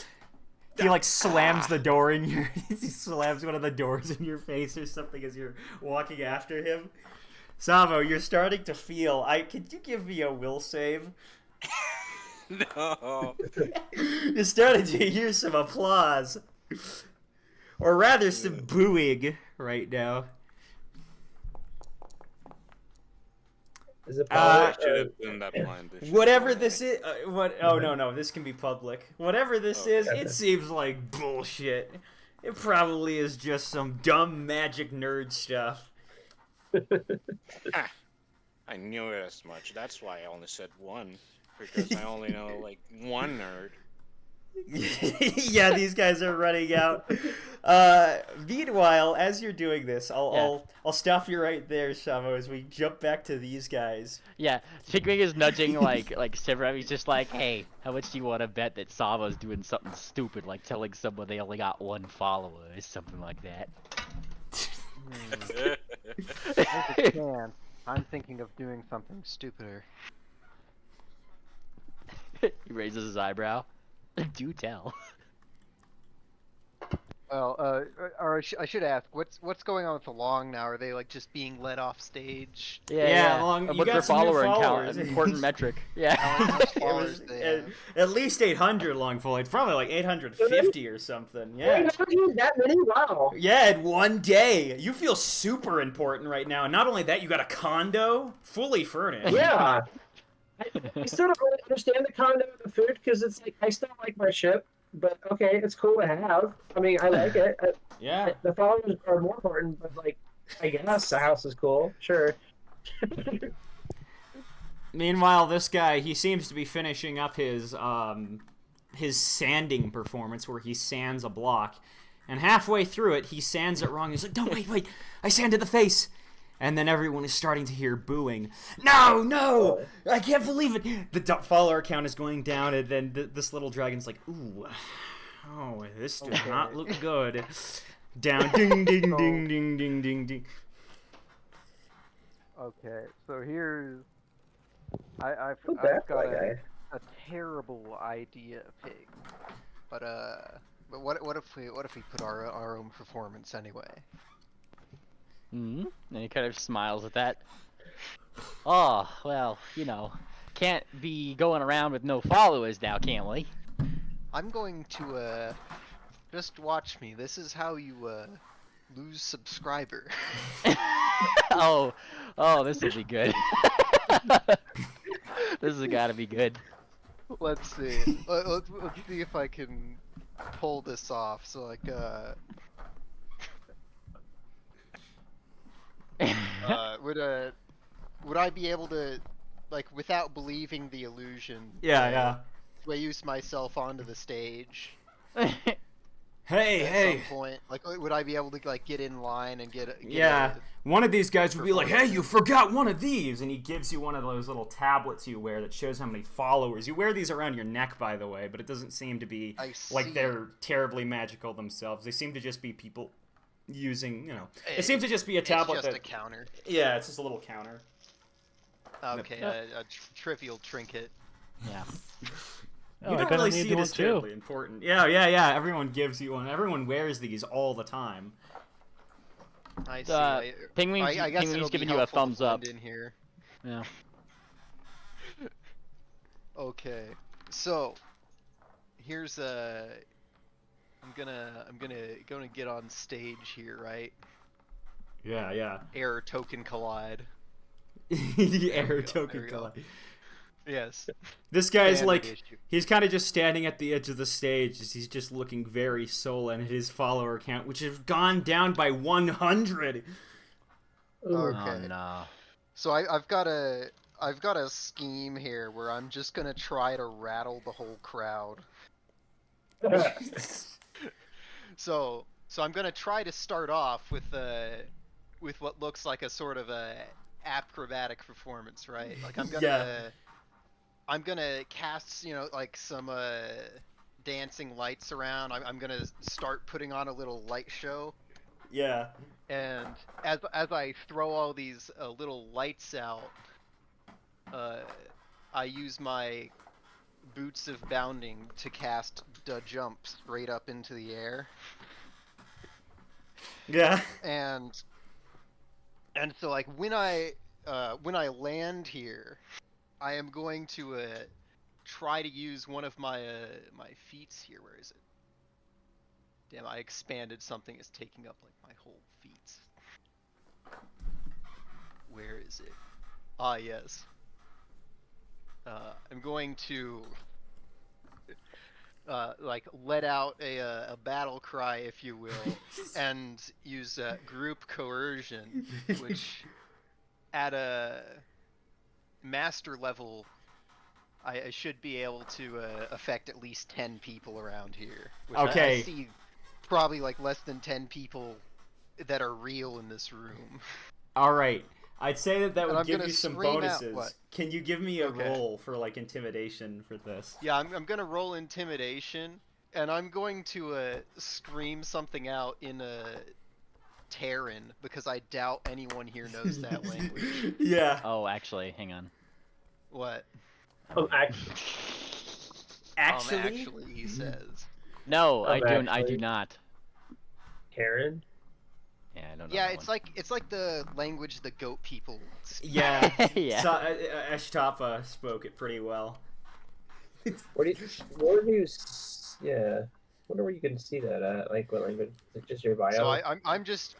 He like slams the door in your... he slams one of the doors in your face or something as you're walking after him. Savo, you're starting to feel... Could you give me a will save? No. You're starting to hear some applause. Or rather, some booing right now. Is it I should have done that blind. Whatever this is... Oh, no, this can be public. Whatever this is, Okay. it seems like bullshit. It probably is just some dumb magic nerd stuff. I knew it as much. That's why I only said one. Because I only know, like, one nerd. Yeah, these guys are running out. Meanwhile, as you're doing this, I'll stop you right there, Shavo, as we jump back to these guys. Yeah, Chickwing is nudging like Sivram. He's just like, hey, how much do you want to bet that Savo's doing something stupid, like telling someone they only got one follower or something like that? There's a chance. I'm thinking of doing something stupider. He raises his eyebrow. Do tell. Well, or I should ask, what's going on with the Long now? Are they like just being let off stage? Yeah, Long, you What's got their some new follower count? followers. An important metric. Yeah. How much It followers was they have? at least 800 long foliage, probably like 850 or something. Yeah. Wait, how do you that many? Wow. Yeah, in one day. You feel super important right now. And not only that, you got a condo fully furnished. Yeah. I still don't really understand the condo and the food because it's like I still like my ship, but okay, it's cool to have. I mean, I like it. Yeah. The followers are more important, but like, I guess the house is cool. Sure. Meanwhile, this guy, he seems to be finishing up his sanding performance where he sands a block. And halfway through it, he sands it wrong. He's like, no, wait, I sanded the face. And then everyone is starting to hear booing. No, I can't believe it. The follower count is going down, and then this little dragon's like, ooh, oh, this does not look good. Down, ding, ding, ding, ding, ding, ding, ding. Okay, so here's I've Who's got that guy? a terrible idea, Pig. But what if we put our own performance anyway? And he kind of smiles at that. Oh, well, can't be going around with no followers now, can we? I'm going to just watch me. This is how you lose subscriber. Oh, this will be good. This has got to be good. Let's see. Let's see if I can pull this off. So like would I be able to, like, without believing the illusion? Yeah. Do I use myself onto the stage? Hey. At some point, like, would I be able to like get in line and get Yeah, one of these guys would be like, hey, you forgot one of these, and he gives you one of those little tablets you wear that shows how many followers. You wear these around your neck, by the way, but it doesn't seem to be like they're terribly magical themselves. They seem to just be people using, it seems to just be a tablet. It's just a counter. Yeah, it's just a little counter. Okay, a trivial trinket. Yeah. You don't really see it as terribly important. Yeah. Everyone gives you one. Everyone wears these all the time. I see. Penguin's I guess Penguin's it'll giving be you a helpful to thumbs up. blend in here. Yeah. Okay, so here's I'm gonna get on stage here, right? Yeah. Error token collide. The error we token go. collide. Yes. This guy's Standard like, issue. he's kind of just standing at the edge of the stage. He's just looking very sullen at his follower count, which has gone down by 100. Okay. Oh no. So I've got a scheme here where I'm just gonna try to rattle the whole crowd. So I'm gonna try to start off with what looks like a sort of a acrobatic performance, right? Like I'm gonna cast, like some dancing lights around. I'm gonna start putting on a little light show. Yeah. And as I throw all these little lights out, I use my boots of bounding to cast the jump straight up into the air. Yeah. And so like when I land here, I am going to try to use one of my my feats here. Where is it? Damn, I expanded something. It's taking up like my whole feats. Where is it? Ah, yes. I'm going to like let out a battle cry, if you will, and use group coercion, which at a master level I should be able to affect at least 10 people around here. Which Okay. I see probably like less than 10 people that are real in this room. All right. I'd say that And would I'm give gonna you some scream out bonuses. what? Can you give me a Okay. roll for like intimidation for this? Yeah, I'm gonna roll intimidation, and I'm going to scream something out in Terran, because I doubt anyone here knows that language. Yeah. Oh, actually, hang on. What? Actually? Actually, he says. No, I Oh, don't. I actually. do not. Karen? Yeah, I don't know. Yeah, that it's one. like the language the goat people speak. Yeah. Yeah. So, Ashtapa spoke it pretty well. Where do you, yeah. Wonder where you can see that at, like what language? Is it just your bio? So I'm just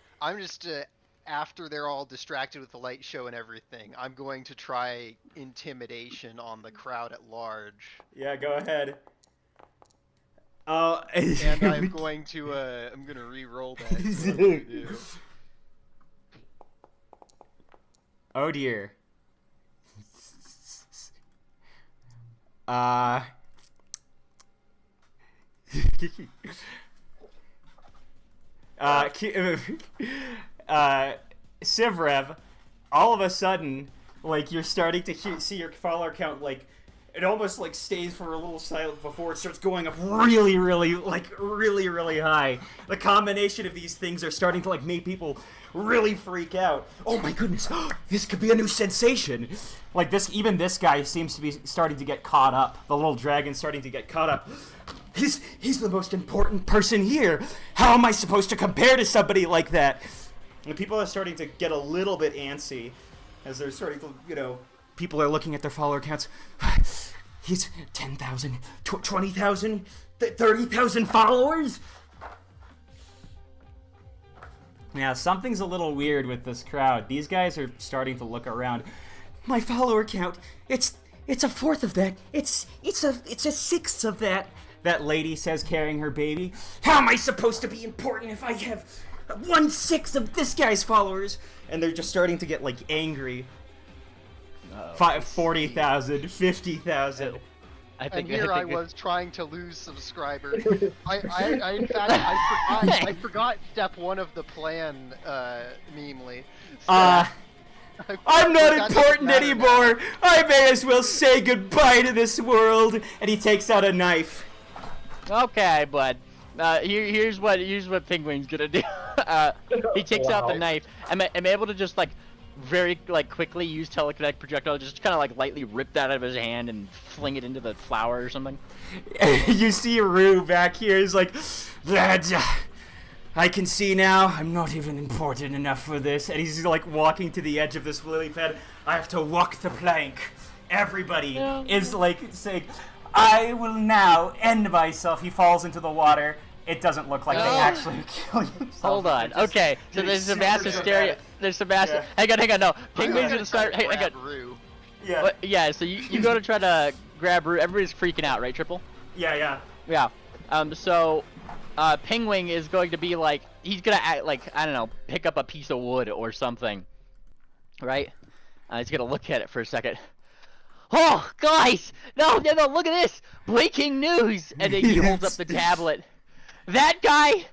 after they're all distracted with the light show and everything, I'm going to try intimidation on the crowd at large. Yeah, go ahead. Oh, And I'm going to re-roll that. So I'm gonna do. Oh dear. Sivrev, all of a sudden, like, you're starting to see your follower count, like, it almost, like, stays for a little silent before it starts going up really, really high. The combination of these things are starting to, like, make people really freak out. Oh my goodness, this could be a new sensation. Like, even this guy seems to be starting to get caught up. The little dragon's starting to get caught up. He's the most important person here. How am I supposed to compare to somebody like that? And people are starting to get a little bit antsy as they're starting to, people are looking at their follower counts. He's 10,000, 20,000, 30,000 followers? Now, something's a little weird with this crowd. These guys are starting to look around. My follower count, it's a fourth of that. It's a sixth of that. That lady says, carrying her baby. How am I supposed to be important if I have 1/6 of this guy's followers? And they're just starting to get, like, angry. 40,000, 50,000. And here I was trying to lose subscribers. In fact, I forgot step 1 of the plan, memely. So I'm not important anymore. I may as well say goodbye to this world. And he takes out a knife. Okay, bud. Here's what Penguin's gonna do. He takes out the knife. I'm able to just very quickly use telekinetic projectile, just kind of lightly rip that out of his hand and fling it into the flower or something. You see Rue back here is like, lads, I can see now I'm not even important enough for this. And he's walking to the edge of this lily pad. I have to walk the plank. Everybody is saying, I will now end myself. He falls into the water. It doesn't look like they actually kill himself. Hold on. Okay, so there's some mass hysteria. There's some mass. Hang on. No, Penguin's gonna start. Hang on. Yeah. Yeah. So you go to try to grab Rue. Everybody's freaking out, right, Triple? Yeah. Yeah. So, Penguin is going to be he's gonna act I don't know, pick up a piece of wood or something, right? He's gonna look at it for a second. Oh, guys! No! Look at this! Breaking news! And then he holds up the tablet. That guy?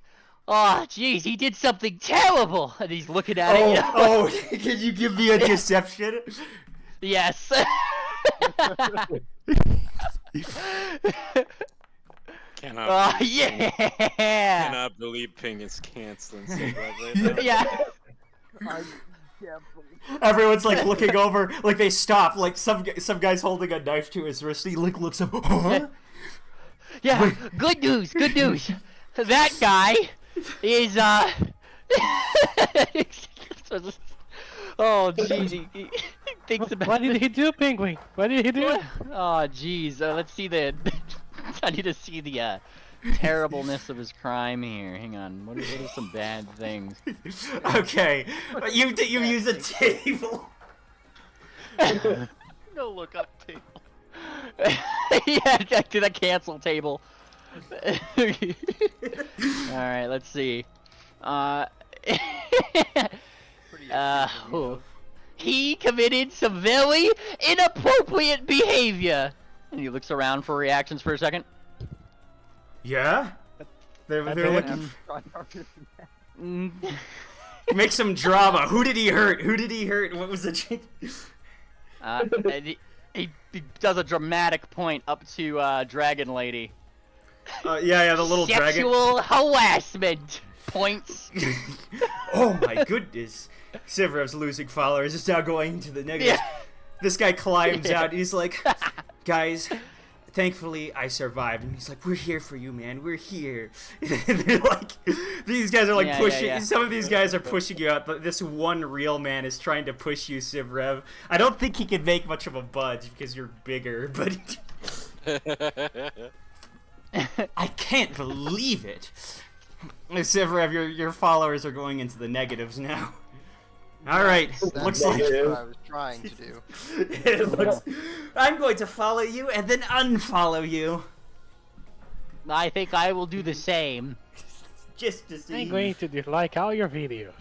Oh, jeez, he did something terrible! And he's looking at it. Oh, can you give me a deception? Yes. Cannot Cannot believe Penguin's canceling so badly. Yeah. Everyone's looking over, they stop. Some guy's holding a knife to his wrist. He looks up. Huh? Yeah. Good news. That guy is oh jeez, he thinks about. What did he do, Penguin? What did he do? Oh jeez, let's see the. I need to see the terribleness of his crime here. Hang on, what are some bad things? Okay, you use a table. No look up table. Yeah, to the cancel table. Alright, let's see. He committed some very inappropriate behavior. And he looks around for reactions for a second. Yeah? They're looking. Make some drama. Who did he hurt? What was the change? And he does a dramatic point up to Dragon Lady. Yeah, the little dragon. Sexual harassment points. Oh my goodness. Sivrev's losing followers. Is now going into the negative. Yeah. This guy climbs out. He's like, guys, thankfully I survived. And he's like, we're here for you, man. We're here. And they're like, these guys are like pushing. Some of these guys are pushing you out. But this one real man is trying to push you, Sivrev. I don't think he can make much of a budge because you're bigger, but. I can't believe it. Sivrev, your followers are going into the negatives now. All right, looks like what I was trying to do. it looks. I'm going to follow you and then unfollow you. I think I will do the same. Just to see. I'm going to dislike all your videos.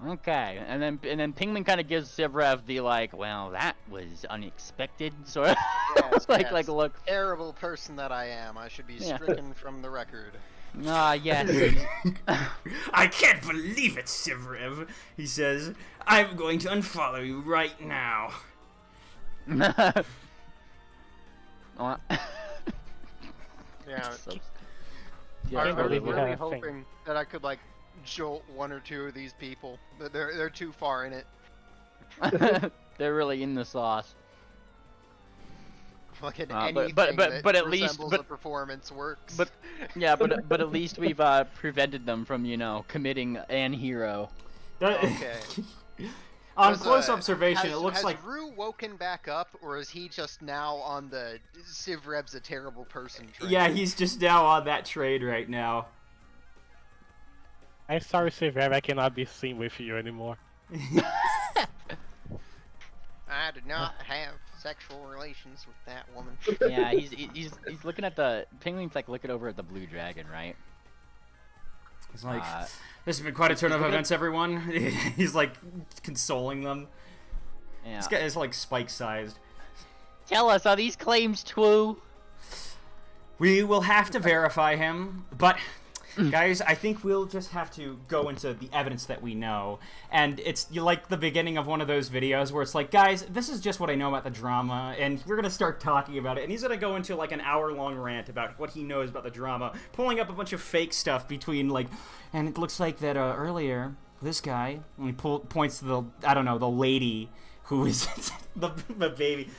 Okay, and then Pingman kind of gives Sivrev the like, well, that was unexpected sort of like look. Terrible person that I am. I should be stricken from the record. Yes. I can't believe it, Sivrev. He says, I'm going to unfollow you right now. Yeah. I was really hoping that I could like jolt one or two of these people. They're too far in it. They're really in the sauce. Fucking but that at least a performance works. But at least we've prevented them from committing an hero. Okay. On close observation, it looks like has Rue woken back up, or is he just now on the Sivrev's a terrible person train? Yeah, he's just now on that trade right now. I'm sorry, Sivrev, I cannot be seen with you anymore. I did not have sexual relations with that woman. Yeah, he's looking at the Penguin's like looking over at the blue dragon, right? He's like, this has been quite a turn of events, everyone. He's like consoling them. Yeah. This guy is like spike-sized. Tell us, are these claims true? We will have to verify him, but guys, I think we'll just have to go into the evidence that we know. And it's like the beginning of one of those videos where it's like, guys, this is just what I know about the drama, and we're going to start talking about it. And he's going to go into like an hour-long rant about what he knows about the drama, pulling up a bunch of fake stuff between like, and it looks like that earlier, this guy, and he points to the, I don't know, the lady who is the baby.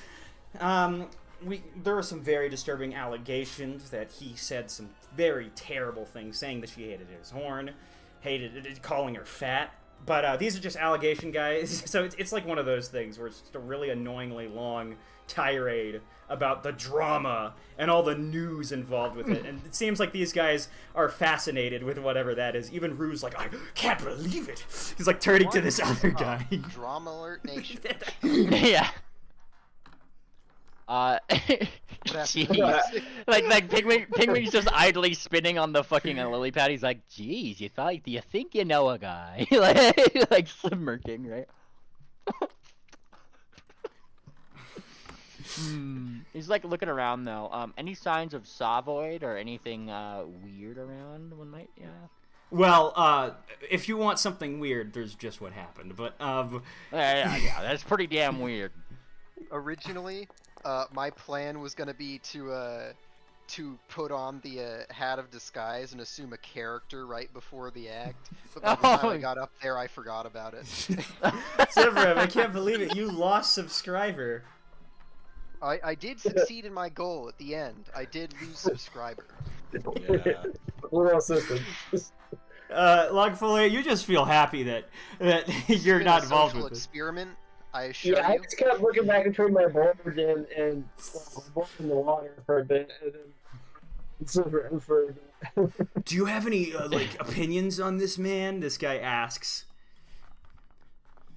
There were some very disturbing allegations that he said some very terrible things, saying that she hated his horn, calling her fat. But these are just allegation, guys. So it's like one of those things where it's just a really annoyingly long tirade about the drama and all the news involved with it. And it seems like these guys are fascinated with whatever that is. Even Rue's like, I can't believe it. He's like turning to this other guy. Drama alert nation. Yeah. Jeez. like Pigwing's just idly spinning on the fucking lily pad. He's like, "Jeez, you think you know a guy?" like smirking, right? He's like looking around though. Any signs of Savoid or anything weird around? One might, yeah. Well, if you want something weird, there's just what happened. But yeah, that's pretty damn weird. Originally, my plan was gonna be to put on the hat of disguise and assume a character right before the act. But by the time I got up there, I forgot about it. Sivrev, I can't believe it. You lost subscriber. I did succeed in my goal at the end. I did lose subscriber. Yeah. What else is this? Logfully, you just feel happy that you're not involved with this. Experiment. I assure Yeah, I you. just kept looking back into my board and in the water for a bit, and then for. Do you have any like opinions on this man? This guy asks.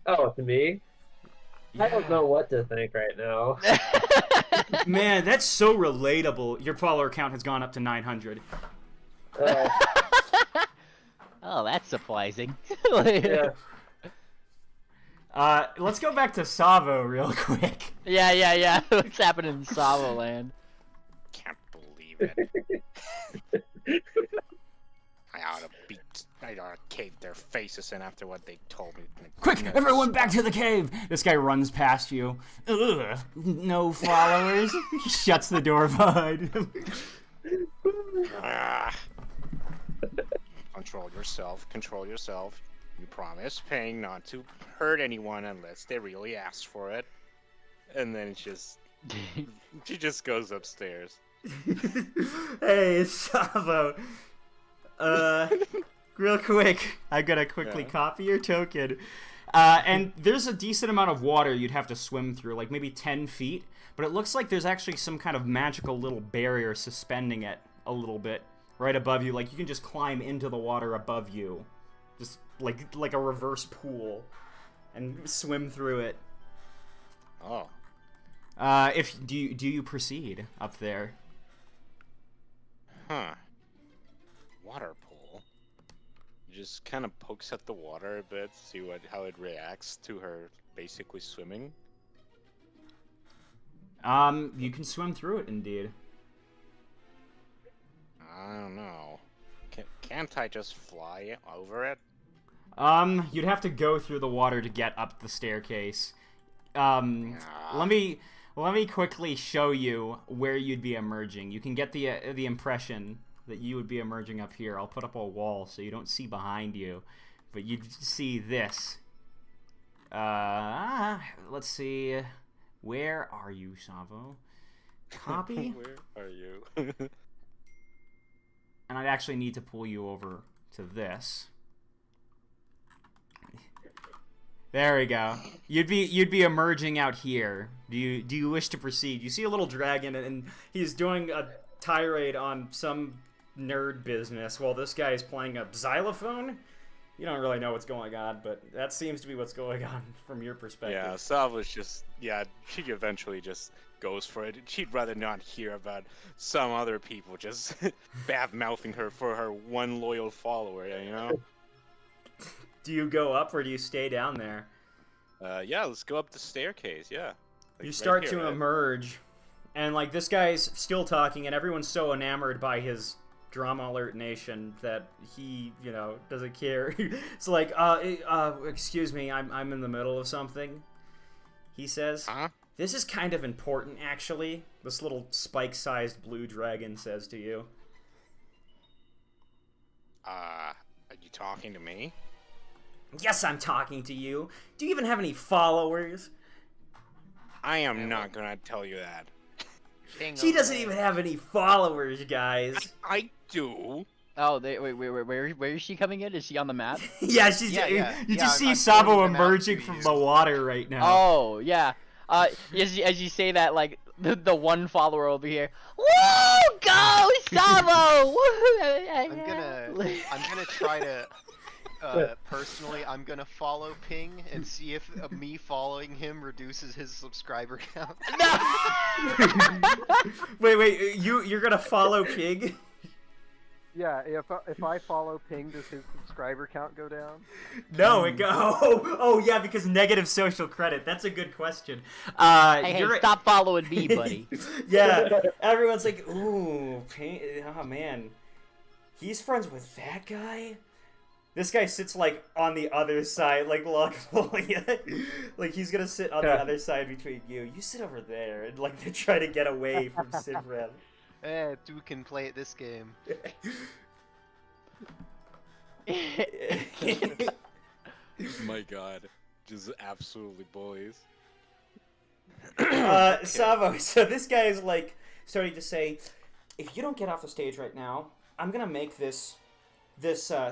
Oh, to me? I don't know what to think right now. Man, that's so relatable. Your follower count has gone up to 900. Oh, that's surprising. Yeah. Let's go back to Savo real quick. Yeah. What's happening in Savo land? Can't believe it. I ought to cave their faces in after what they told me. Quick, everyone back to the cave! This guy runs past you. Ugh, no followers. He shuts the door behind him. Control yourself. You promise paying not to hurt anyone unless they really ask for it. And then it's just She just goes upstairs. Hey, Savo. Real quick, I gotta quickly copy your token. And there's a decent amount of water you'd have to swim through, like maybe 10 feet. But it looks like there's actually some kind of magical little barrier suspending it a little bit right above you. Like you can just climb into the water above you, just like a reverse pool, and swim through it. Oh. Do you proceed up there? Huh. Water pool. Just kind of pokes at the water a bit, see how it reacts to her basically swimming. You can swim through it, indeed. I don't know. Can't I just fly over it? You'd have to go through the water to get up the staircase. Let me quickly show you where you'd be emerging. You can get the impression that you would be emerging up here. I'll put up a wall so you don't see behind you, but you'd see this. Let's see. Where are you, Savo? Copy? Where are you? And I'd actually need to pull you over to this. There we go. You'd be emerging out here. Do you wish to proceed? You see a little dragon, and he's doing a tirade on some nerd business while this guy is playing a xylophone. You don't really know what's going on, but that seems to be what's going on from your perspective. Yeah, Salva's just, she eventually just goes for it. She'd rather not hear about some other people just bad-mouthing her for her one loyal follower, you know? Do you go up or do you stay down there? Yeah, let's go up the staircase, yeah. Like You start right here, to right? emerge, and like this guy's still talking, and everyone's so enamored by his drama alert nation that he, doesn't care. It's like, excuse me, I'm in the middle of something. He says, Huh? This is kind of important, actually. This little spike-sized blue dragon says to you. Are you talking to me? Yes, I'm talking to you. Do you even have any followers? I am not gonna tell you that. She doesn't even have any followers, guys. I do. Oh, where is she coming in? Is she on the map? Yeah, she's. Yeah. You just see I'm Sabo pointing them out emerging to from you. the water right now. Oh, yeah. As you say that, like the one follower over here. Woo! Go, Sabo! I'm gonna try to. Personally, I'm gonna follow Ping and see if me following him reduces his subscriber count. Wait, you're gonna follow Pig? Yeah, if I follow Ping, does his subscriber count go down? No, it go. Oh, yeah, because negative social credit. That's a good question. Hey, stop following me, buddy. Yeah, everyone's like, ooh, Ping. Oh man, he's friends with that guy. This guy sits like on the other side, like like he's gonna sit on the other side between you. You sit over there, and like they try to get away from Sivrev. Two can play at this game. My God, just absolutely bullies. Savo, so this guy is like starting to say, if you don't get off the stage right now, I'm gonna make this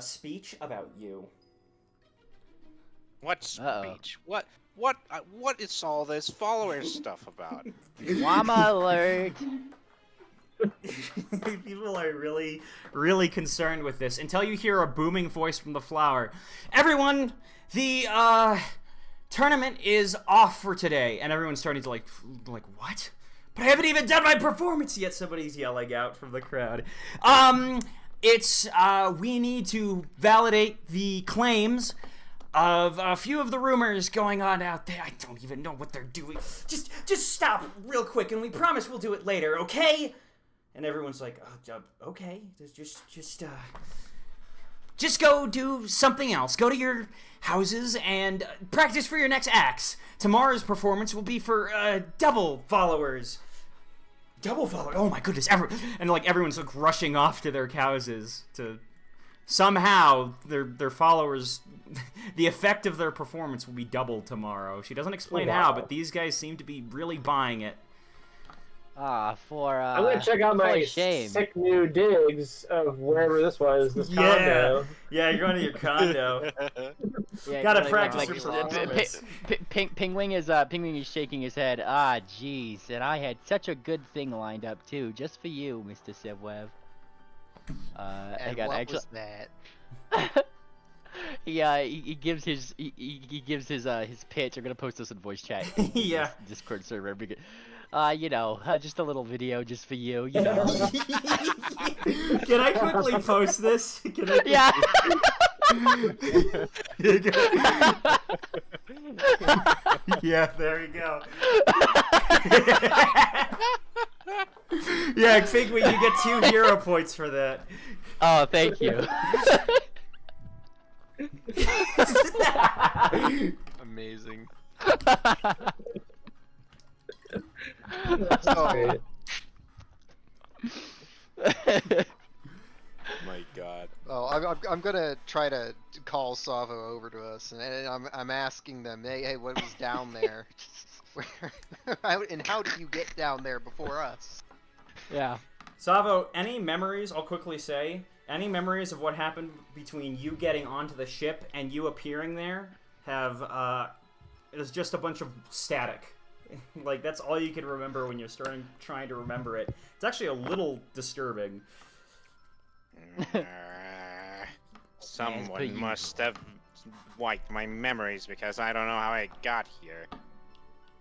speech about you. What speech? What is all this follower stuff about? Llama alert! People are really, really concerned with this until you hear a booming voice from the flower. Everyone, the tournament is off for today, and everyone's starting to like what? But I haven't even done my performance yet. Somebody's yelling out from the crowd. It's we need to validate the claims of a few of the rumors going on out there. I don't even know what they're doing. Just stop real quick, and we promise we'll do it later, okay? And everyone's like, oh, okay, just go do something else. Go to your houses and practice for your next acts. Tomorrow's performance will be for double followers. Double follower. Oh my goodness! And like everyone's like rushing off to their houses to somehow their followers. The effect of their performance will be doubled tomorrow. She doesn't explain how, but these guys seem to be really buying it. I'm gonna check out my shame. sick new digs of wherever this was, this condo. Yeah, you're going to your condo. Yeah, Gotta like- practice like- your like- performance. Pingwing is shaking his head. Ah, jeez, and I had such a good thing lined up too, just for you, Mr. Sivwev. And got what actually. was that? He gives his his pitch. I'm gonna post this in voice chat. in Yeah. this Discord server. Just a little video just for you. You know. Can I quickly post this? Can I Yeah. Yeah, there you go. Yeah, Figway, you get 2 hero points for that. Oh, thank you. Amazing. Oh, My God. Oh, I'm gonna try to call Savo over to us, and I'm asking them, hey, what was down there? And how did you get down there before us? Yeah. Savo, any memories, I'll quickly say, any memories of what happened between you getting onto the ship and you appearing there have, it was just a bunch of static. Like, that's all you can remember when you're trying to remember it. It's actually a little disturbing. Someone must have wiped my memories because I don't know how I got here.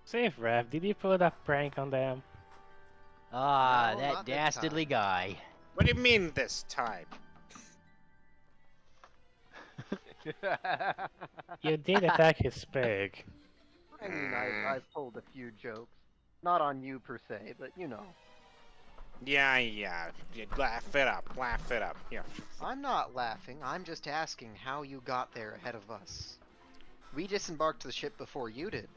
Safe, Rev. Did you put a prank on them? Ah, No, that not this dastardly time. guy. What do you mean this time? You did attack his pig. I mean, I've told a few jokes. Not on you per se, but you know. Yeah. You laugh it up. Yeah. I'm not laughing. I'm just asking how you got there ahead of us. We disembarked the ship before you did.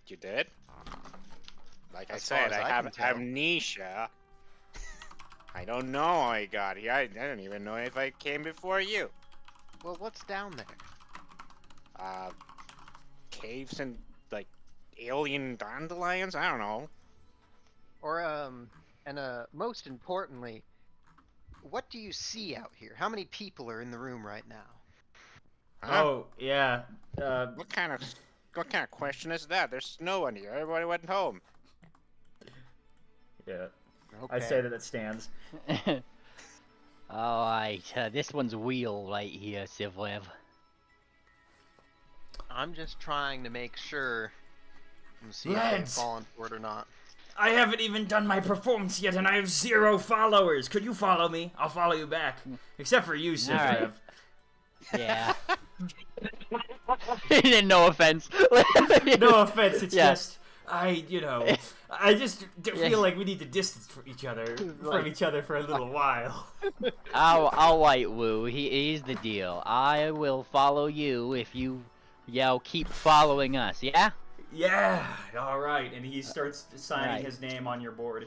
You did? Like I As far said, as I I have can tell. amnesia. I don't know how I got here. I don't even know if I came before you. Well, what's down there? Caves and, like, alien dandelions? I don't know. Or, most importantly, what do you see out here? How many people are in the room right now? Huh? Oh, yeah. What kind of question is that? There's no one here. Everybody went home. Yeah. Okay. I say that it stands. Alright, this one's wheel right here, Sivwev. I'm just trying to make sure and see if they've Lads! fallen for it or not. I haven't even done my performance yet, and I have 0 followers. Could you follow me? I'll follow you back. Except for you, Sivrev. Yeah. No offense. No offense, it's Yeah. just I just feel like we need to distance from each other for a little while. I'll white woo. Here's the deal. I will follow you if you, keep following us. Yeah. Yeah, all right. And he starts signing Right. his name on your board.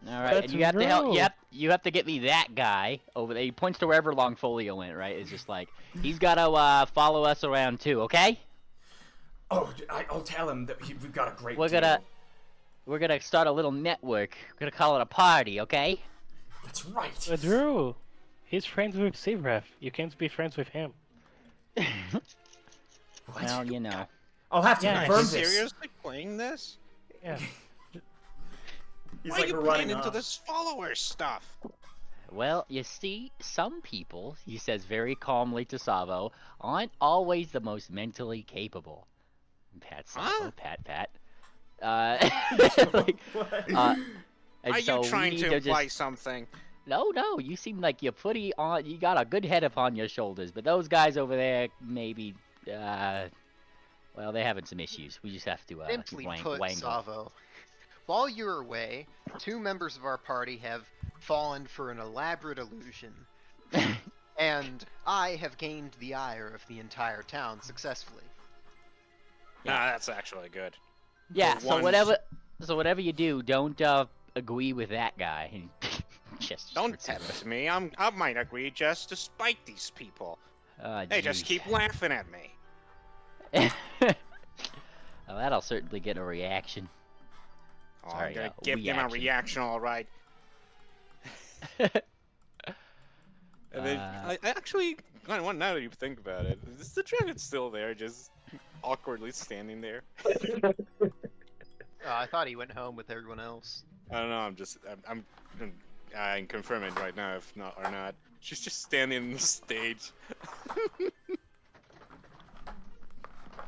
All right. That's And you have to help. rude. You have to get me that guy over there. He points to wherever Longfolio went. Right. It's just like he's gotta follow us around too. Okay. Oh, I'll tell him that we've got a great We're deal. gonna start a little network. We're gonna call it a party. Okay. That's right. But Drew, he's friends with Sivref. You can't be friends with him. What? Well, you know. I'll have to Yeah, confirm He's this. seriously playing this? Yeah. He's Why like are you we're playing running into off. this follower stuff? Well, you see, some people, he says very calmly to Savo, aren't always the most mentally capable. Pat Savo, Huh? pat. What? And Are so you we trying need to to imply just... something? No, you seem like you got a good head upon your shoulders, but those guys over there, maybe, well, they're having some issues. We just have to, Simply put, wangle. Savo, while you're away, 2 members of our party have fallen for an elaborate illusion, and I have gained the ire of the entire town successfully. Yeah. Nah, that's actually good. Yeah, For so once. whatever you do, don't, agree with that guy. Just Don't tempt me. I might agree just to spite these people. They just jeez. keep laughing at me. Well, that'll certainly get a reaction. Oh, Sorry, I'm gonna give them a reaction. reaction, all right. And then I actually kind of want, now that you think about it, is the dragon still there, just awkwardly standing there? I thought he went home with everyone else. I don't know. I'm confirming right now if not or not. She's just standing on the stage.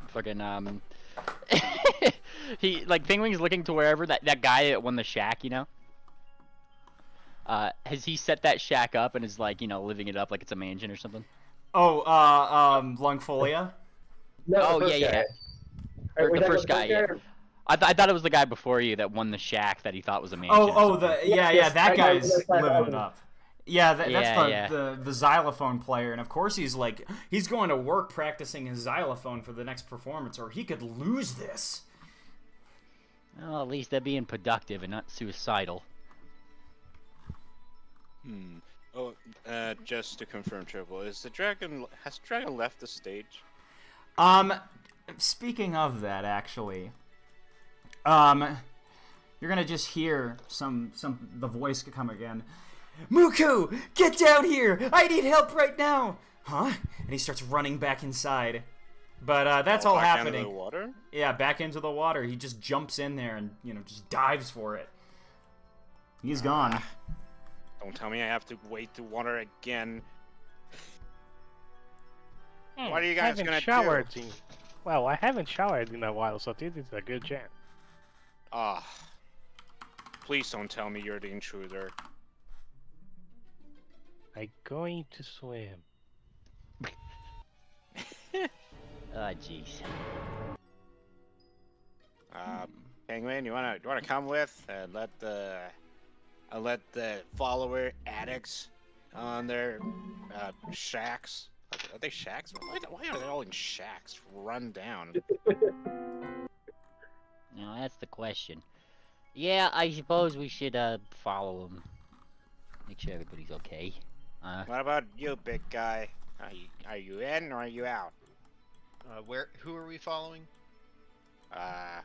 Fucking he like Penguin's looking to wherever that guy that won the shack, you know. Has he set that shack up and is like, you know, living it up like it's a mansion or something? Oh, Longfolia? No, Oh, the first yeah. guy. Or Are we the talking first about guy, yeah. or- I thought it was the guy before you that won the shack that he thought was a mansion. Oh, or something. Yes, that that guy guy's was like, living it up. Yeah, that's Yeah. the xylophone player, and of course he's going to work practicing his xylophone for the next performance, or he could lose this. Well, at least they're being productive and not suicidal. Oh, just to confirm, Triple, has the dragon left the stage? Speaking of that, actually, you're gonna just hear the voice come again. Muku, get down here! I need help right now! Huh? And he starts running back inside. But that's all back happening. Into the water? Yeah, back into the water. He just jumps in there and, just dives for it. He's gone. Don't tell me I have to wade through water again. What are you guys gonna do? Well, I haven't showered in a while, so this is a good chance. Ah. Please don't tell me you're the intruder. I'm going to swim. Oh, jeez. Penguin, you wanna come with and let the follower addicts on their shacks? Are they shacks? Why are they all in shacks? Run down. Now that's the question. Yeah, I suppose we should follow him. Make sure everybody's okay. What about you, big guy? Are you in or are you out? Who are we following? I'm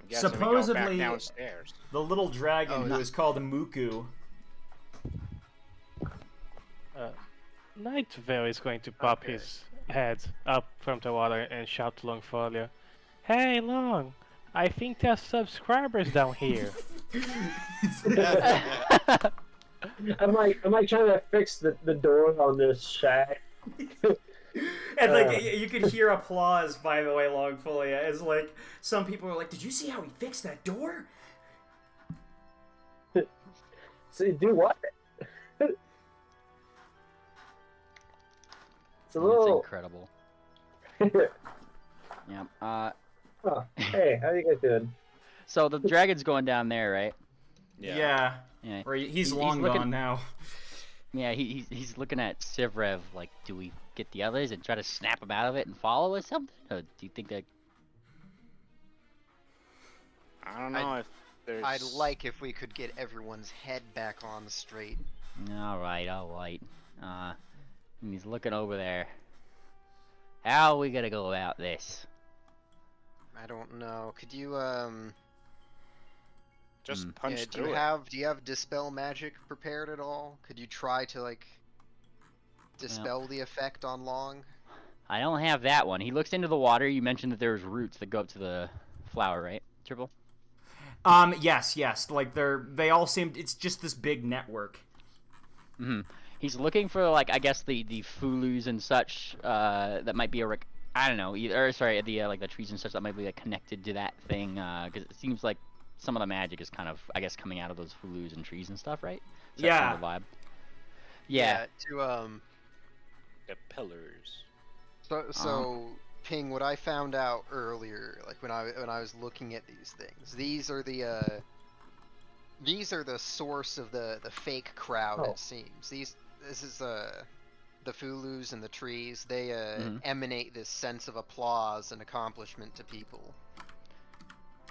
guessing we go back Supposedly, downstairs. the little dragon who is called Muku. Nightvale is going to pop his head up from the water and shout to Longfolia, "Hey, Long! I think there's subscribers down here." I'm like trying to fix the door on this shack. And you could hear applause, by the way, Longfolia, as some people are like, "Did you see how he fixed that door?" So do what? It's a That's little. incredible. Yeah. Oh, hey, how you guys doing? So the dragon's going down there, right? Yeah. Yeah. Or he's He's long looking- gone now. Yeah, he's looking at Sivrev like, do we get the others and try to snap him out of it and follow us something? Or do you think that... I don't know if there's... I'd like if we could get everyone's head back on straight. Alright. He's looking over there. How are we gonna go about this? I don't know. Could you Just punch do through you it. have dispel magic prepared at all? Could you try to dispel the effect on Long? I don't have that one. He looks into the water. You mentioned that there's roots that go up to the flower, right? Triple? Yes. They all seem. It's just this big network. Mm-hmm. He's looking for, I guess the fulus and such, that might be I don't know, the trees and such that might be connected to that thing, because it seems like some of the magic is kind of, I guess, coming out of those fulus and trees and stuff, right? Is that kind of the vibe? Yeah. The pillars. So Ping, what I found out earlier, when I was looking at these things, these are the source of the fake crowd. It seems this is the fulus and the trees. They emanate this sense of applause and accomplishment to people.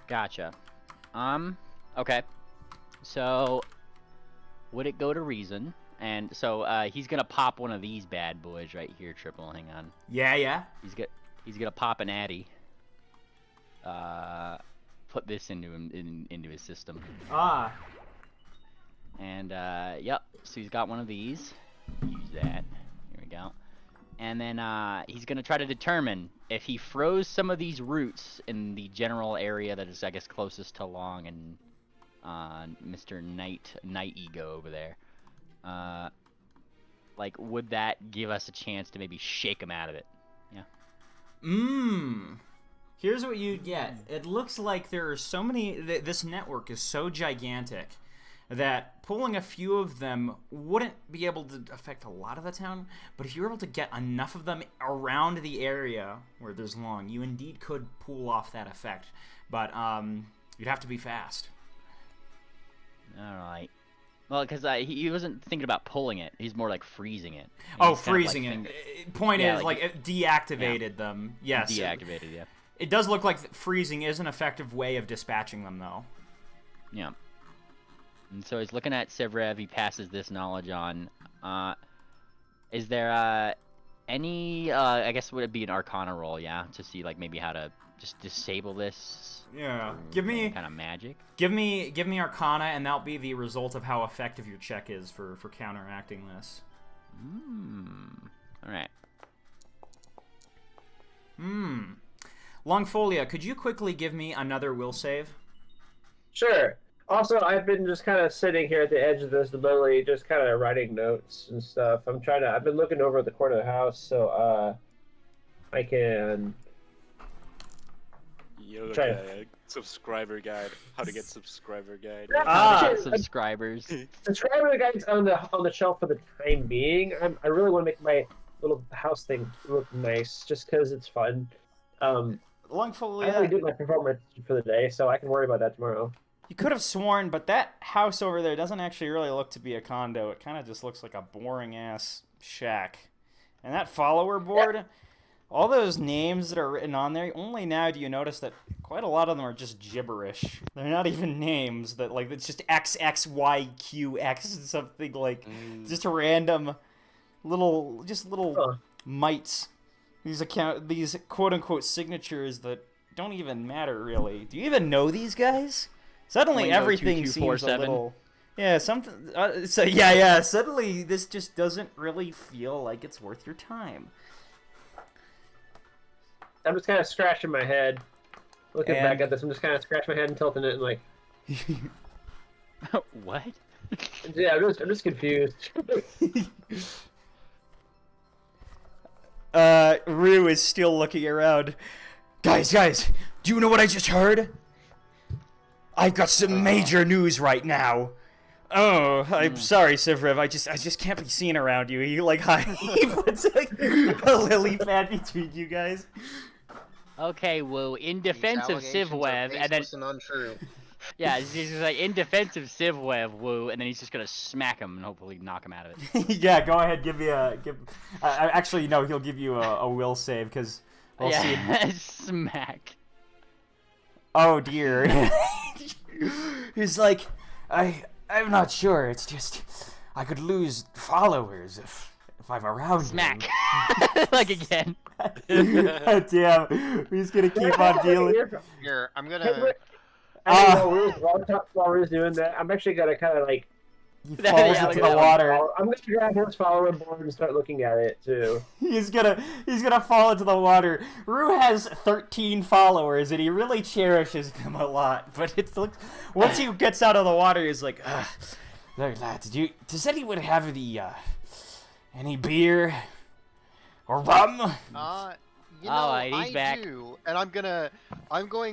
Gotcha. Okay. So, would it go to reason? And so, he's gonna pop one of these bad boys right here, Triple. Hang on. Yeah. He's gonna pop an Addy. put this into him into his system. Ah. And yep, so he's got one of these. Use that. Here we go. And then he's gonna try to determine if he froze some of these roots in the general area that is, I guess, closest to Long and Mr. Night Ego over there. Like, would that give us a chance to maybe shake him out of it? Yeah. Here's what you get. It looks like there are so many. This network is so gigantic that pulling a few of them wouldn't be able to affect a lot of the town, but if you were able to get enough of them around the area where there's Long, you indeed could pull off that effect. But you'd have to be fast. All right. Well, because he wasn't thinking about pulling it. He's more like freezing it. Oh, He's kind of, freezing like, it. Point is, like, it deactivated them. Yes. Deactivated, yeah. It does look like freezing is an effective way of dispatching them, though. Yeah. And so he's looking at Sevrev. He passes this knowledge on. Is there any? I guess would it be an Arcana roll? Yeah, to see like maybe how to just disable this. Yeah. Give me kind of magic. Give me Arcana, and that'll be the result of how effective your check is for counteracting this. All right. Longfolia, could you quickly give me another will save? Sure. Also, I've been just kind of sitting here at the edge of this literally just kind of writing notes and stuff. I've been looking over at the corner of the house, so I can subscriber guide. How to get subscriber guide. Subscribers. Subscriber guide's on the shelf for the time being. I really want to make my little house thing look nice, just because it's fun. I already did my performance for the day, so I can worry about that tomorrow. You could have sworn, but that house over there doesn't actually really look to be a condo. It kind of just looks like a boring-ass shack. And that follower board, all those names that are written on there, only now do you notice that quite a lot of them are just gibberish. They're not even names. That like it's just XXYQX, something like just random little mites. These quote-unquote signatures that don't even matter, really. Do you even know these guys? Suddenly Window everything seems a 2247. little... Yeah, something... yeah, suddenly this just doesn't really feel like it's worth your time. I'm just kind of scratching my head. Looking back at this, I'm just kind of scratching my head and tilting it and like... What? Yeah, I'm just confused. Rue is still looking around. Guys, do you know what I just heard? I've got some major news right now. Oh, I'm sorry, Sevrev. I just can't be seen around you. He puts like a lily pad between you guys. Okay, well, in defense of Civwev, and then untrue. yeah, he's just like in defense of Civwev, woo, and then he's just gonna smack him and hopefully knock him out of it. Yeah, go ahead, give me actually, no, he'll give you a will save because we'll see. Smack. Oh dear. He's like, I'm not sure. It's just I could lose followers if I'm around. Smack. Like again. Damn. He's gonna keep on dealing. Here, I'm gonna. While Rue's doing that, I'm actually gonna kind of like. He falls into the water. I'm gonna grab his follower board and start looking at it too. He's gonna fall into the water. Rue has 13 followers and he really cherishes them a lot. But it looks once he gets out of the water, he's like, there, lads. Does anyone have any beer or rum? I back. do, and I'm going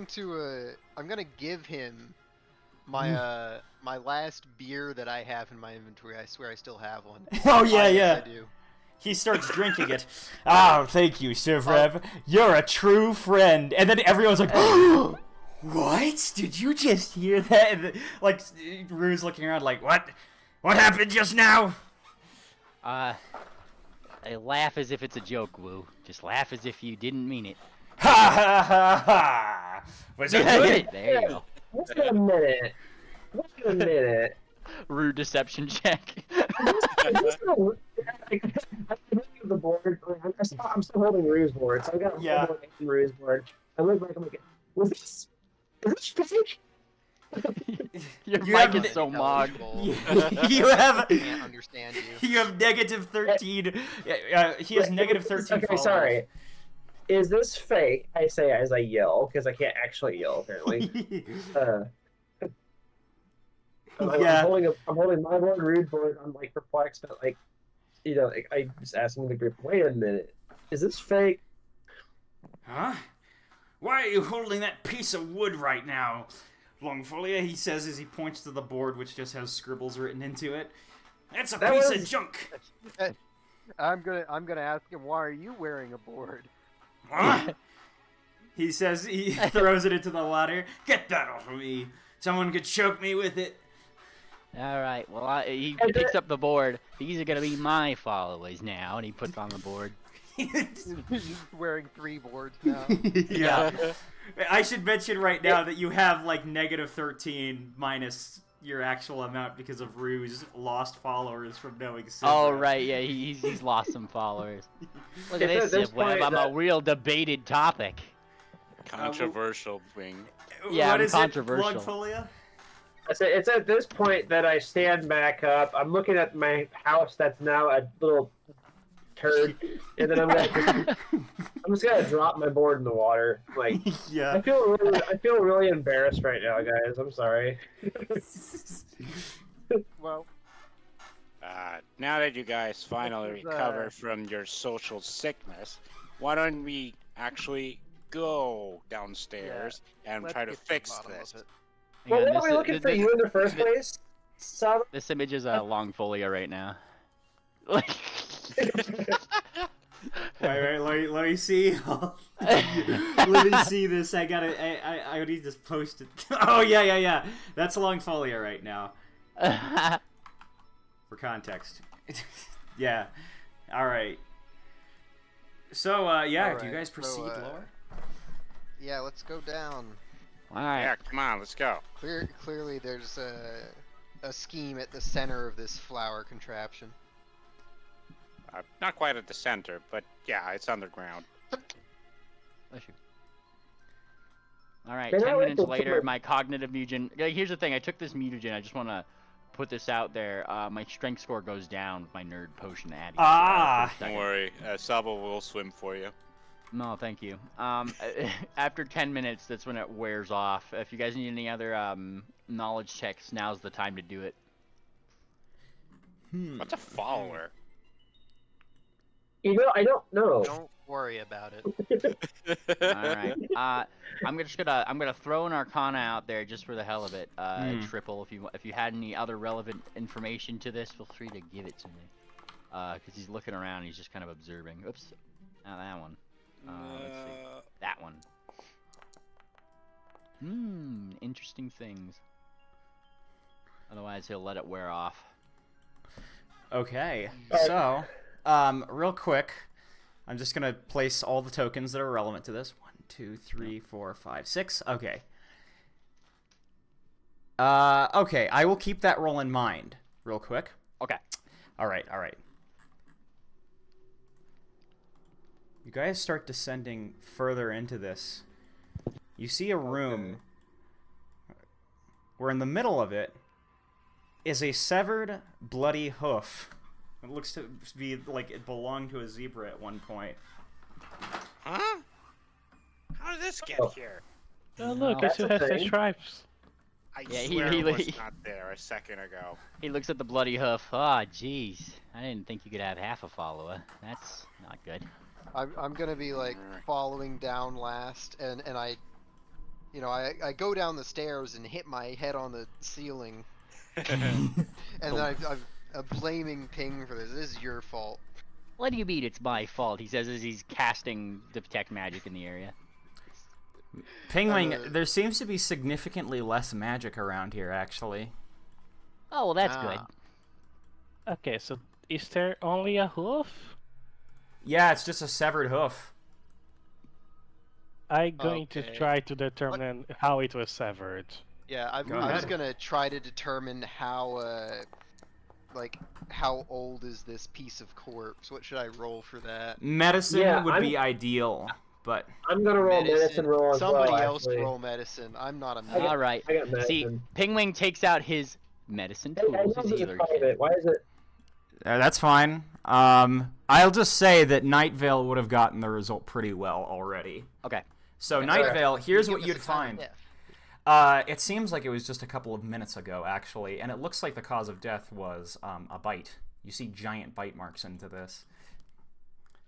to give him my my last beer that I have in my inventory. I swear I still have one. Oh yeah, yeah. I do. He starts drinking it. Oh, thank you, Sivrev. You're a true friend. And then everyone's like, what? Did you just hear that? And like, Rue's looking around like, what? What happened just now? I laugh as if it's a joke, Woo. Just laugh as if you didn't mean it. Ha ha ha ha! Was it good? There you go. Wait a minute. Rude deception check. The board. I'm still holding Rue's board, so I got Rue's board. I look back. I'm like, was Is this fake? Your You mic have is so mogged. You have Can't understand you. you have negative 13. He has negative 13 Okay, followers. sorry. Is this fake? I say as I yell, because I can't actually yell, apparently. Yeah. I'm holding my board, rude board. I'm like perplexed, but like, like, I just asking the group, wait a minute, is this fake? Huh? Why are you holding that piece of wood right now, Longfolia? He says as he points to the board, which just has scribbles written into it. That's a piece of junk. I'm gonna ask him, why are you wearing a board? Huh? He says he throws it into the water. Get that off of me. Someone could choke me with it. All right. Well, he picks up the board. These are gonna be my followers now, and he puts on the board. He's wearing 3 boards now. Yeah. I should mention right now that you have like negative 13 minus your actual amount because of Rue's lost followers from knowing Sib. Oh right, yeah, he's lost some followers. Look at this, Sib Web. I'm a real debated topic. Controversial thing. Yeah, What I'm is controversial. it, Longfolia? It's at this point that I stand back up. I'm looking at my house that's now a little turd, and then I'm just gonna drop my board in the water. Like, Yeah. I feel really embarrassed right now, guys. I'm sorry. Well, Now that you guys finally This is, recover from your social sickness, why don't we actually go downstairs and let's try to get to the fix bottom of this? it. Hang Well, on, what were we looking for this- you in the first place? Sal? This image is a Longfolia right now. Like. Wait, let me see. Let me see this. I need to post it. Oh yeah. That's Longfolia right now. For context. Yeah. All right. So yeah, All do you right, guys proceed so, lower? Yeah, let's go down. Alright. Yeah, come on, let's go. Clearly, there's a scheme at the center of this flower contraption. Not quite at the center, but yeah, it's underground. Alright, Can I 10 like minutes to- later, my cognitive mutagen. Here's the thing, I took this mutagen, I just want to put this out there. My strength score goes down with my nerd potion adding. Ah! Don't worry, Sabo will swim for you. No, thank you. After 10 minutes, that's when it wears off. If you guys need any other knowledge checks, now's the time to do it. What's a follower? I don't know. Don't worry about it. Alright. I'm gonna throw an Arcana out there just for the hell of it. Triple, if you had any other relevant information to this, feel free to give it to me. Because he's looking around, he's just kind of observing. Oops. Not that one. Let's see. That one. Interesting things. Otherwise, he'll let it wear off. Okay. So, real quick, I'm just gonna place all the tokens that are relevant to this. 1, 2, 3, 4, 5, 6. Okay. Okay, I will keep that roll in mind, real quick. Okay. All right. You guys start descending further into this. You see a room where in the middle of it is a severed, bloody hoof. It looks to be like it belonged to a zebra at one point. Huh? How did this get here? Oh look, No. it still has the stripes. I Yeah, swear he- it was not there a second ago. He looks at the bloody hoof. Ah, jeez. I didn't think you could have half a follower. That's not good. I'm gonna be like following down last, and I I go down the stairs and hit my head on the ceiling, and then I'm blaming Ping for this. This is your fault. What do you mean it's my fault? He says as he's casting detect magic in the area. Pingwing, there seems to be significantly less magic around here, actually. Oh, well, that's good. Okay, so is there only a hoof? Yeah, it's just a severed hoof. I'm going to Okay. try to determine how it was severed. Yeah, I Go was ahead. gonna try to determine how how old is this piece of corpse? What should I roll for that? Medicine Yeah, would I'm- be ideal, but I'm gonna roll medicine roll as Somebody well. else Actually. roll medicine. I'm not a I got- medic. All right. I got See, medicine. Pingwing takes out his medicine Hey, I tools, know his this is healer private. kit. Why is it? that's fine. I'll just say that Night Vale would have gotten the result pretty well already. Okay. So Okay. Night Alright. Vale, here's Give what us you'd a time find. of death. It seems like it was just a couple of minutes ago, actually, and it looks like the cause of death was a bite. You see giant bite marks into this.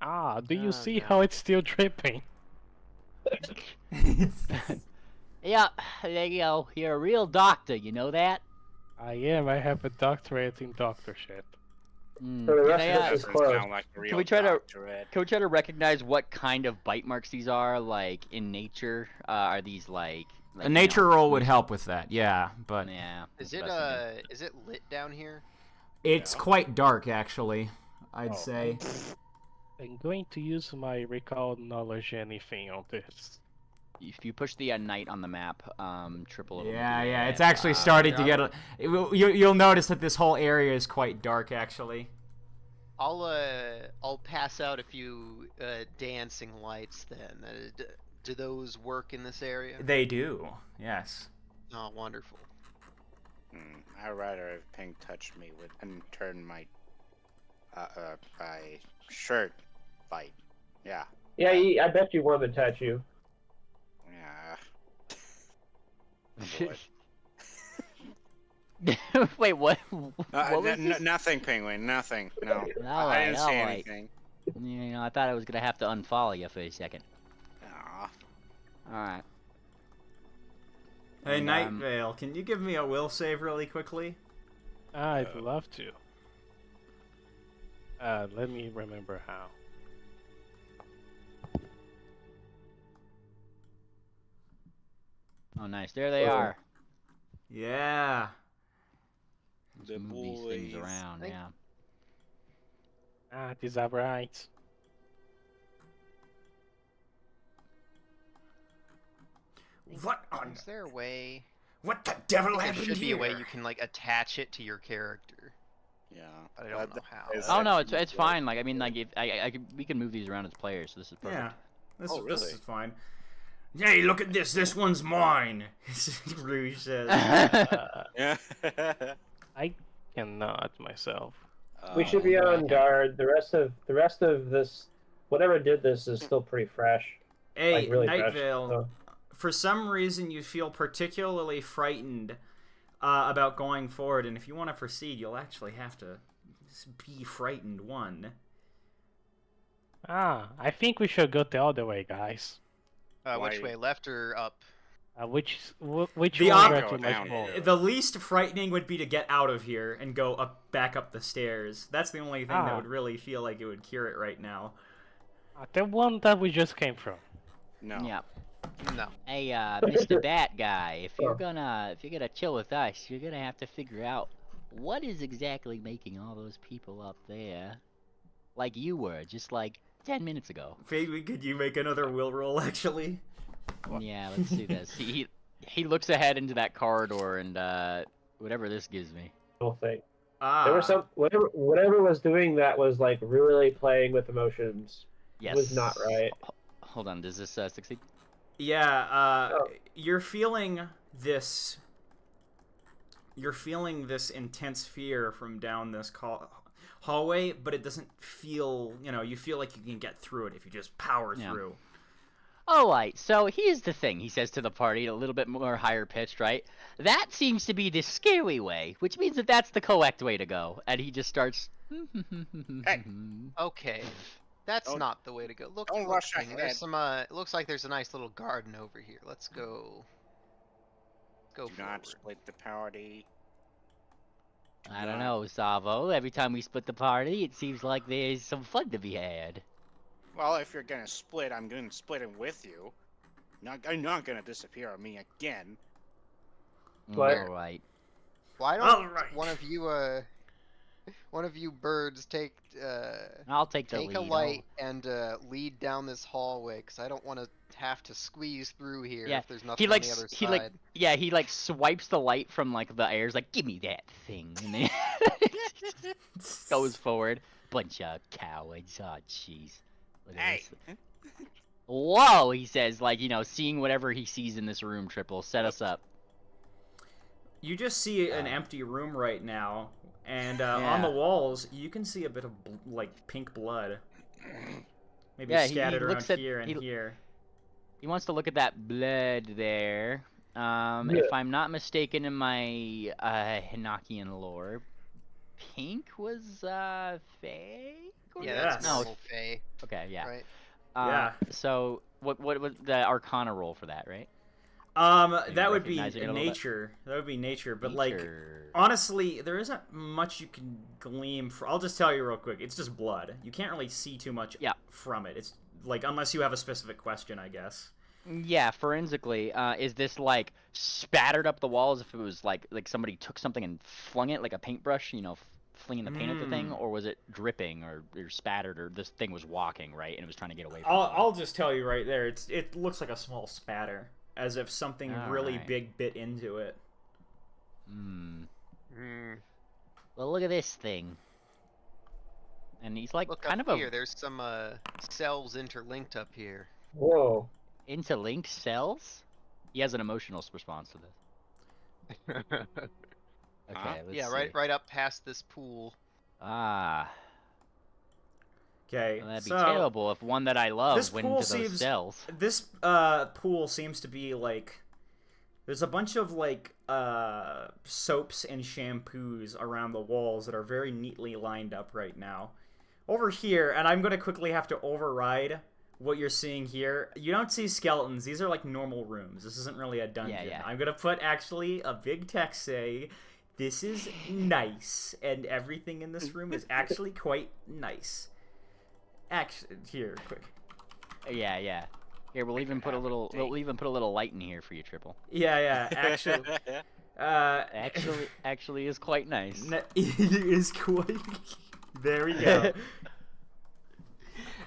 Ah, do you Oh, see no. how it's still dripping? Yeah, there you go. You're a real doctor, you know that? I am. I have a doctorate in doctorship. Mm. So the Can rest I, of That us is doesn't closed. sound like a real we try to- doctorate. Can we try to recognize what kind of bite marks these are, like, in nature? Are these, like A you nature know, roll would help with that, yeah, but Yeah. Is that's it what I was thinking. is it lit down here? it's quite dark, actually, I'd Oh. say. I'm going to use my recall knowledge anything on this. If you push the night on the map, triple it'll Yeah, do yeah, that. it's actually starting to yeah, get. You'll notice that this whole area is quite dark, actually. I'll pass out a few dancing lights then. Do those work in this area? They do, yes. Oh, wonderful. I'd rather if Ping touched me with and turned my my shirt light. Yeah, Yeah, I bet you wanted to touch you. yeah. Wait, what? What was this? Nothing, Penguin. Nothing. No. I Alright, didn't see alright. anything. You know, I thought I was gonna have to unfollow you for a second. Aw. Alright. Hey, And, Night Vale, can you give me a will save really quickly? I'd love to. Let me remember how. Oh, nice. There they Oh. are. Yeah. The Let's move these things boys. around, Thank- yeah. Ah, is that right? What on? Is there a way? What the I devil think there happened should be a way here? you can like attach it to your character, Yeah. but I don't know how. is Oh no, actually it's good. fine. Like I mean, like if we can move these around as players, so this is perfect. Yeah. This, Oh, this really? is fine. Hey, look at this. This one's mine. Rouge says. Yeah. I cannot myself. We should be Oh, on guard. The rest of this, whatever did this, is still pretty fresh. Hey, Like really Night fresh. Vale. So, For some reason, you feel particularly frightened about going forward, and if you want to proceed, you'll actually have to be frightened one. Ah, I think we should go the other way, guys. Which Why- way, left or up? Which The one op- got Go you much down. more? The least frightening would be to get out of here and go back up the stairs. That's the only thing that Ah. would really feel like it would cure it right now. The one that we just came from. No. Yeah. No. Hey, Mr. Bat Guy, if you're Oh. gonna chill with us, you're gonna have to figure out what is exactly making all those people up there, like you were just like 10 minutes ago. Maybe could you make another will roll, actually? Yeah, let's do this. He looks ahead into that corridor and whatever this gives me. whole thing. Ah. There was some whatever was doing that was like really playing with emotions. Yes. Was not right. Hold on, does this succeed? Yeah, Oh. you're feeling this. You're feeling this intense fear from down this hallway, but it doesn't feel. You feel like you can get through it if you just power Yeah. through. Alright, so here's the thing, he says to the party, a little bit more higher pitched, right? That seems to be the scary way, which means that that's the correct way to go. And he just starts. Hey. Okay. That's Don't- not the way to go. Look, don't look, rush Ping, ahead. there's some. It looks like there's a nice little garden over here. Let's go. Go Do forward. not split the party. I don't know, Savo. Every time we split the party, it seems like there's some fun to be had. Well, if you're gonna split, I'm gonna split it with you. I'm not gonna disappear on me again. What? Alright. Why don't Alright. one of you birds take I'll take the take lead. a light and lead down this hallway? Because I don't want to have to squeeze through here Yeah, if there's nothing He like, on the other he side. like, yeah, he like swipes the light from like the air. He's like, give me that thing. And then goes forward. Bunch of cowards. Oh, jeez. Look at Hey. this. Whoa, he says, like, seeing whatever he sees in this room, Triple. Set us up. You just see an empty room right now, and on Yeah. the walls, you can see a bit of, pink blood. Maybe Yeah, scattered he around looks at, here and here. He wants to look at that blood there. If I'm not mistaken in my Hanakian lore, pink was fake? Or Yeah, Yes. that's no. normal Fae, Okay, yeah. right? Yeah. So what was the Arcana roll for that, right? That would be recognize it a little bit? nature. That would be nature, but Nature. honestly, there isn't much you can glean. I'll just tell you real quick. It's just blood. You can't really see too much from it. It's unless you have a specific question, I guess. Yeah, forensically, is this like spattered up the wall as if it was like somebody took something and flung it like a paintbrush, flinging the paint at the thing, or was it dripping or spattered, or this thing was walking right and it was trying to get away from it? I'll just tell you right there. It looks like a small spatter, as if something really Alright. big bit into it. Well, look at this thing. And he's like Look kind up of here. There's some cells interlinked up here. Whoa. interlinked cells. He has an emotional response to this. Okay, let's Yeah, see. right up past this pool. Ah, Okay, well, that'd be so terrible if one that I love this went pool into those seems cells. this pool seems to be like there's a bunch of soaps and shampoos around the walls that are very neatly lined up right now. Over here, and I'm gonna quickly have to override what you're seeing here. You don't see skeletons. These are like normal rooms. This isn't really a dungeon. Yeah. I'm gonna put actually a big text say, "This is nice," and everything in this room is actually quite nice. Actually, here, quick. Yeah. Here, we'll even put a little. We'll even put a little light in here for you, Triple. Yeah. Actually, is quite nice. It is quite. There we go.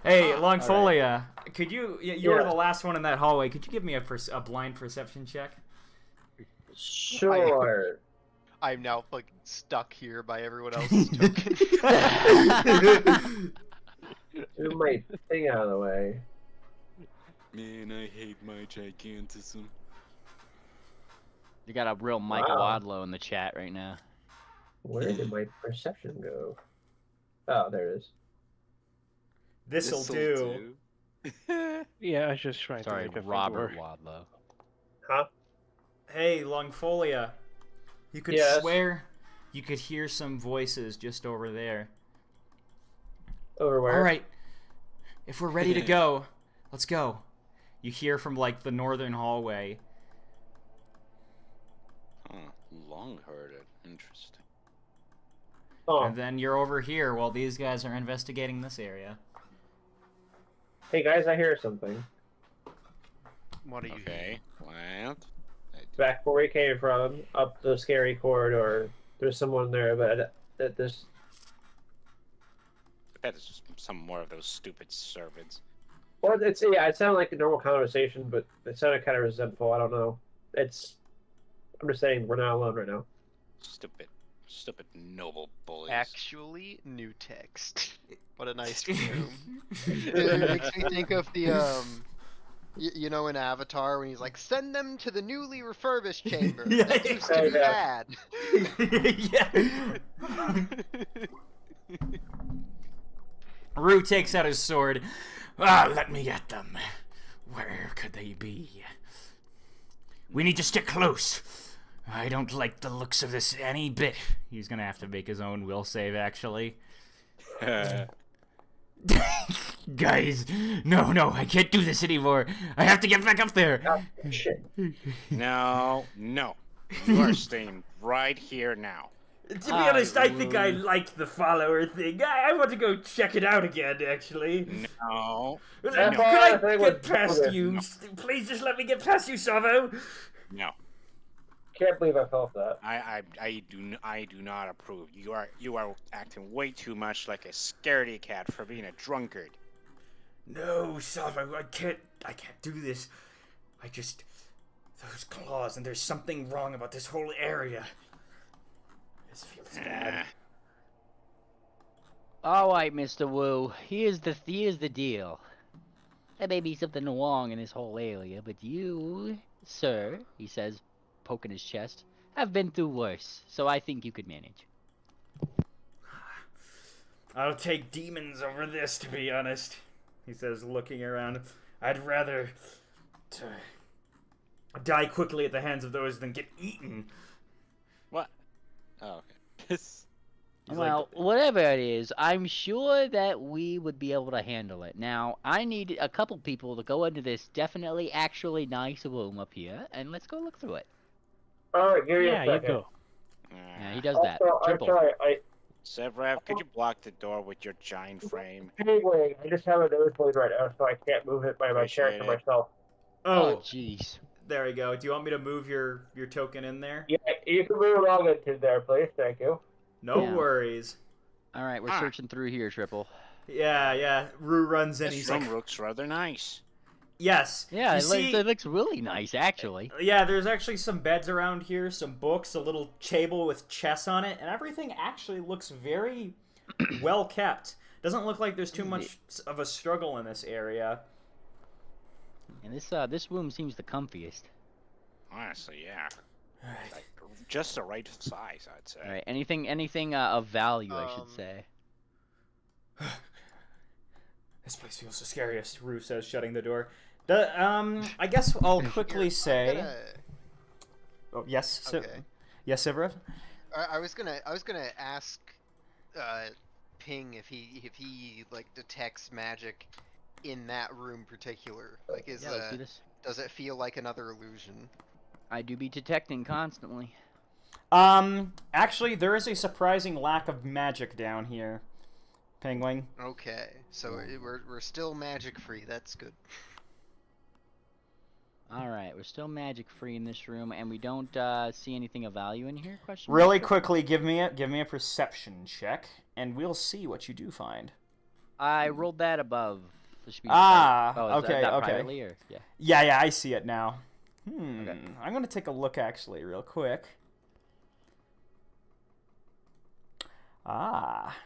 Hey, Longfolia, could you? You were the last one in that hallway. Could you give me a blind perception check? Sure. I'm now fucking stuck here by everyone else's token. Do my thing out of the way. Man, I hate my gigantism. You got a real Mike Wow. Wadlow in the chat right now. Where did my perception go? Oh, there it is. This'll do. Yeah, I was just trying Sorry, to make a Robert figure. Wadlow. Huh? Hey, Longfolia, you could Yes? swear you could hear some voices just over there. Over where? All right, if we're ready to go, let's go. You hear from the northern hallway. Huh, long-hearted. Interesting. Oh, And then you're over here while these guys are investigating this area. hey guys, I hear something. What are you? Okay, what? Back where we came from, up the scary corridor. There's someone there, but there's. I bet it's just some more of those stupid servants. Well, it sounded like a normal conversation, but it sounded kind of resentful. I don't know. I'm just saying we're not alone right now. Stupid noble bullies. Actually, new text. What a nice room. It makes me think of the in Avatar when he's like, "Send them to the newly refurbished chamber. Yeah, That used to be bad." Yeah. Rue takes out his sword. Let me get them. Where could they be? We need to stick close. I don't like the looks of this any bit. He's gonna have to make his own will save, actually. Guys, no, I can't do this anymore. I have to get back up there. Oh, shit. No. You are staying right here now. To be honest, I think I like the follower thing. I want to go check it out again, actually. No. Could That's I all I think get was- past you? Please just let me get past you, Savo. No. Can't believe I fell for that. I do not approve. You are acting way too much like a scaredy cat for being a drunkard. No, Savo, I can't do this. Those claws, and there's something wrong about this whole area. This feels bad. All right, Mr. Wu. Here's the deal. There may be something wrong in this whole area, but you, sir, he says, poking his chest, have been through worse, so I think you could manage. I'll take demons over this, to be honest, he says, looking around. I'd rather die quickly at the hands of those than get eaten. What? Oh, okay. Well, whatever it is, I'm sure that we would be able to handle it. Now, I need a couple people to go into this definitely actually nice room up here, and let's go look through it. Alright, give me a Yeah, you second. go. Yeah, he does that. Also, I'm Triple. sorry, Sevrev, could you block the door with your giant frame? anyway, I just have a nosebleed right now, so I can't move it by my Appreciate character it. myself. Oh, jeez. There we go. Do you want me to move your token in there? Yeah, you can move it all into there, please. Thank you. No Yeah. worries. All right, we're searching through here, Triple. Yeah. Rue runs in. This He's room like, looks rather nice. yes. Yeah, You it, see, it looks really nice, actually. yeah, there's actually some beds around here, some books, a little table with chess on it, and everything actually looks very well kept. Doesn't look like there's too much of a struggle in this area. And this room seems the comfiest. Honestly, yeah. Like, just the right size, I'd say. All right, anything of value, I should say. This place feels the scariest, Rue says, shutting the door. I guess I'll quickly say. Oh, yes. Okay. Yes, Severev? I was gonna ask Ping if he like detects magic in that room particular. Like, Yeah, let's do this. does it feel like another illusion? I do be detecting constantly. Actually, there is a surprising lack of magic down here, Penguin. Okay, so we're still magic free. That's good. All right, we're still magic free in this room, and we don't see anything of value in here. Question. Really mark? quickly, give me a perception check, and we'll see what you do find. I rolled that above. This should be Ah, oh, is okay, that okay. privately, or? Yeah. Yeah, I see it now. Okay. I'm gonna take a look actually, real quick. Ah.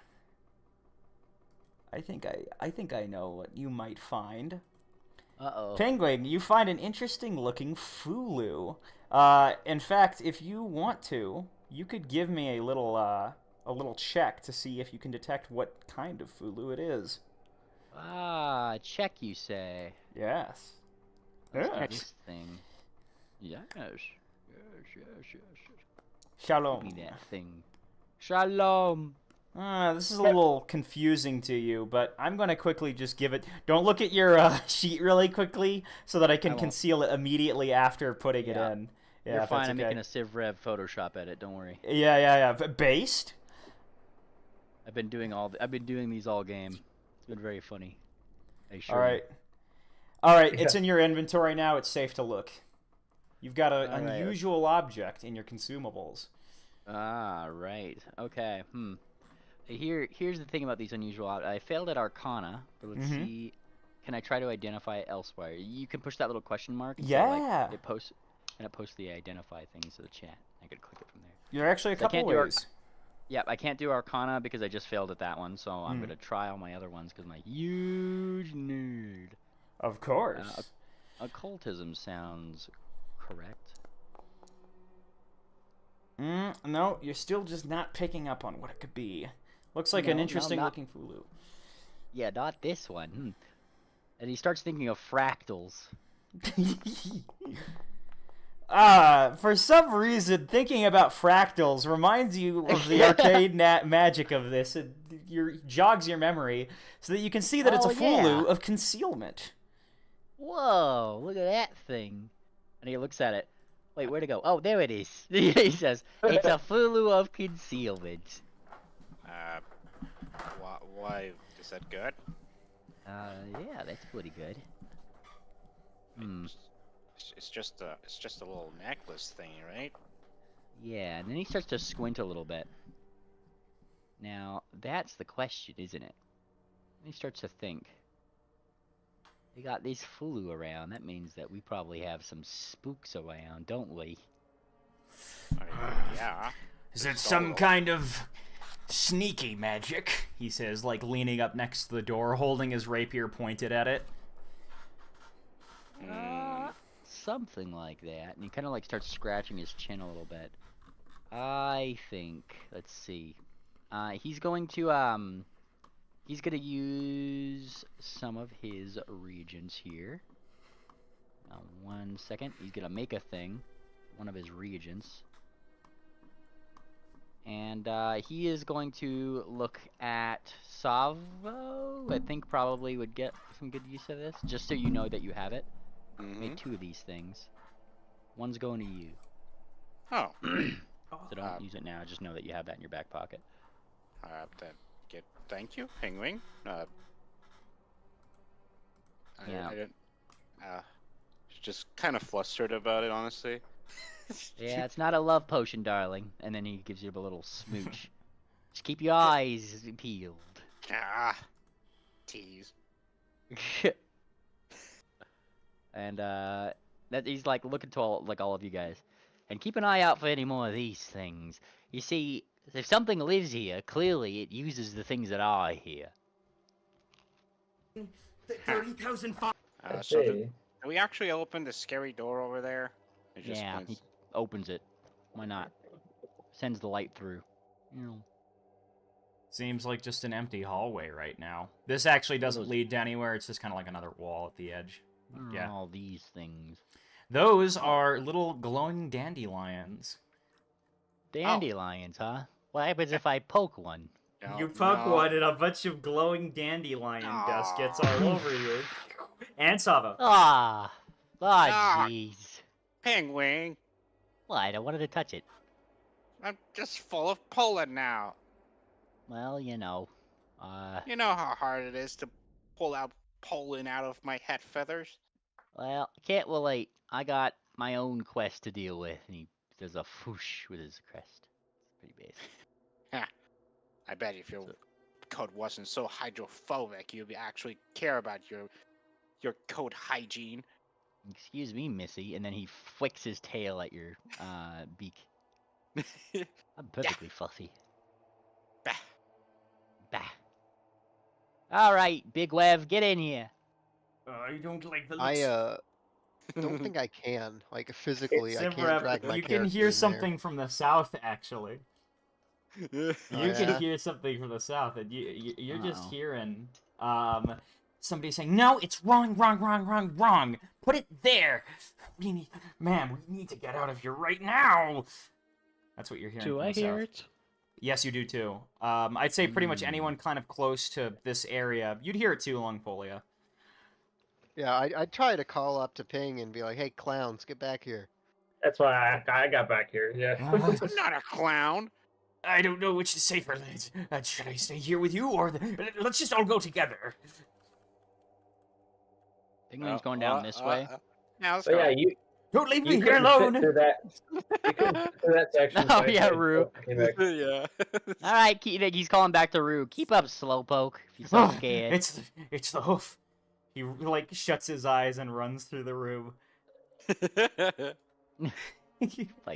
I think I know what you might find. Uh-oh. Penguin, you find an interesting looking Fulu. In fact, if you want to, you could give me a little check to see if you can detect what kind of Fulu it is. Ah, check, you say. Yes. Let's do Yes. this thing. Yes. Shalom. Give me that thing. Shalom. This is a little confusing to you, but I'm going to quickly just give it... Don't look at your sheet really quickly so that I can won't. conceal it immediately after putting it Yeah. in. Yeah, You're if fine. that's I'm okay. making a CivRev Photoshop edit. Don't worry. Yeah. Based? I've been doing these all game. It's been very funny. I assure All you. right. All right, it's in your inventory now. It's safe to look. You've got an All right. unusual object in your consumables. Ah, right. Okay. Here's the thing about these unusual. I failed at Arcana, but let's see. Can I try to identify it elsewhere? You can push that little question mark. So, Yeah. like, it posts the identify things to the chat. I could click it from there. You're actually a So I couple can't do ways. Yep, I can't do Arcana because I just failed at that one. So I'm gonna try all my other ones because I'm a huge nerd. Of course. Occultism sounds correct. No, you're still just not picking up on what it could be. Looks like an No, interesting not- looking Fulu. Yeah, not this one. And he starts thinking of fractals. For some reason, thinking about fractals reminds you of the arcade magic of this. It jogs your memory so that you can see that it's a Oh, Fulu yeah. of concealment. Whoa, look at that thing. And he looks at it. Wait, where'd it go? Oh, there it is. He says, it's a Fulu of concealment. Why is that good? Yeah, that's pretty good. It's just a little necklace thingy, right? Yeah, and then he starts to squint a little bit. Now, that's the question, isn't it? He starts to think. We got this Fulu around. That means that we probably have some spooks around, don't we? I mean, yeah. Is it some kind of sneaky magic? He says, like leaning up next to the door, holding his rapier pointed at it. Something like that. And he kind of like starts scratching his chin a little bit. I think. Let's see. He's going to use some of his regions here. 1 second. He's gonna make a thing. One of his regions. And he is going to look at Savo. I think probably would get some good use of this, just so you know that you have it. Make 2 of these things. One's going to you. Oh. So don't use it now. Just know that you have that in your back pocket. Thank you, Penguin. Yeah. I didn't. Just kind of flustered about it, honestly. Yeah, it's not a love potion, darling. And then he gives you a little smooch. Just keep your eyes peeled. Tease. And that he's like looking to all of you guys, and keep an eye out for any more of these things. You see, if something lives here, clearly it uses the things that are here. 30,000. So do we actually open the scary door over there? It just Yeah, points- he opens it. Why not? Sends the light through. Seems like just an empty hallway right now. This actually doesn't lead to anywhere. It's just kind of like another wall at the edge. Yeah. All these things. Those are little glowing dandelions. Dandelions, huh? What happens if I poke one? You poke one and a bunch of glowing dandelion dust gets all over you. And Sava. Jeez. Penguin, What? I wanted to touch it. I'm just full of pollen now. Well, You know how hard it is to pull out pollen out of my head feathers? Well, can't relate. I got my own quest to deal with, and he does a whoosh with his crest. It's pretty basic. I bet if your coat wasn't so hydrophobic, you'd actually care about your coat hygiene. Excuse me, Missy, and then he flicks his tail at your beak. I'm perfectly fluffy. Bah. Bah. All right, Big Wev, get in here. I don't like the I don't think I can. Like physically, I can't drag my You can character hear in something from the south, actually. You yeah? can hear something from the south, and you're just hearing somebody saying, "No, it's wrong, wrong, wrong, wrong, wrong. Put it there. Ma'am, we need to get out of here right now." That's what you're hearing. Do from I the hear south. it? Yes, you do too. I'd say pretty much anyone kind of close to this area, you'd hear it too, Longfolia. Yeah, I'd try to call up to Ping and be like, "Hey, clowns, get back here." That's why I got back here. Yeah. I'm not a clown. I don't know which is safer. Should I stay here with you, or let's just all go together? Penguin's going down this way. Now let's So go. yeah, you Don't leave me here couldn't alone. fit through that. You couldn't fit through that section. Oh, so I yeah, came- Rue. came back. Yeah. All right, he's calling back to Rue. Keep up, Slowpoke. If you're so scared. It's the hoof. He like shuts his eyes and runs through the room. My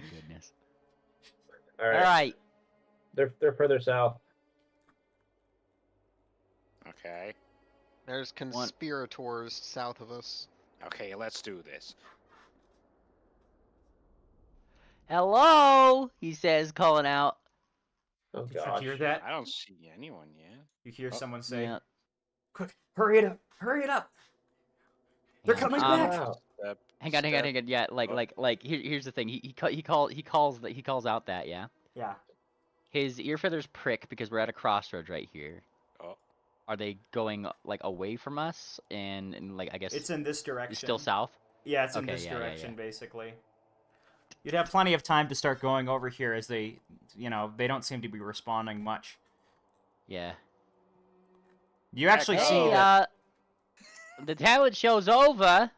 goodness. All All right. right. They're further south. Okay. There's conspirators south of us. Okay, let's do this. Hello, he says, calling out. Oh Did you gosh. hear that? I don't see anyone yet. You hear Oh, someone say, Yeah. "Quick, hurry it up! Hurry it up! They're Yeah, coming um, back!" Wow. Hang on. Yeah, here's the thing. He calls out that, yeah. Yeah. His ear feathers prick because we're at a crossroads right here. Oh. Are they going like away from us and like I guess It's in this direction. it's still south? Yeah, it's in Okay, this yeah, direction, basically. You'd have plenty of time to start going over here as they don't seem to be responding much. Yeah. You actually see Hey, that... the talent show's over.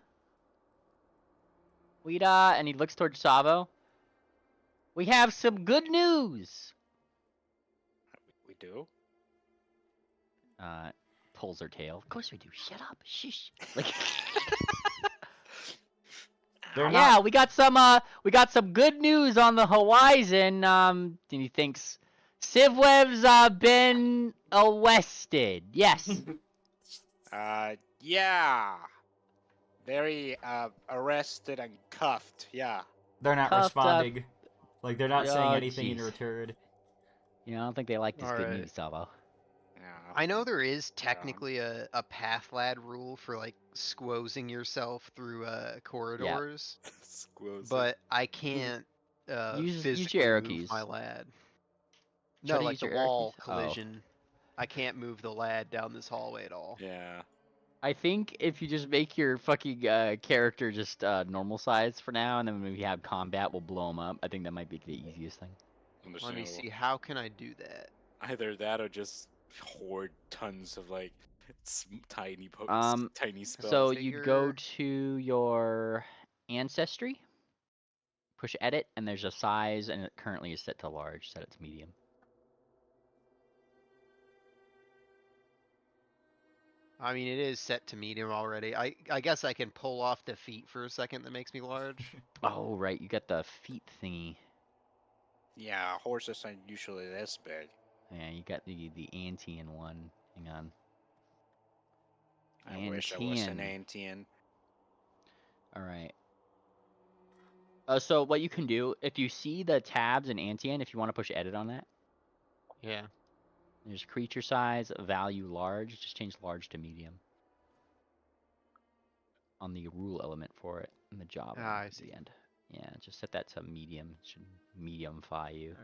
And he looks towards Savo. We have some good news. We do? Pulls her tail. Of course we do. Shut up. Shh. Like They're yeah, not... we got some good news on the horizon. And he thinks Civweb's been arrested. Yes. Yeah. Very arrested and cuffed. Yeah. They're not Cuffed up. responding. Like they're not saying Oh, anything in jeez. return. You know, I don't think they like this good Alright. news, Sabo. Yeah. I know there is technically a path lad rule for like squozing yourself through corridors, Squoze. but I can't Use physically your arrow move keys. my lad. Try No, to like use the your arrow wall keys? Oh. collision. I can't move the lad down this hallway at all. Yeah. I think if you just make your fucking character just normal size for now, and then when we have combat, we'll blow them up. I think that might be the easiest thing. Let me Understandable. see, how can I do that? Either that or just hoard tons of like tiny tiny spells. So you go Figure- to your ancestry, push edit, and there's a size, and it currently is set to large. Set it to medium. I mean, it is set to medium already. I guess I can pull off the feet for a second that makes me large. Oh right, you got the feet thingy. Yeah, horses aren't usually this big. Yeah, you got the Antian one. Hang on. I wish I was an Antian. Antian. All right. So what you can do, if you see the tabs in Antian, if you want to push edit on that, Yeah. there's creature size, value large. Just change large to medium. On the rule element for it, in the job Ah, I at see. the end. Yeah, just set that to medium. It should mediumify you.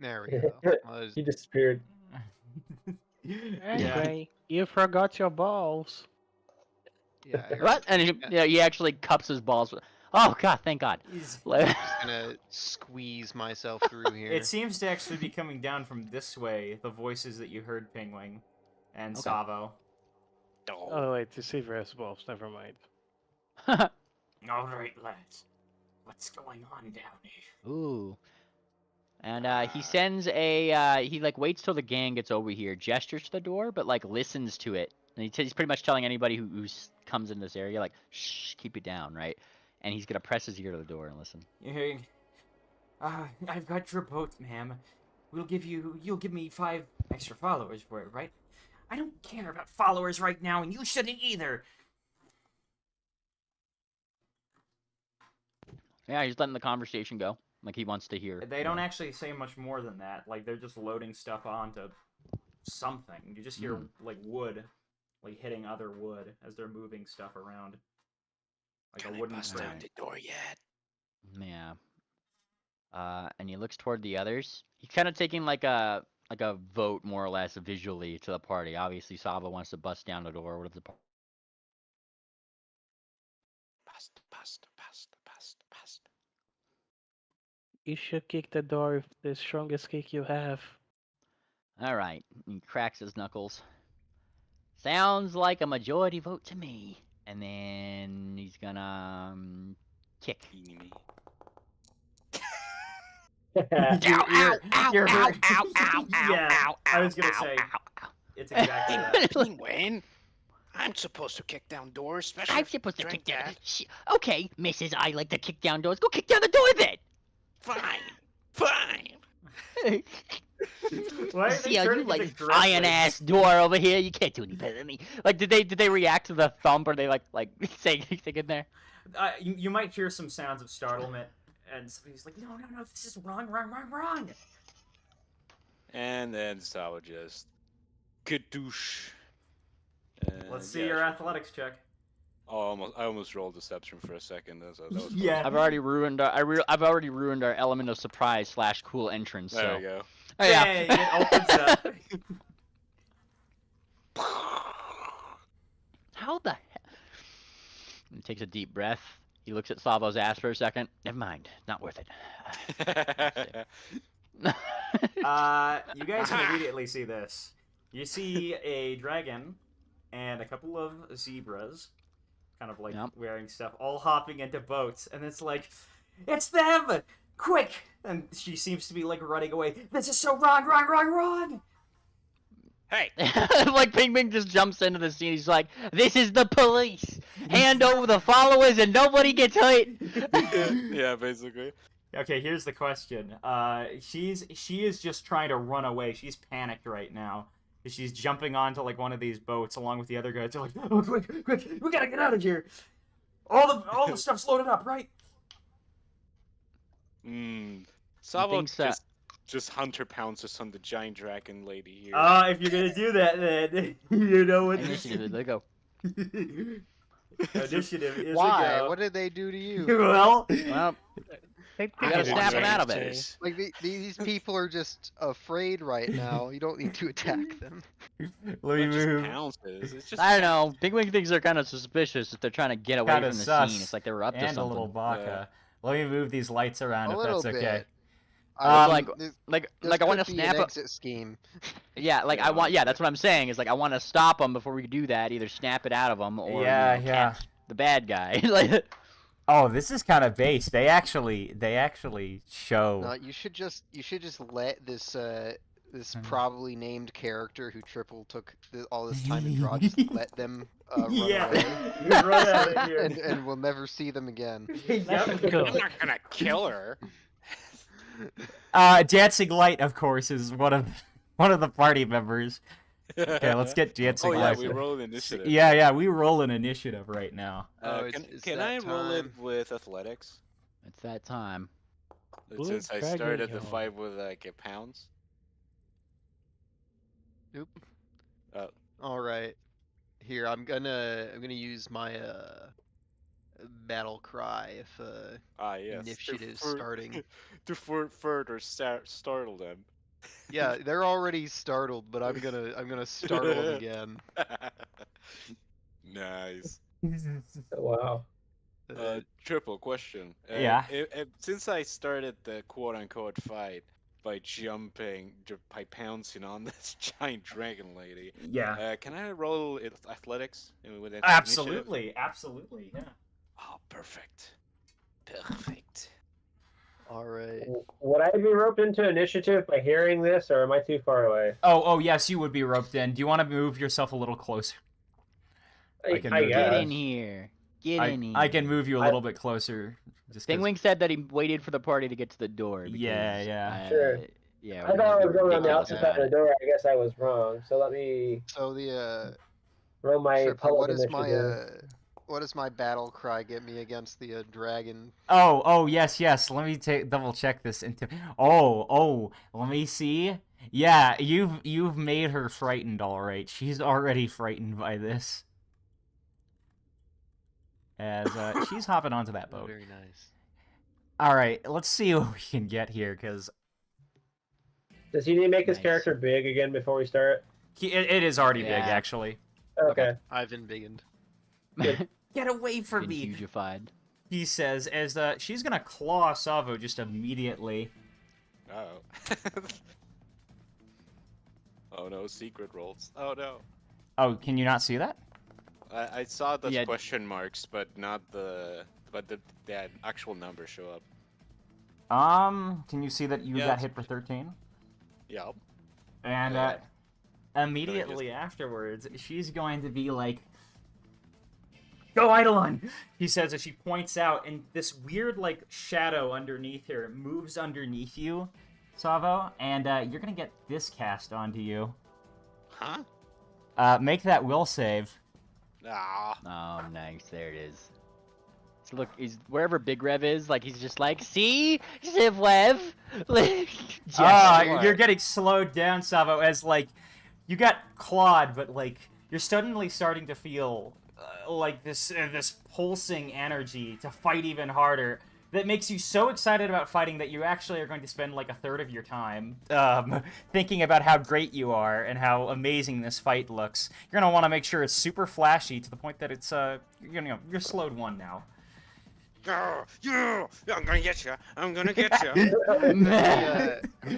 There we go. There we go. He disappeared. Anyway, you forgot your balls. Yeah, here, What? And he actually cups his balls. Oh god, thank God. He's- I'm just gonna squeeze myself through here. It seems to actually be coming down from this way, the voices that you heard, Pingwing and Okay. Savo. Oh wait, the Severus balls. Never mind. Alright, lads. What's going on down here? Ooh. And he sends a he like waits till the gang gets over here, gestures to the door, but like listens to it. And he's pretty much telling anybody who comes in this area, like, shh, keep it down, right? And he's gonna press his ear to the door and listen. You're hearing, I've got your boat, ma'am. You'll give me 5 extra followers for it, right? I don't care about followers right now, and you shouldn't either. Yeah, he's letting the conversation go. Like he wants to hear. They don't actually say much more than that. Like, they're just loading stuff onto something. You just hear, like, wood, like, hitting other wood as they're moving stuff around. Like Can a I wooden bust frame. out the door yet? Yeah. And he looks toward the others. He's kind of taking like a vote, more or less, visually to the party. Obviously, Saba wants to bust down the door. What if the Bust. You should kick the door with the strongest kick you have. All right. He cracks his knuckles. Sounds like a majority vote to me. And then he's gonna kick. Eeny me. You're hurt. ow, Yeah, I was gonna say, ow. it's exactly that. Penguin, I'm supposed to kick down doors, especially I'm if supposed to drink kick down. that. Okay, Mrs. I like to kick down doors. Go kick down the door then. Fine. Why are they See how you turning like into this iron gremlins? ass door over here? You can't do any better than me. Like, did they react to the thump, or they like saying anything in there? You might hear some sounds of startlement, and somebody's like, no, this is wrong. And then Sava just kadoosh. Let's see your athletics check. Oh, I almost rolled deception for a second. That was close. Yeah. I've already ruined I've already ruined our element of surprise / cool entrance. There So we go. oh, yeah. Hey, it opens up. How the hell? He takes a deep breath. He looks at Savo's ass for a second. Never mind. Not worth it. You guys can immediately see this. You see a dragon and a couple of zebras, kind of like Yep. wearing stuff, all hopping into boats, and it's like, it's them! Quick! And she seems to be like running away. This is so wrong! Hey, Like Ping Ping just jumps into the scene. He's like, "This is the police. Hand over the followers, and nobody gets hurt." Yeah, basically. Okay, here's the question. She is just trying to run away. She's panicked right now. She's jumping onto like one of these boats along with the other guys. They're like, "Oh, quick, quick, we gotta get out of here! All the stuff's loaded up, right?" Sabo thinks that- just hunter pounces on the giant dragon lady here. If you're gonna do that, then you know what this Initiative, let go. Initiative is Why? a go. What did they do to you? Well, Well, They you gotta did snap it. him out of it. Like these people are just afraid right now. You don't need to attack them. let me It just move. pounces. It's just I don't know. Bigwing thinks they're kind of suspicious if they're trying to get away Kinda from the sus. scene. It's like they were up to And something. a little baka. Let me move these lights around A if little that's bit. okay. Like this I want to could be snap an a, exit scheme. yeah, like I want, yeah, that's what I'm saying. Is like I want to stop them before we do that. Either snap it out of them or Yeah. catch the bad guy. Like, Oh, this is kind of base. They actually show. No, you should just let this this probably named character who Triple took all this time to draw, just let them run Yeah. away. Run out of here. and we'll never see them again. Let's go. I'm not gonna kill her. Dancing Light, of course, is one of the party members. Okay, let's get Dancing Oh yeah, Light. we roll initiative. Yeah, we roll an initiative right now. Oh, it's Can that I roll it time. with athletics? it's that time. Blue Since I dragon started the yo. fight with like a pounds. Oop. Oh. All right. Here, I'm gonna use my battle cry if Yes. initiative's to starting. to further startle them. Yeah, they're already startled, but I'm gonna startle them again. Nice. Wow. Triple question. Yeah. Since I started the quote-unquote fight by by pouncing on this giant dragon lady, Yeah. can I roll athletics with initiative? Absolutely, yeah. Oh, perfect. Perfect. All right. Would I be roped into initiative by hearing this, or am I too far away? Oh, yes, you would be roped in. Do you want to move yourself a little closer? I can move Get guess. in here. Get in here. I can move you a little bit closer. Just 'cause- Bingwing said that he waited for the party to get to the door. Because, Yeah. Sure. Yeah. I thought I was going on the ridiculous opposite about side of it. the door. I guess I was wrong. So let me So the roll my Triple, public what is initiative. what does my battle cry get me against the dragon? Oh, yes. Let me double check this into. Oh, let me see. Yeah, you've made her frightened, all right. She's already frightened by this. As she's hopping onto that boat. Very nice. All right, let's see what we can get here, because Does he need to make his Nice. character big again before we start? it is already big, Yeah. actually. Okay. I've embiggened. Get away from Been me, hugified. he says, as she's gonna claw Savo just immediately. Oh. Oh no, secret rolls. Oh no. Oh, can you not see that? I saw the Yeah. question marks, but not the actual numbers show up. Can you see that you Yeah, got it's- hit for 13? Yep. And Yeah. immediately afterwards, she's going to be like, "Go, Eidolon!" He says as she points out, and this weird, like, shadow underneath her moves underneath you, Savo, and you're going to get this cast onto you. Huh? Make that will save. Ah. Oh, nice. There it is. So look, he's wherever Big Rev is. Like he's just like, see, Zivlev. Like, Ah, you're getting slowed down, Savo, as, like, you got clawed, but, like, you're suddenly starting to feel, like, this pulsing energy to fight even harder that makes you so excited about fighting that you actually are going to spend, like, a third of your time thinking about how great you are and how amazing this fight looks. You're going to want to make sure it's super flashy to the point that it's, you're slowed one now. Yeah, I'm gonna get you. I'm gonna get you.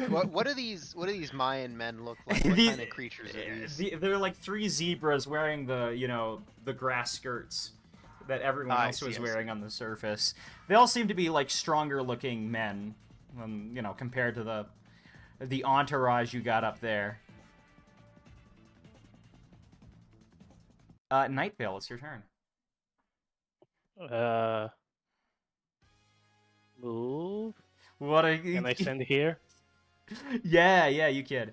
What do these Mayan men look like? What kind of creatures are these? They're like three zebras wearing the grass skirts that everyone I else see, was I see. wearing on the surface. They all seem to be like stronger looking men, compared to the entourage you got up there. Nightvale, it's your turn. Move. What a... Can I send here? Yeah, you can.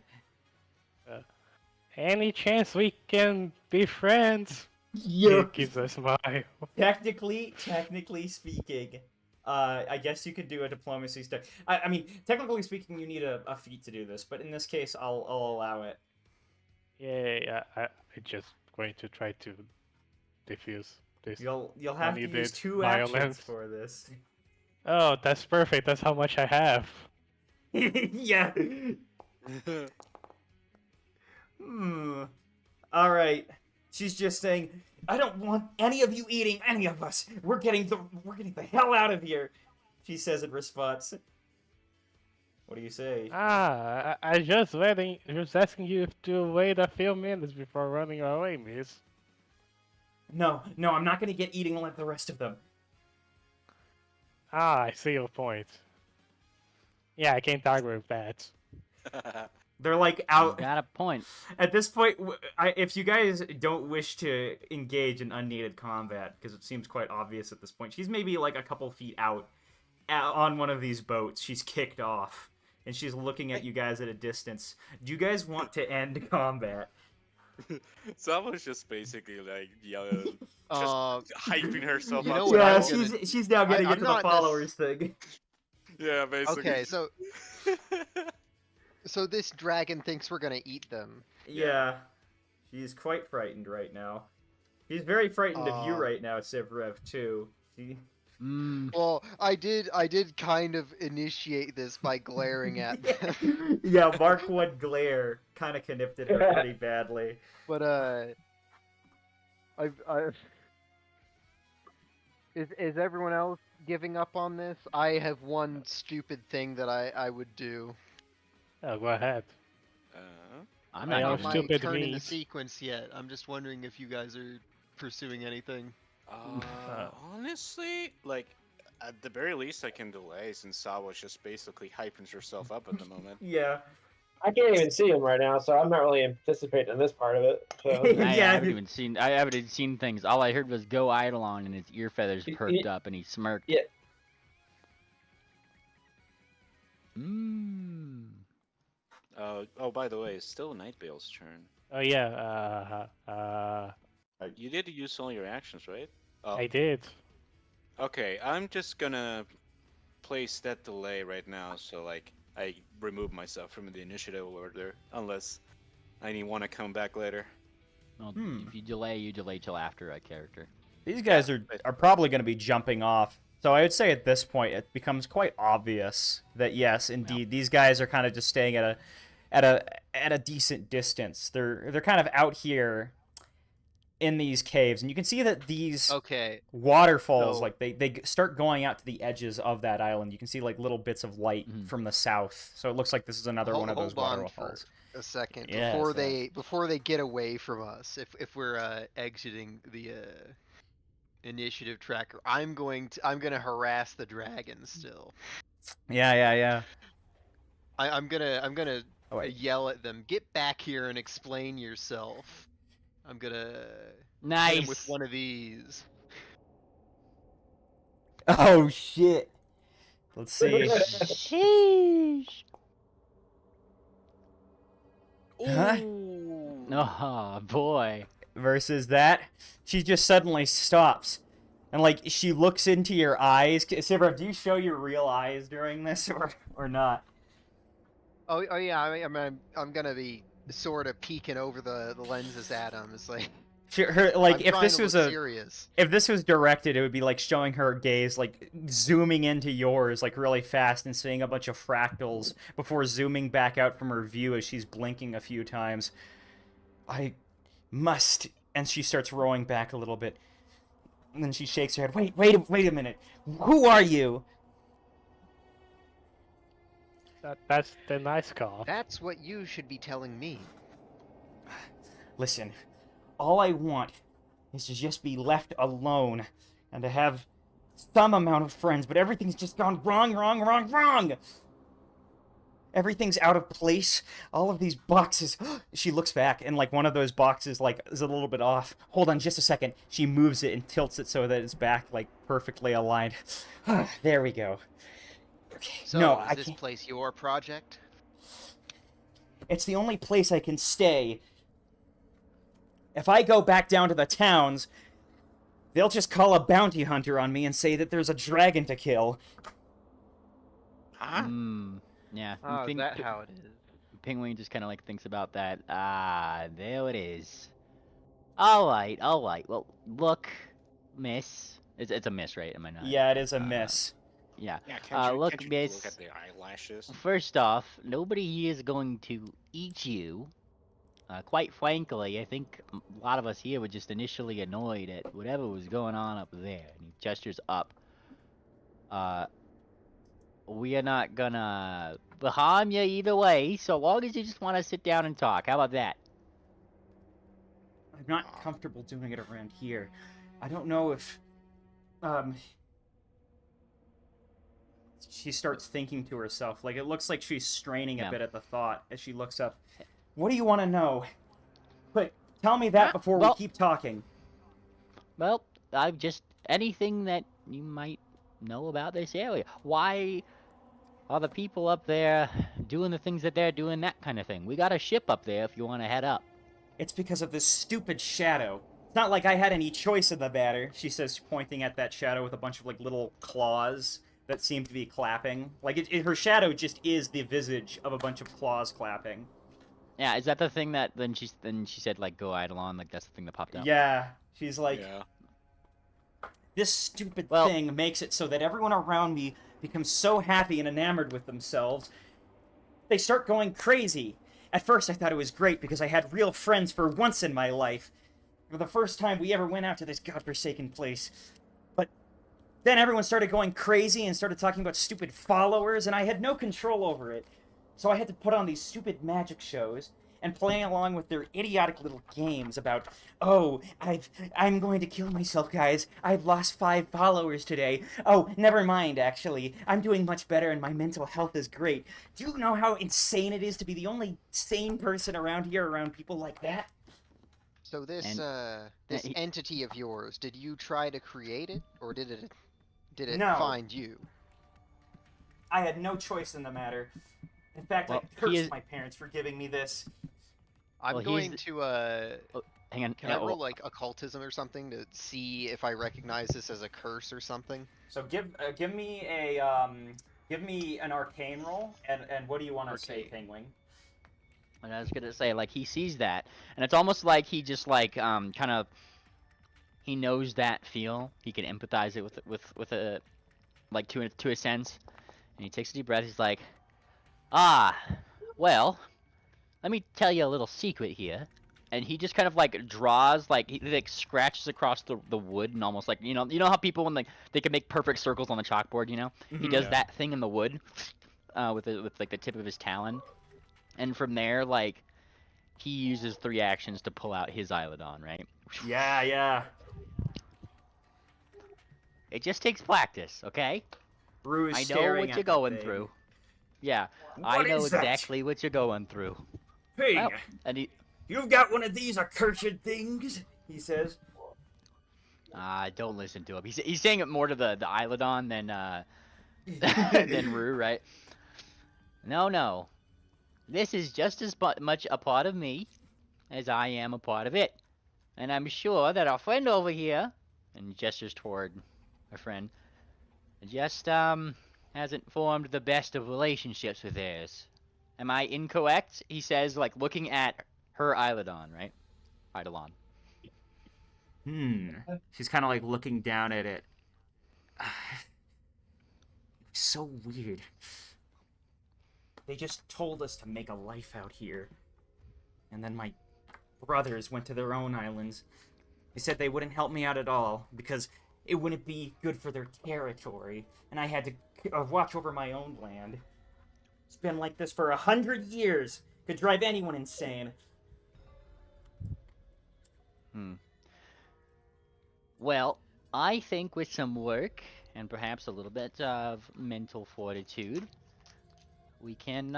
Any chance we can be friends? Yeah. It gives a smile. Technically speaking, I guess you could do a diplomacy check. I mean, technically speaking, you need a feat to do this, but in this case, I'll allow it. Yeah, I'm just going to try to defuse this. You'll have to use unneeded 2 violence. actions for this. Oh, that's perfect. That's how much I have. Yeah. All right. She's just saying, I don't want any of you eating any of us. We're getting the hell out of here. She says in response. What do you say? I just asking you to wait a few minutes before running away, miss. No, I'm not gonna get eating like the rest of them. I see your point. Yeah, I can't argue with that. They're like You out. got a point. At this point, if you guys don't wish to engage in unneeded combat, because it seems quite obvious at this point, she's maybe like a couple feet out on one of these boats. She's kicked off, and she's looking at you guys at a distance. Do you guys want to end combat? Someone's just basically like yelling, just Uh, hyping herself you up. know to what Yeah, I'm gonna- she's now getting I'm into the not followers thing. Yeah, basically. okay, so this dragon thinks we're gonna eat them. Yeah, she's quite frightened right now. She's very frightened of you Aw. right now, Sivrev, too. She... Well, I did kind of initiate this by glaring at them. Yeah, Mark 1 glare kind of connipted her pretty badly. But is everyone else? Giving up on this? I have one stupid thing that I would do. Oh, go ahead. I'm I not know even. my stupid turn in the means. sequence yet. I'm just wondering if you guys are pursuing anything. Honestly, like, at the very least, I can delay since Sawa's just basically hyping herself up at the moment. Yeah. I can't even see him right now, so I'm not really anticipating in this part of it. So. I Yeah, haven't even seen. I haven't even seen things. All I heard was "Go Eidolon" and his ear feathers perked up, and he smirked. Yeah. Oh, by the way, it's still Nightbale's turn. Oh yeah. You did use all your actions, right? Oh, I did. okay. I'm just gonna place that delay right now, so like I remove myself from the initiative order, unless I want to come back later. Well, if you delay till after a character. These guys are probably going to be jumping off. So I would say at this point it becomes quite obvious that yes, indeed, these guys are kind of just staying at a decent distance. They're kind of out here in these caves, and you can see that these Okay. waterfalls, So- like they start going out to the edges of that island. You can see like little bits of light from the south. So it looks like this is another one of those Hold on waterfalls. for a second Yeah, before they get away from us. If we're exiting the initiative tracker, I'm gonna harass the dragon still. Yeah. I'm gonna Oh, wait. yell at them. Get back here and explain yourself. I'm gonna hit him Nice. with one of these. Oh shit. Let's see. Sheesh. Huh? Oh boy. Versus that, she just suddenly stops. And like she looks into your eyes. Sivra, do you show your real eyes during this or not? Oh yeah. I'm gonna be sort of peeking over the lenses at him. It's like I'm If trying this to was look serious. if this was directed, it would be like showing her gaze like zooming into yours like really fast and seeing a bunch of fractals before zooming back out from her view as she's blinking a few times. I must, and she starts rowing back a little bit. And then she shakes her head. Wait a minute. Who are you? That's the nice call. That's what you should be telling me. Listen, all I want is to just be left alone and to have some amount of friends, but everything's just gone wrong. Everything's out of place. All of these boxes. She looks back, and like one of those boxes like is a little bit off. Hold on just a second. She moves it and tilts it so that it's back like perfectly aligned. There we go. So, no, is I this can't. place your project? It's the only place I can stay. If I go back down to the towns, they'll just call a bounty hunter on me and say that there's a dragon to kill. Huh? Yeah. Oh, is that how it is? Penguin just kind of like thinks about that. Ah, there it is. All right, all right. Well, look, miss. It's a miss, right? Am I not? Yeah, it is a miss. Yeah. Yeah, Look, can't you miss. look at the eyelashes? First off, nobody here is going to eat you. Quite frankly, I think a lot of us here were just initially annoyed at whatever was going on up there. And he gestures up. We are not gonna harm you either way, so long as you just want to sit down and talk. How about that? I'm not comfortable doing it around here. I don't know if... She starts thinking to herself. Like, it looks like she's straining a bit at the thought as she looks up. What do you want to know? But tell me that before we keep talking. Well, I've just... anything that you might know about this area. Why are the people up there doing the things that they're doing, that kind of thing? We got a ship up there if you want to head up. It's because of this stupid shadow. It's not like I had any choice in the matter, she says, pointing at that shadow with a bunch of, like, little claws that seem to be clapping. Like, her shadow just is the visage of a bunch of claws clapping. Yeah, is that the thing that then she said, like, go Eidolon? Like, that's the thing that popped up? Yeah, she's like... Yeah. This stupid thing makes it so that everyone around me becomes so happy and enamored with themselves, they start going crazy. At first I thought it was great because I had real friends for once in my life. For the first time we ever went out to this godforsaken place. But then everyone started going crazy and started talking about stupid followers, and I had no control over it. So I had to put on these stupid magic shows and play along with their idiotic little games about, oh, I'm going to kill myself, guys. I've lost 5 followers today. Oh, never mind, actually. I'm doing much better and my mental health is great. Do you know how insane it is to be the only sane person around here around people like that? So this entity of yours, did you try to create it, or did it No. find you? I had no choice in the matter. In fact, I cursed my parents for giving me this. I'm going to hang on. Can I roll like occultism or something to see if I recognize this as a curse or something? So give me an arcane roll, and what do you want to say, Penguin? And I was gonna say, like, he sees that, and it's almost like he just like kind of he knows that feel. He can empathize it with a like to a sense, and he takes a deep breath. He's like, well, let me tell you a little secret here. And he just kind of like draws, like he like scratches across the wood, and almost like you know how people when they can make perfect circles on the chalkboard, you know, he does that thing in the wood, with like the tip of his talon, and from there like he uses 3 actions to pull out his Eilidon, right? Yeah. It just takes practice, okay? Rue is I know staring what at you're the going thing. through. Yeah, What I know is that? exactly what you're going through. Hey, Well, and you've got one of these accursed things, he says. Don't listen to him. He's saying it more to the Eilidon than than Rue, right? No. This is just as much a part of me as I am a part of it. And I'm sure that our friend over here, and gestures toward our friend, just hasn't formed the best of relationships with theirs. Am I incorrect? He says, like looking at her Eilidon, right? Eidolon. She's kind of like looking down at it. So weird. They just told us to make a life out here. And then my brothers went to their own islands. They said they wouldn't help me out at all because it wouldn't be good for their territory. And I had to watch over my own land. It's been like this for 100 years. Could drive anyone insane. Well, I think with some work and perhaps a little bit of mental fortitude, we can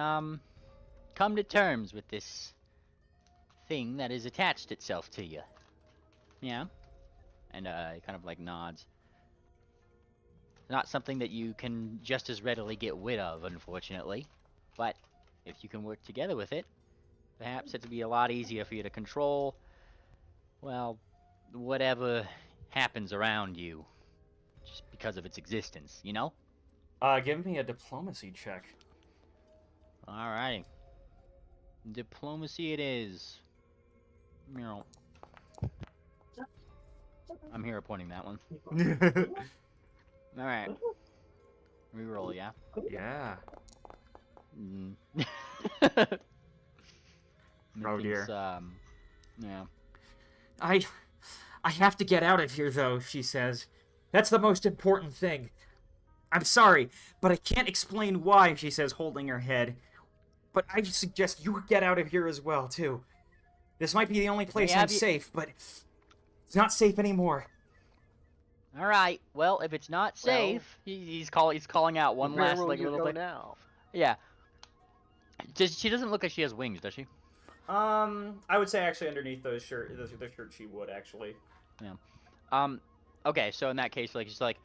come to terms with this thing that has attached itself to you. Yeah? And he kind of like nods. Not something that you can just as readily get rid of, unfortunately. But if you can work together with it, perhaps it'd be a lot easier for you to control, well, whatever happens around you, just because of its existence, you know? Give me a diplomacy check. Alright. Diplomacy it is. Meow. I'm here appointing that one. Alright. Reroll, yeah? Yeah. Mm. Oh dear. Yeah. I have to get out of here, though, she says. That's the most important thing. I'm sorry, but I can't explain why, she says, holding her head. But I suggest you get out of here as well, too. This might be the only place I'm safe, but it's not safe anymore. All right. Well, if it's not safe, he's calling out one Where last will like you little go thing. now? Yeah. She doesn't look like she has wings, does she? I would say actually underneath the shirt she would actually. Yeah. Okay. So in that case, like she's like,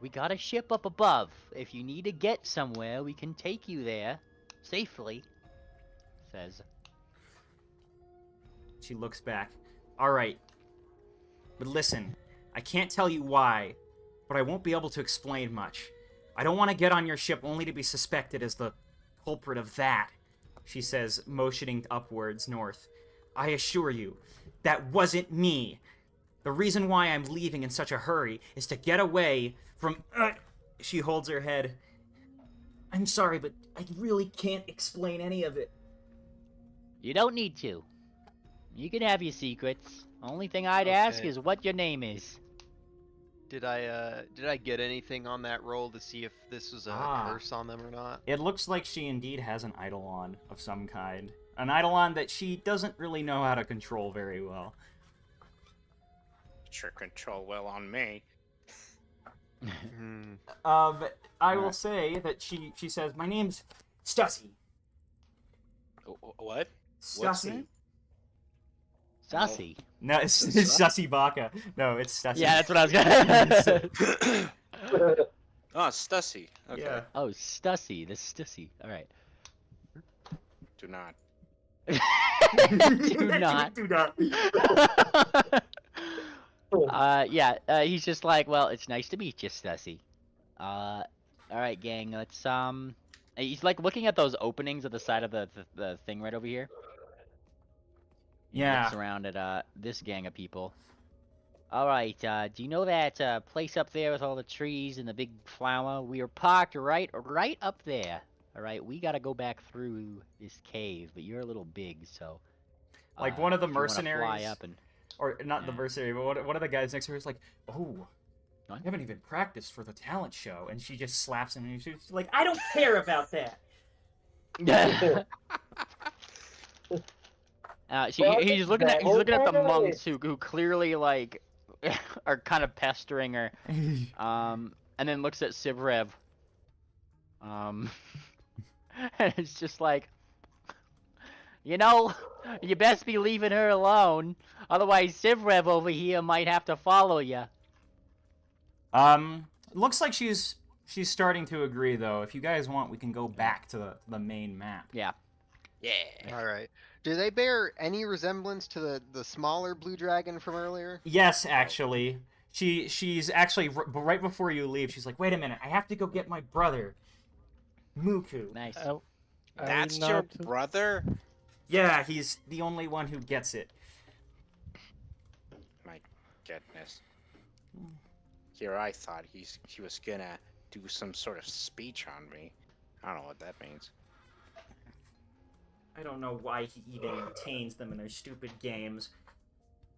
we got a ship up above. If you need to get somewhere, we can take you there safely. Says. She looks back. All right. But listen, I can't tell you why, but I won't be able to explain much. I don't want to get on your ship only to be suspected as the culprit of that, she says, motioning upwards north. I assure you, that wasn't me. The reason why I'm leaving in such a hurry is to get away from... She holds her head. I'm sorry, but I really can't explain any of it. You don't need to. You can have your secrets. Only thing I'd ask is what your name is. Did I get anything on that roll to see if this was a curse on them or not? It looks like she indeed has an Eidolon of some kind. An Eidolon that she doesn't really know how to control very well. Sure control well on me. I will say that she says, my name's Stussy. What? Stussy. Sussy. No, it's Sussy Baka. No, it's Stussy. Yeah, that's what I was gonna. Oh, Stussy. Okay. Yeah. Oh, Stussy. The Stussy. All right. Do not. Do not. Do not. He's just like, well, it's nice to meet you, Stussy. All right, gang. Let's He's like looking at those openings at the side of the thing right over here. Yeah. Looks around at this gang of people. All right. Do you know that place up there with all the trees and the big flower? We are parked right up there. All right. We gotta go back through this cave, but you're a little big, so. Like one of the if you wanna mercenaries. fly up and... Or not the mercenary, but one of the guys next to her is like, "Oh, What? you haven't even practiced for the talent show," and she just slaps him, and she's like, "I don't care about that." He's looking at the monks who clearly like are kind of pestering her, and then looks at Sivrev, and it's just like, you know, you best be leaving her alone, otherwise Sivrev over here might have to follow you. Looks like she's starting to agree though. If you guys want, we can go back to the main map. Yeah. Yeah. All right. Do they bear any resemblance to the smaller blue dragon from earlier? Yes, actually. She's actually right before you leave. She's like, "Wait a minute, I have to go get my brother, Muku." Nice. That's your brother? Yeah, he's the only one who gets it. My goodness. Here I thought he was gonna do some sort of speech on me. I don't know what that means. I don't know why he even entertains them in their stupid games,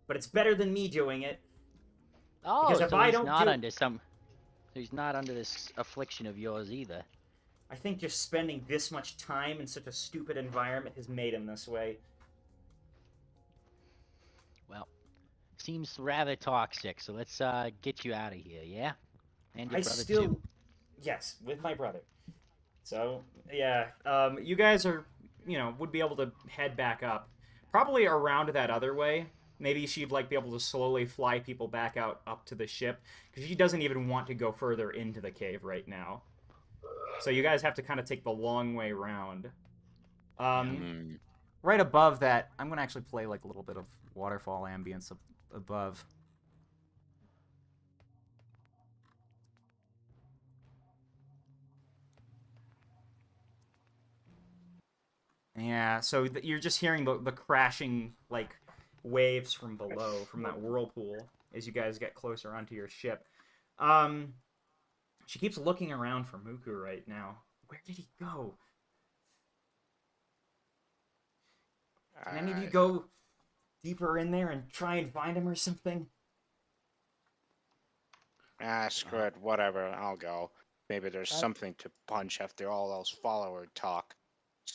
but it's better than me doing it. Oh, because if so I he's don't not do... under some. He's not under this affliction of yours either. I think just spending this much time in such a stupid environment has made him this way. Well, seems rather toxic. So let's get you out of here, yeah? And your brother too. Yes, with my brother. So yeah, you guys are, would be able to head back up, probably around that other way. Maybe she'd like be able to slowly fly people back out up to the ship, because she doesn't even want to go further into the cave right now. So you guys have to kind of take the long way round. Right above that, I'm gonna actually play like a little bit of waterfall ambience above. Yeah, so you're just hearing the crashing, like, waves from below, from that whirlpool, as you guys get closer onto your ship. She keeps looking around for Muku right now. Where did he go? Can any of you go deeper in there and try and find him or something? Screw it, whatever, I'll go. Maybe there's something to punch after all those follower talk.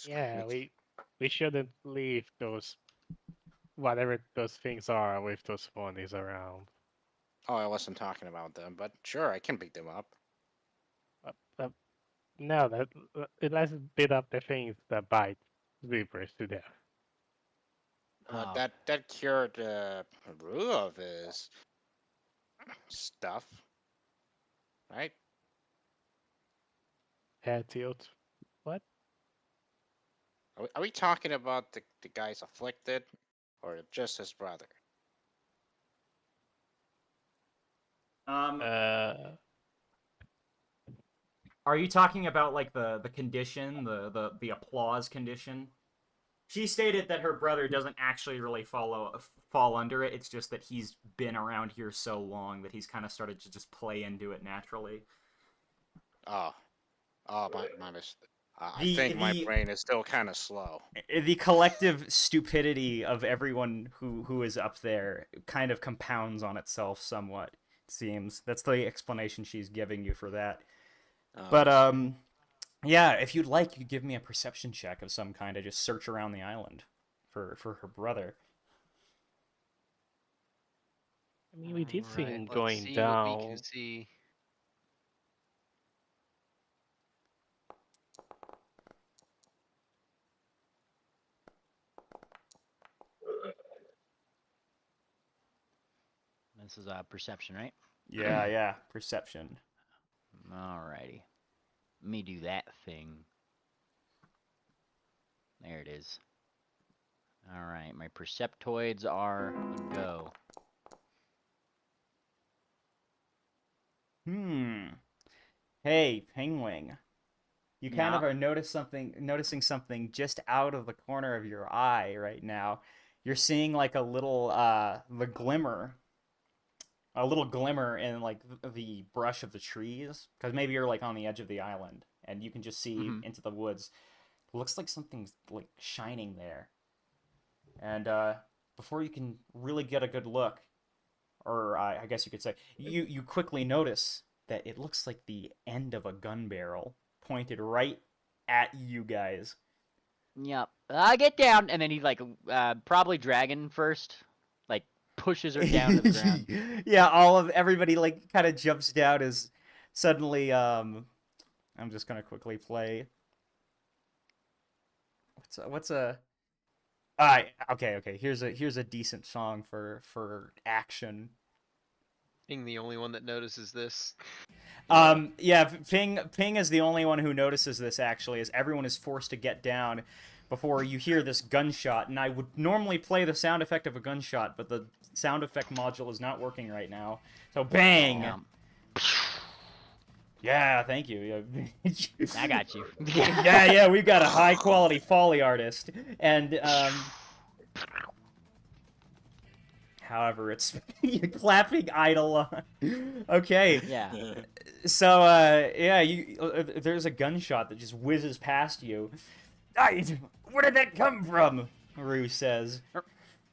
Yeah, we shouldn't leave those whatever those things are with those ponies around. Oh, I wasn't talking about them, but sure, I can pick them up. No, let's beat up the things that bite reapers to death. That cured Rue of his stuff, right? Head tilt. What? Are we talking about the guys afflicted, or just his brother? Are you talking about like the condition, the applause condition? She stated that her brother doesn't actually really fall under it. It's just that he's been around here so long that he's kind of started to just play into it naturally. Oh, my mistake. I think my brain is still kind of slow. The collective stupidity of everyone who is up there kind of compounds on itself somewhat, it seems. That's the explanation she's giving you for that. But, yeah, if you'd like, you could give me a perception check of some kind. I just search around the island for her brother. I mean, we did see him Let's going see down. What we can see. This is perception, right? Yeah, perception. Alrighty. Let me do that thing. There it is. Alright, my perceptoids are go. Hey, Penguin. You kind of are noticing something just out of the corner of your eye right now. You're seeing like a little the glimmer. A little glimmer in like the brush of the trees, because maybe you're like on the edge of the island and you can just see into the woods. It looks like something's like shining there. And before you can really get a good look, or I guess you could say, you quickly notice that it looks like the end of a gun barrel pointed right at you guys. Yep. Get down, and then he like probably dragon first, like pushes her down to the ground. Yeah, everybody like kind of jumps down as suddenly I'm just gonna quickly play. What's a okay. Here's a decent song for action. Being the only one that notices this. Yeah, Ping is the only one who notices this, actually, as everyone is forced to get down before you hear this gunshot. And I would normally play the sound effect of a gunshot, but the sound effect module is not working right now. So bang! Yeah, thank you. I got you. Yeah, we've got a high-quality Foley artist. And, however, it's clapping idle on. Okay. Yeah. So, yeah, there's a gunshot that just whizzes past you. Where did that come from? Rue says.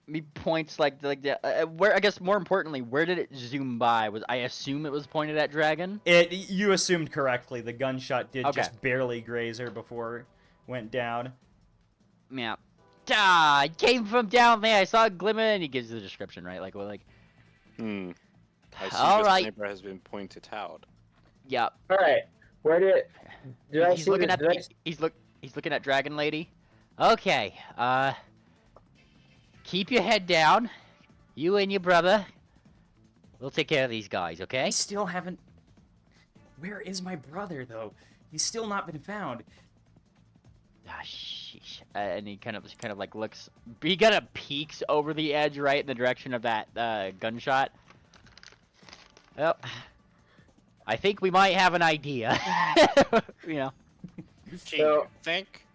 Me points like where, I guess more importantly, where did it zoom by? I assume it was pointed at Dragon? You assumed correctly. The gunshot did just barely graze her before it went down. Yeah. It came from down there. I saw a glimmer, and he gives the description, right? Like, I see the sniper has been pointed out. Yep. All right. Where did I He's see looking the, at he's looking at Dragon Lady. Okay. Keep your head down. You and your brother. We'll take care of these guys, okay? I still haven't... Where is my brother, though? He's still not been found. Ah, sheesh. And he kind of like looks. He kind of peeks over the edge, right in the direction of that gunshot. Well, I think we might have an idea. You know. So, think?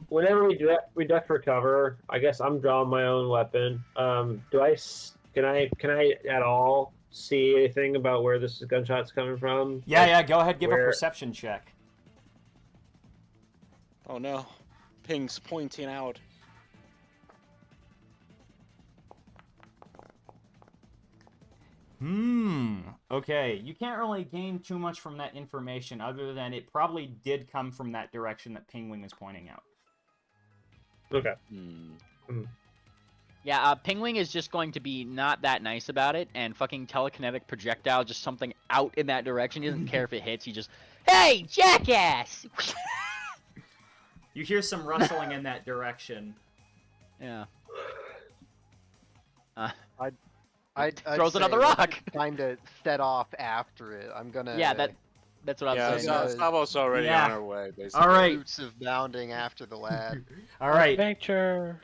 whenever we duck for cover, I guess I'm drawing my own weapon. Can I at all see anything about where this gunshot's coming from? Yeah, Like, yeah, go ahead, give a where- perception check. Oh no. Ping's pointing out. Okay, you can't really gain too much from that information other than it probably did come from that direction that Penguin is pointing out. Okay. Yeah, Pingwing is just going to be not that nice about it, and fucking telekinetic projectile, just something out in that direction. He doesn't care if it hits. He just, hey, jackass! You hear some rustling in that direction. Yeah. I'd Throws say another let's rock. just kind of set off after it. I'm gonna. Yeah, that's what I'm Yeah, saying. Savo's already Yeah. on our way, basically. All right, Boots of bounding after the lad. all right. Adventure.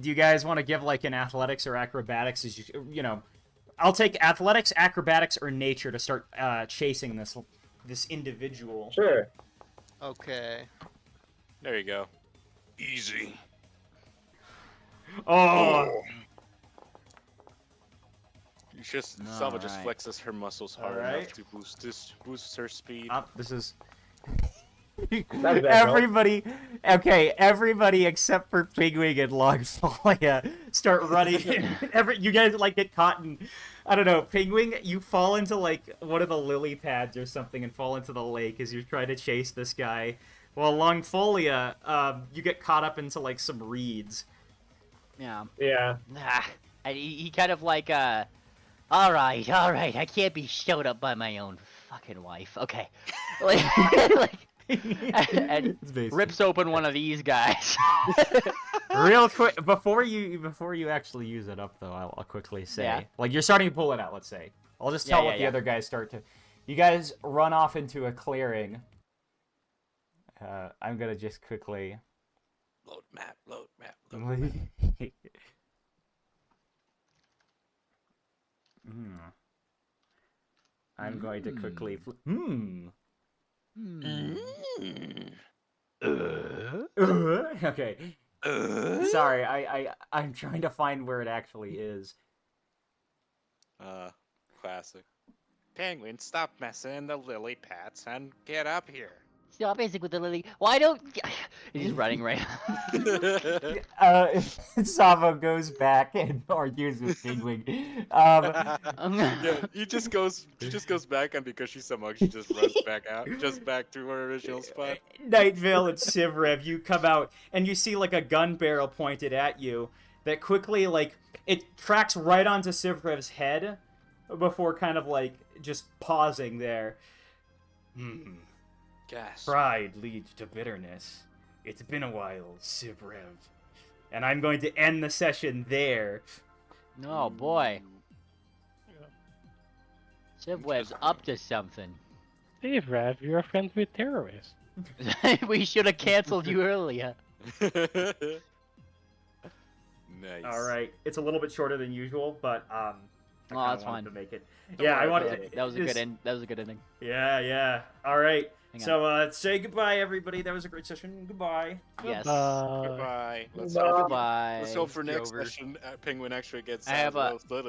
Do you guys want to give like an athletics or acrobatics? As you know, I'll take athletics, acrobatics, or nature to start chasing this individual. Sure. Okay. There you go. Easy. Oh, Sava just Alright. flexes her muscles hard Alright. enough to boost her speed. this is. Not a bad Everybody, okay, everybody except for Pigwig and Logfolia start running. You guys like get caught in, I don't know, Pigwig, you fall into like one of the lily pads or something and fall into the lake as you're trying to chase this guy. While Longfolia, you get caught up into like some reeds. Yeah. Yeah. And he kind of like, all right, I can't be showed up by my own fucking wife. Okay. and It's basically- rips open one of these guys. Real quick, before you actually use it up though, I'll quickly say, Yeah. like you're starting to pull it out. Let's say, I'll just tell Yeah, what yeah, the yeah. other guys start to. You guys run off into a clearing. I'm gonna just quickly. Load map. I'm going to quickly. Okay. Sorry, I'm trying to find where it actually is. Classic. Penguin, stop messing in the lily pads and get up here. Stop messing with the lily. Why don't... He's running right. Savo goes back and argues with Pigwig. Yeah, he just goes back, and because she's so much, she just runs back out, just back to her original spot. Night Vale and Sivrev, you come out and you see like a gun barrel pointed at you that quickly like it tracks right onto Sivrev's head before kind of like just pausing there. Gas. Pride leads to bitterness. It's been a while, Sivrev. And I'm going to end the session there. Oh boy. Sivweb's up to something. Steve Rev, you're friends with terrorists. We should have canceled you earlier. Nice. Alright, it's a little bit shorter than usual, but I kinda that's wanted fine. to make it. Don't Yeah, I worry wanted about to. That was a good end. That was a good ending. Yeah. Alright. Hang on. So, say goodbye, everybody. That was a great session. Goodbye. Yes. Goodbye. Bye. Goodbye. Let's hope for next Over. session, Penguin actually gets I have a- those little